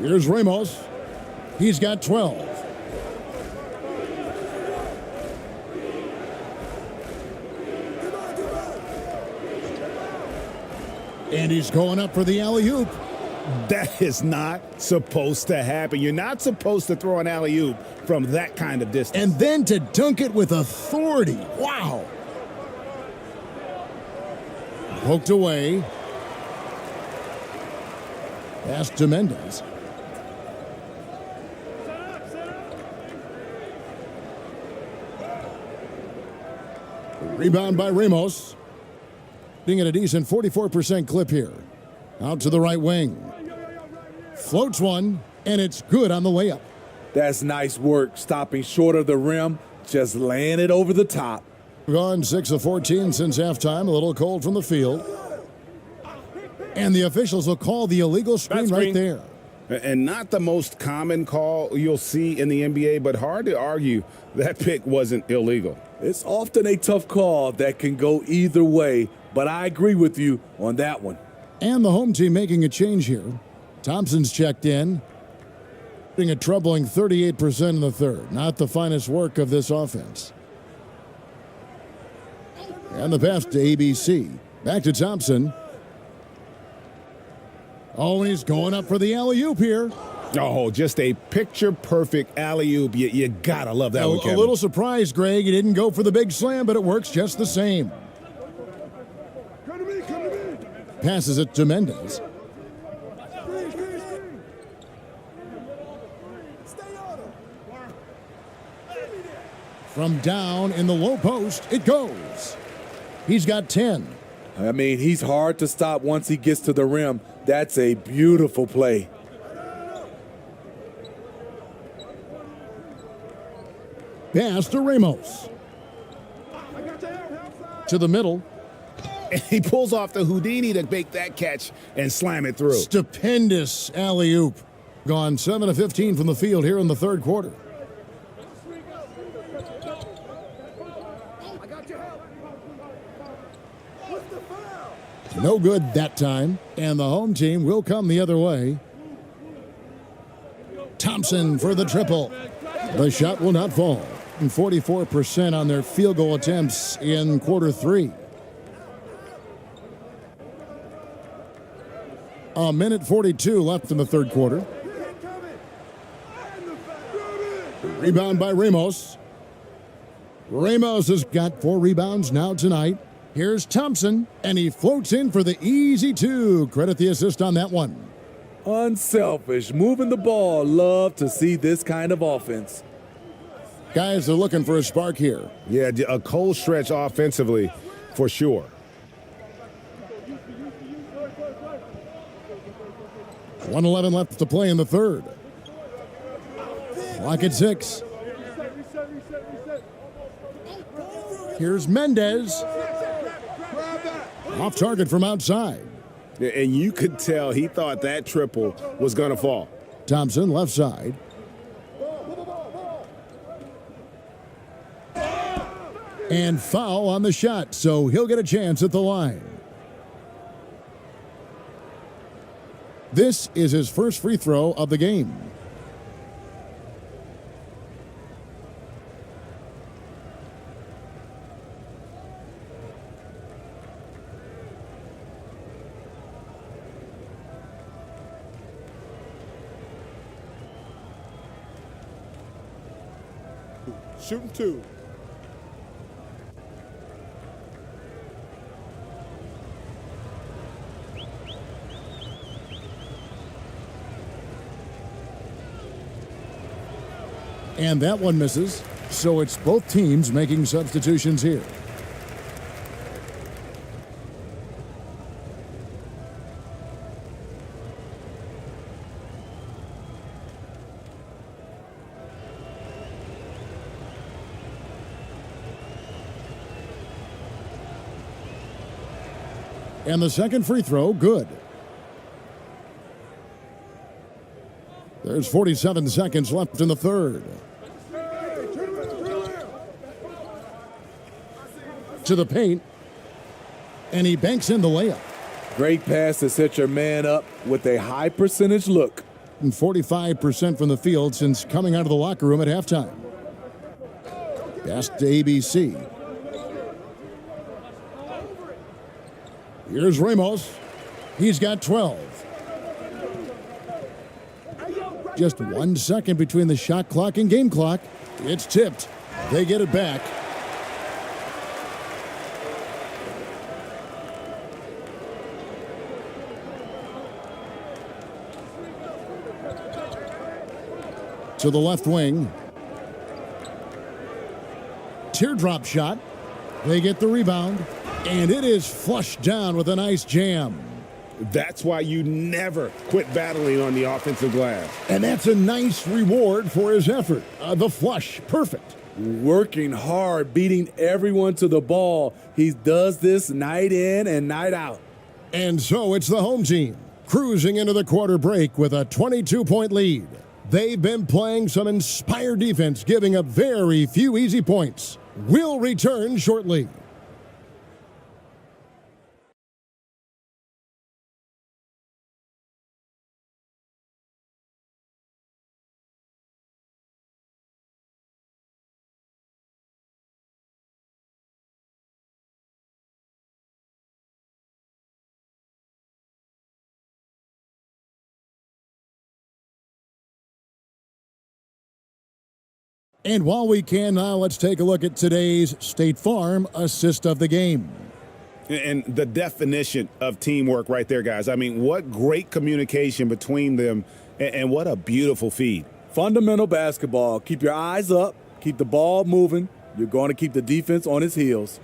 Here's Ramos. He's got 12. And he's going up for the alley-oop. That is not supposed to happen. You're not supposed to throw an alley-oop from that kind of distance. And then to dunk it with authority. Wow. Poked away. Pass to Mendez. Rebound by Ramos. Being at a decent 44% clip here. Out to the right wing. Floats one, and it's good on the layup. That's nice work, stopping short of the rim, just laying it over the top. Gone 6 of 14 since halftime. A little cold from the field. And the officials will call the illegal screen right there. And not the most common call you'll see in the NBA, but hard to argue that pick wasn't illegal. It's often a tough call that can go either way, but I agree with you on that one. And the home team making a change here. Thompson's checked in. Getting a troubling 38% in the third. Not the finest work of this offense. And the pass to ABC. Back to Thompson. Oh, and he's going up for the alley-oop here. Oh, just a picture-perfect alley-oop. You gotta love that one, Kevin. A little surprised, Greg. He didn't go for the big slam, but it works just the same. Passes it to Mendez. From down in the low post, it goes. He's got 10. I mean, he's hard to stop once he gets to the rim. That's a beautiful play. Pass to Ramos. To the middle. And he pulls off the Houdini to make that catch and slam it through. Stupendous alley-oop. Gone 7 of 15 from the field here in the third quarter. No good that time, and the home team will come the other way. Thompson for the triple. The shot will not fall. And 44% on their field goal attempts in quarter three. A minute 42 left in the third quarter. Rebound by Ramos. Ramos has got 4 rebounds now tonight. Here's Thompson, and he floats in for the easy 2. Credit the assist on that one. Unselfish, moving the ball. Love to see this kind of offense. Guys are looking for a spark here. Yeah, a cold stretch offensively, for sure. .111 left to play in the third. Clock at 6. Here's Mendez. Off target from outside. And you could tell he thought that triple was going to fall. Thompson left side. And foul on the shot, so he'll get a chance at the line. This is his first free throw of the game. Shooting 2. And that one misses, so it's both teams making substitutions here. And the second free throw, good. There's 47 seconds left in the third. To the paint, and he banks in the layup. Great pass to set your man up with a high percentage look. And 45% from the field since coming out of the locker room at halftime. Pass to ABC. Here's Ramos. He's got 12. Just 1 second between the shot clock and game clock. It's tipped. They get it back. To the left wing. Teardrop shot. They get the rebound, and it is flushed down with a nice jam. That's why you never quit battling on the offensive glass. And that's a nice reward for his effort. The flush, perfect. Working hard, beating everyone to the ball. He does this night in and night out. And so it's the home team cruising into the quarter break with a 22-point lead. They've been playing some inspired defense, giving up very few easy points. We'll return shortly. And while we can now, let's take a look at today's State Farm assist of the game. And the definition of teamwork right there, guys. I mean, what great communication between them, and what a beautiful feed. Fundamental basketball. Keep your eyes up. Keep the ball moving. You're going to keep the defense on its heels.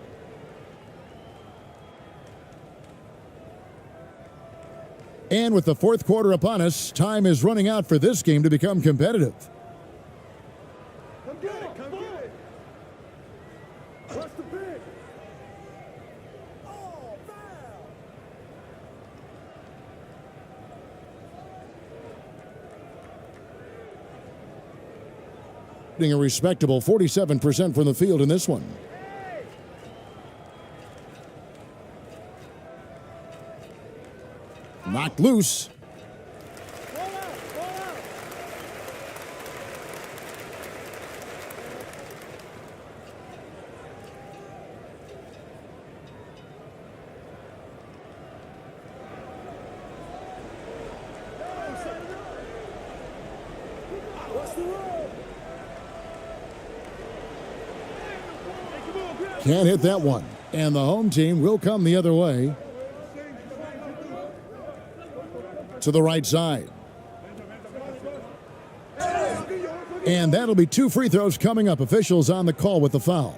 And with the fourth quarter upon us, time is running out for this game to become competitive. A respectable 47% from the field in this one. Knocked loose. Can't hit that one. And the home team will come the other way. To the right side. And that'll be 2 free throws coming up. Officials on the call with the foul.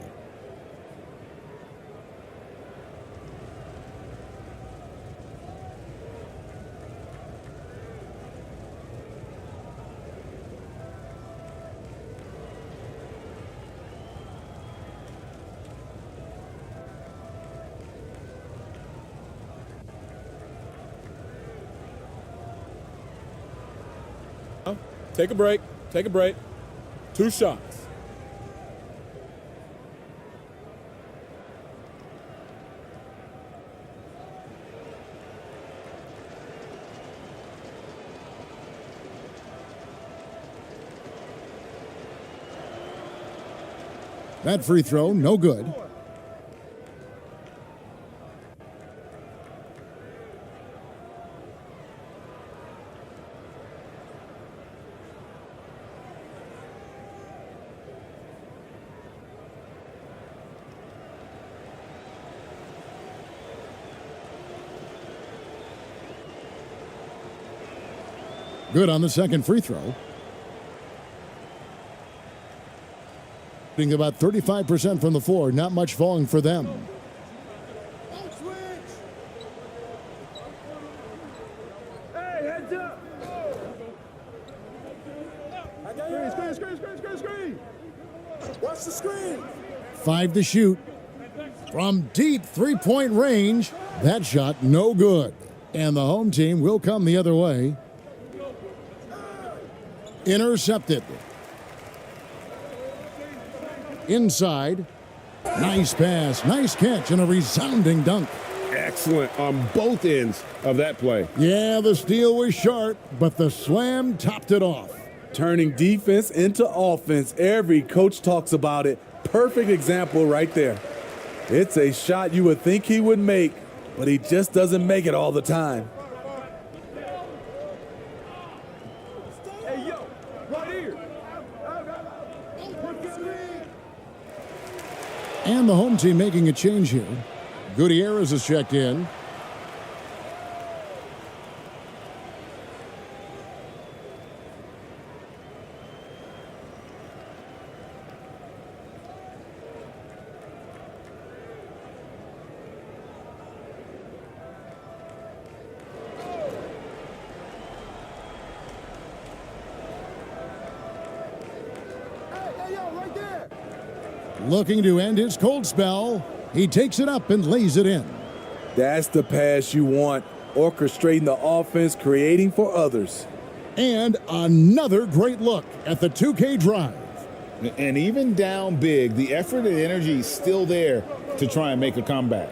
Take a break. Take a break. 2 shots. That free throw, no good. Good on the second free throw. Shooting about 35% from the floor, not much falling for them. Hey, heads up! Screen! Watch the screen! 5 to shoot. From deep three-point range, that shot no good. And the home team will come the other way. Intercepted. Inside. Nice pass, nice catch, and a resounding dunk. Excellent on both ends of that play. Yeah, the steal was sharp, but the slam topped it off. Turning defense into offense. Every coach talks about it. Perfect example right there. It's a shot you would think he would make, but he just doesn't make it all the time. And the home team making a change here. Gutierrez is checked in. Looking to end his cold spell. He takes it up and lays it in. That's the pass you want. Orchestrating the offense, creating for others. And another great look at the 2K drive. And even down big, the effort and energy is still there to try and make a comeback.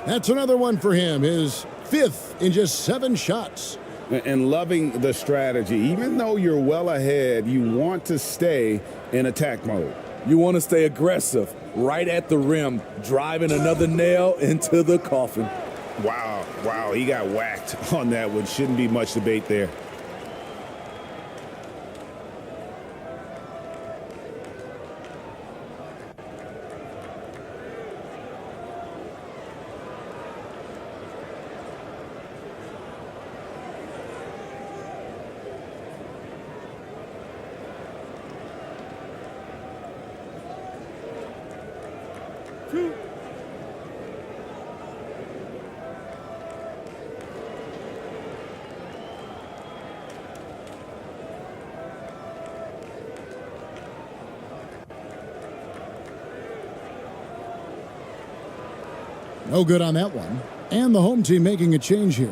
That's another one for him, his 5th in just 7 shots. And loving the strategy. Even though you're well ahead, you want to stay in attack mode. You want to stay aggressive, right at the rim, driving another nail into the coffin. Wow, he got whacked on that one. Shouldn't be much debate there. No good on that one. And the home team making a change here.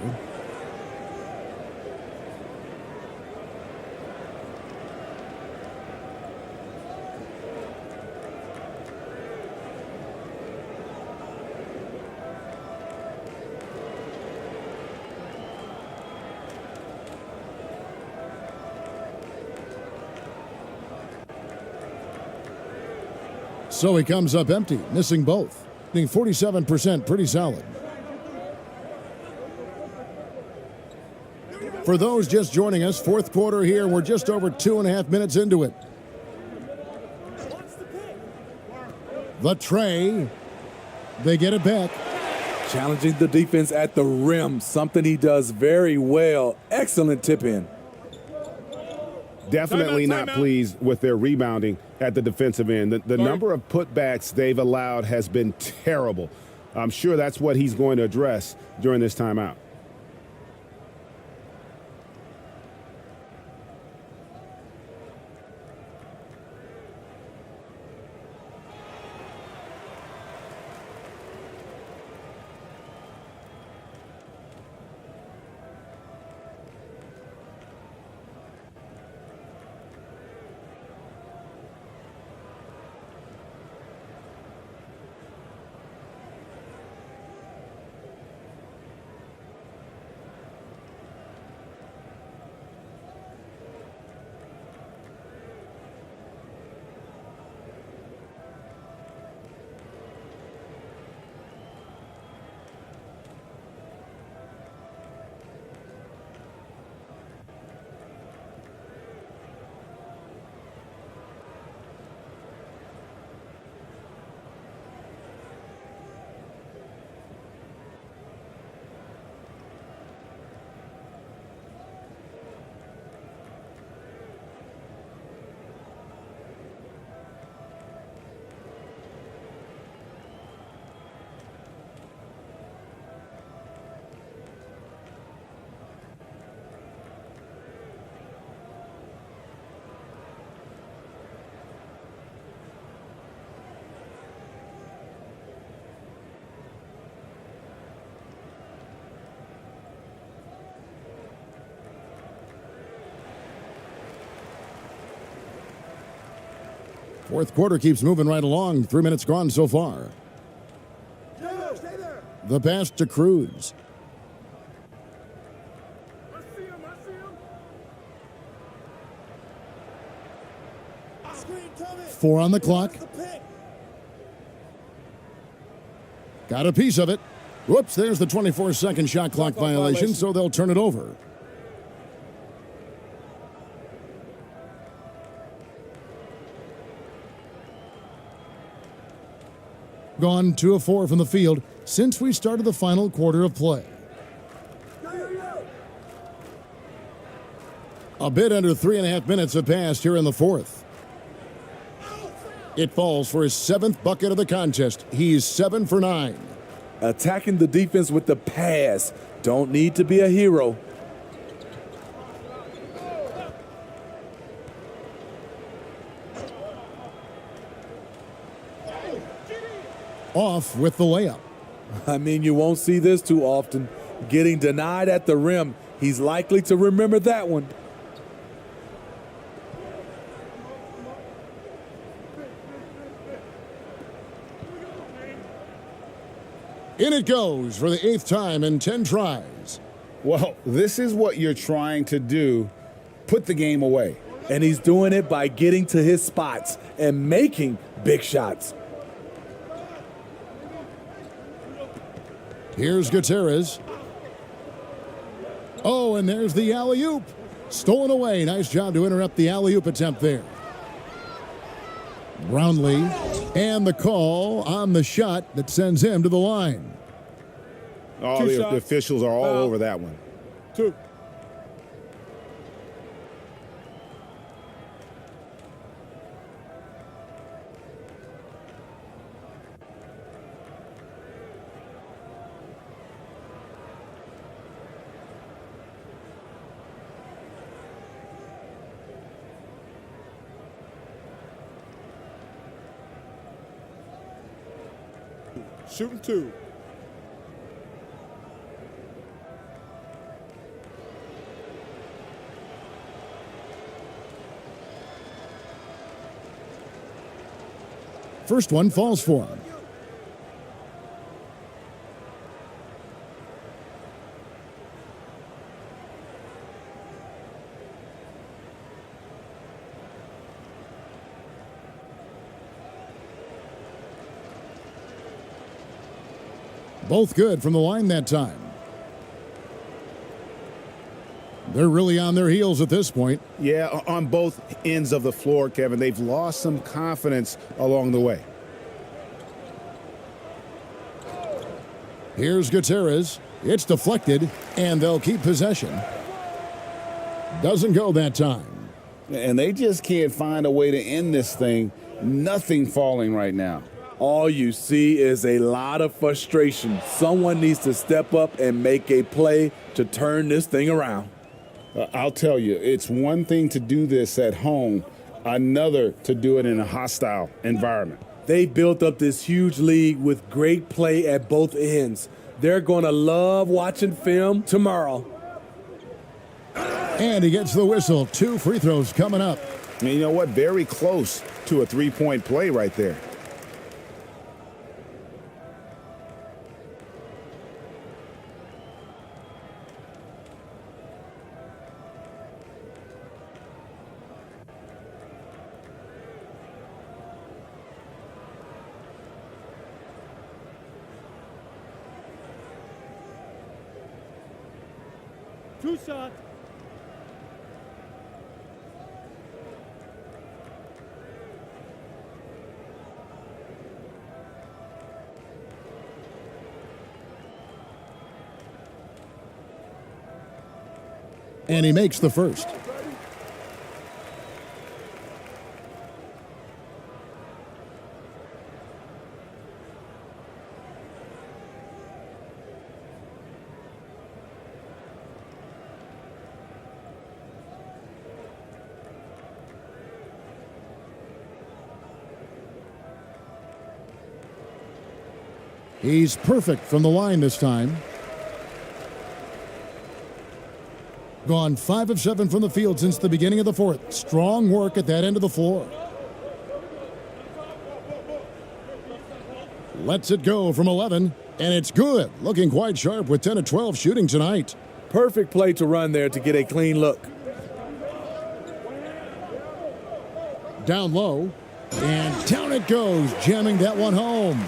So he comes up empty, missing both. 47%, pretty solid. For those just joining us, 4th quarter here. We're just over 2.5 minutes into it. The tray. They get it back. Challenging the defense at the rim, something he does very well. Excellent tip in. Definitely not pleased with their rebounding at the defensive end. The number of putbacks they've allowed has been terrible. I'm sure that's what he's going to address during this timeout. Fourth quarter keeps moving right along. 3 minutes gone so far. Stay there. The pass to Cruz. I see him. Screen coming. 4 on the clock. Got a piece of it. Whoops, there's the 24-second shot clock violation, so they'll turn it over. Gone 2 of 4 from the field since we started the final quarter of play. A bit under 3.5 minutes have passed here in the fourth. It falls for his 7th bucket of the contest. He's 7 for 9. Attacking the defense with the pass. Don't need to be a hero. Off with the layup. I mean, you won't see this too often. Getting denied at the rim. He's likely to remember that one. In it goes for the 8th time in 10 tries. Well, this is what you're trying to do. Put the game away. And he's doing it by getting to his spots and making big shots. Here's Gutierrez. Oh, and there's the alley-oop. Stolen away. Nice job to interrupt the alley-oop attempt there. Brownlee, and the call on the shot that sends him to the line. Oh, the officials are all over that one. 2. Shooting 2. First one falls for him. Both good from the line that time. They're really on their heels at this point. Yeah, on both ends of the floor, Kevin. They've lost some confidence along the way. Here's Gutierrez. It's deflected, and they'll keep possession. Doesn't go that time. And they just can't find a way to end this thing. Nothing falling right now. All you see is a lot of frustration. Someone needs to step up and make a play to turn this thing around. I'll tell you, it's one thing to do this at home, another to do it in a hostile environment. They built up this huge lead with great play at both ends. They're going to love watching film tomorrow. And he gets the whistle. 2 free throws coming up. And you know what? Very close to a three-point play right there. Two shot. And he makes the first. He's perfect from the line this time. Gone 5 of 7 from the field since the beginning of the fourth. Strong work at that end of the floor. Lets it go from 11, and it's good. Looking quite sharp with 10 of 12 shooting tonight. Perfect play to run there to get a clean look. Down low, and down it goes, jamming that one home.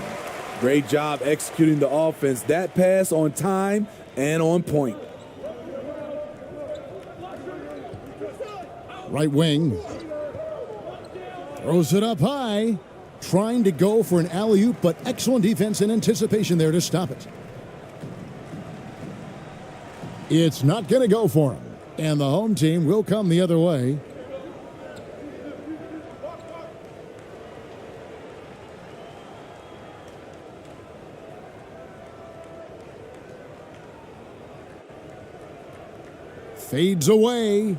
Great job executing the offense. That pass on time and on point. Right wing. Throws it up high. Trying to go for an alley-oop, but excellent defense and anticipation there to stop it. It's not going to go for him. And the home team will come the other way. Fades away.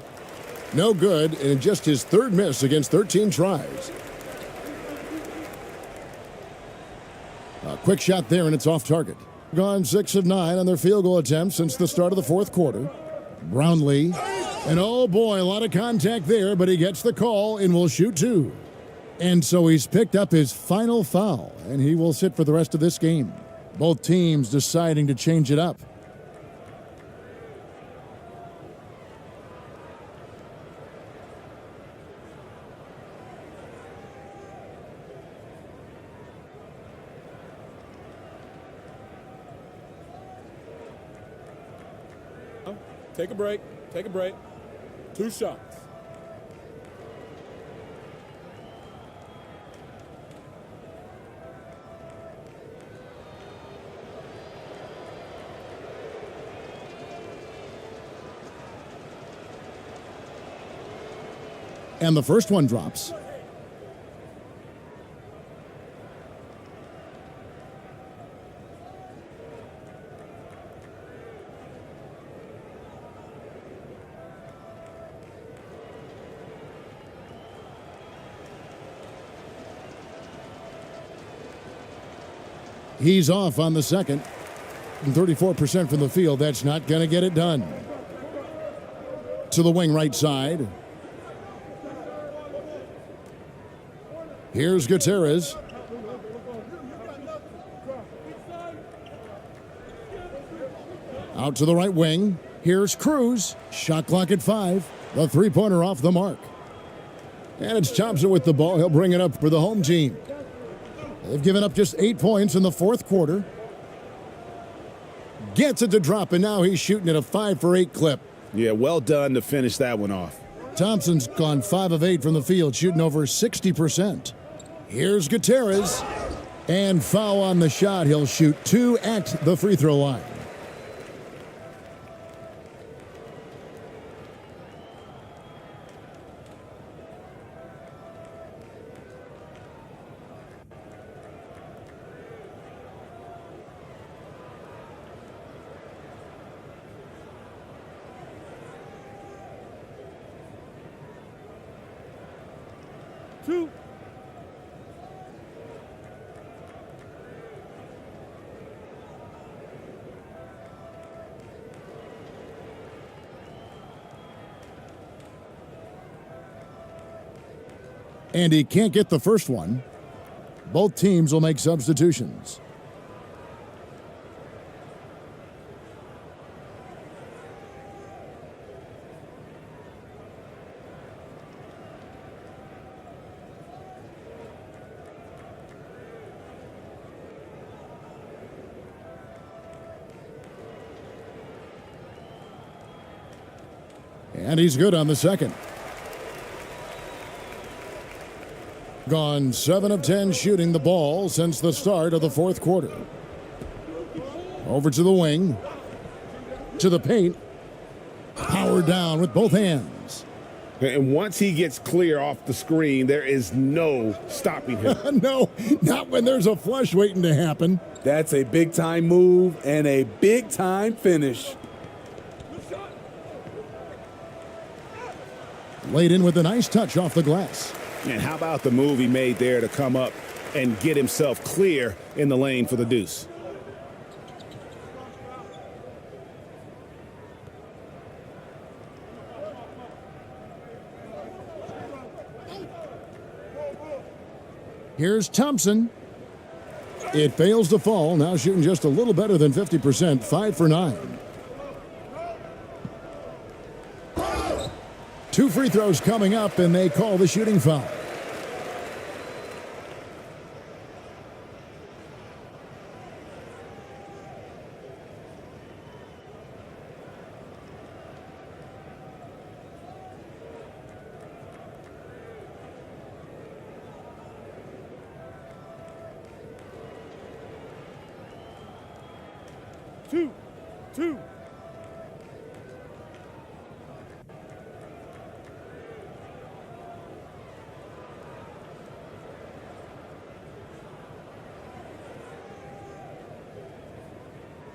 No good, and just his third miss against 13 tries. A quick shot there, and it's off target. Gone 6 of 9 on their field goal attempts since the start of the fourth quarter. Brownlee. And oh boy, a lot of contact there, but he gets the call and will shoot 2. And so he's picked up his final foul, and he will sit for the rest of this game. Both teams deciding to change it up. Take a break. Take a break. 2 shots. And the first one drops. He's off on the second. 34% from the field. That's not going to get it done. To the wing right side. Here's Gutierrez. Out to the right wing. Here's Cruz. Shot clock at 5. The three-pointer off the mark. And it's Thompson with the ball. He'll bring it up for the home team. They've given up just 8 points in the fourth quarter. Gets it to drop, and now he's shooting at a 5 for 8 clip. Yeah, well done to finish that one off. Thompson's gone 5 of 8 from the field, shooting over 60%. Here's Gutierrez. And foul on the shot. He'll shoot 2 at the free throw line. And he can't get the first one. Both teams will make substitutions. And he's good on the second. Gone 7 of 10 shooting the ball since the start of the fourth quarter. Over to the wing. To the paint. Power down with both hands. And once he gets clear off the screen, there is no stopping him. No, not when there's a flush waiting to happen. That's a big-time move and a big-time finish. Laid in with a nice touch off the glass. And how about the move he made there to come up and get himself clear in the lane for the deuce? Here's Thompson. It fails to fall. Now shooting just a little better than 50%. 5 for 9. 2 free throws coming up, and they call the shooting foul. Two.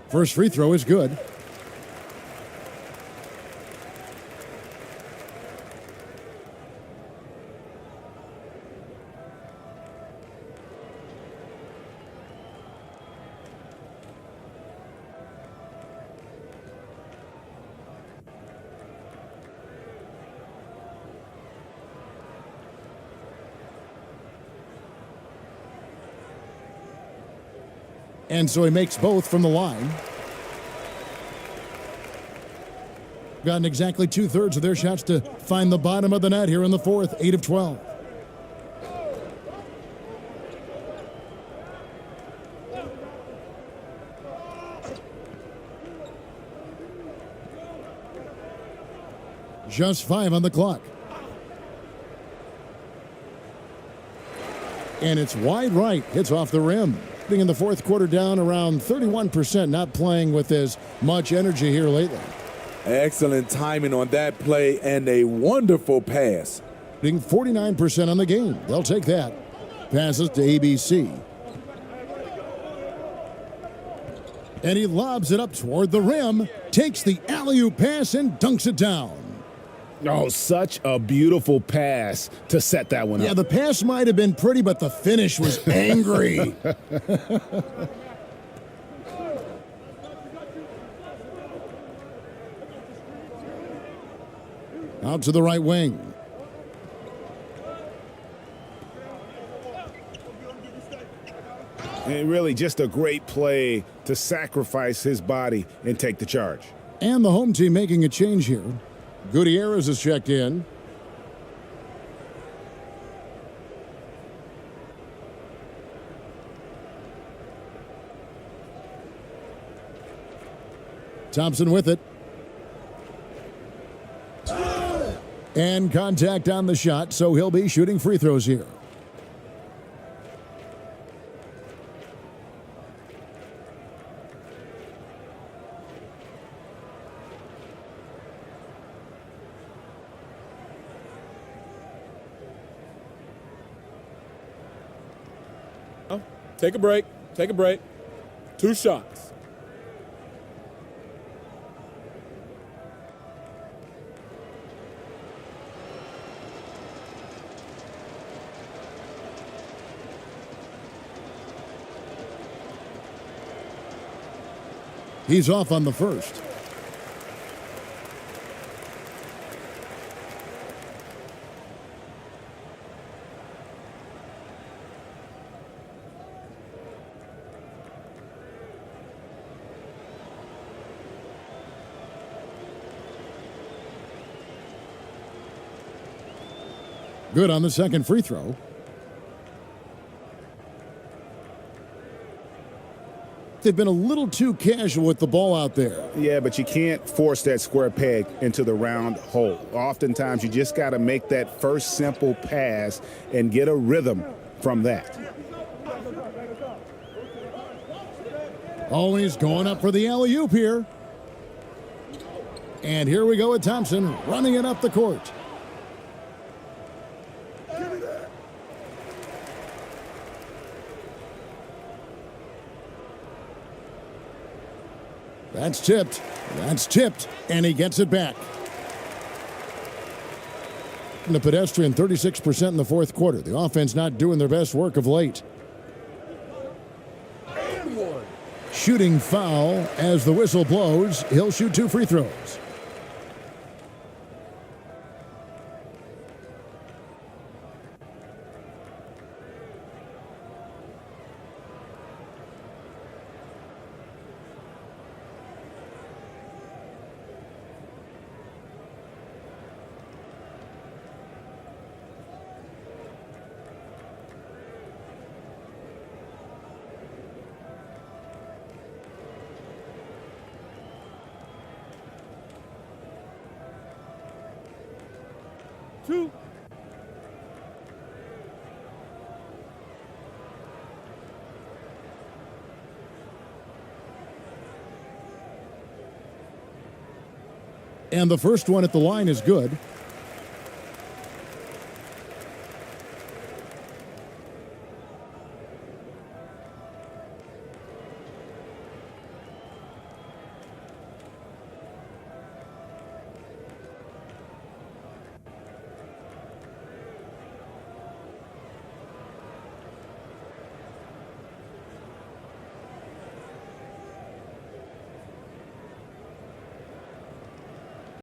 First free throw is good. And so he makes both from the line. Gotten exactly 2/3 of their shots to find the bottom of the net here in the fourth, 8 of 12. Just 5 on the clock. And it's wide right. Hits off the rim. Being in the fourth quarter down around 31%, not playing with as much energy here lately. Excellent timing on that play and a wonderful pass. Being 49% on the game. They'll take that. Passes to ABC. And he lobs it up toward the rim. Takes the alley-oop pass and dunks it down. Oh, such a beautiful pass to set that one up. Yeah, the pass might have been pretty, but the finish was angry. Out to the right wing. And really just a great play to sacrifice his body and take the charge. And the home team making a change here. Gutierrez is checked in. Thompson with it. And contact on the shot, so he'll be shooting free throws here. Take a break. Take a break. 2 shots. He's off on the first. Good on the second free throw. They've been a little too casual with the ball out there. Yeah, but you can't force that square peg into the round hole. Oftentimes, you just got to make that first simple pass and get a rhythm from that. Always going up for the alley-oop here. And here we go with Thompson running it up the court. That's tipped. That's tipped. And he gets it back. And the pedestrian 36% in the fourth quarter. The offense not doing their best work of late. Shooting foul as the whistle blows. He'll shoot 2 free throws. And the first one at the line is good.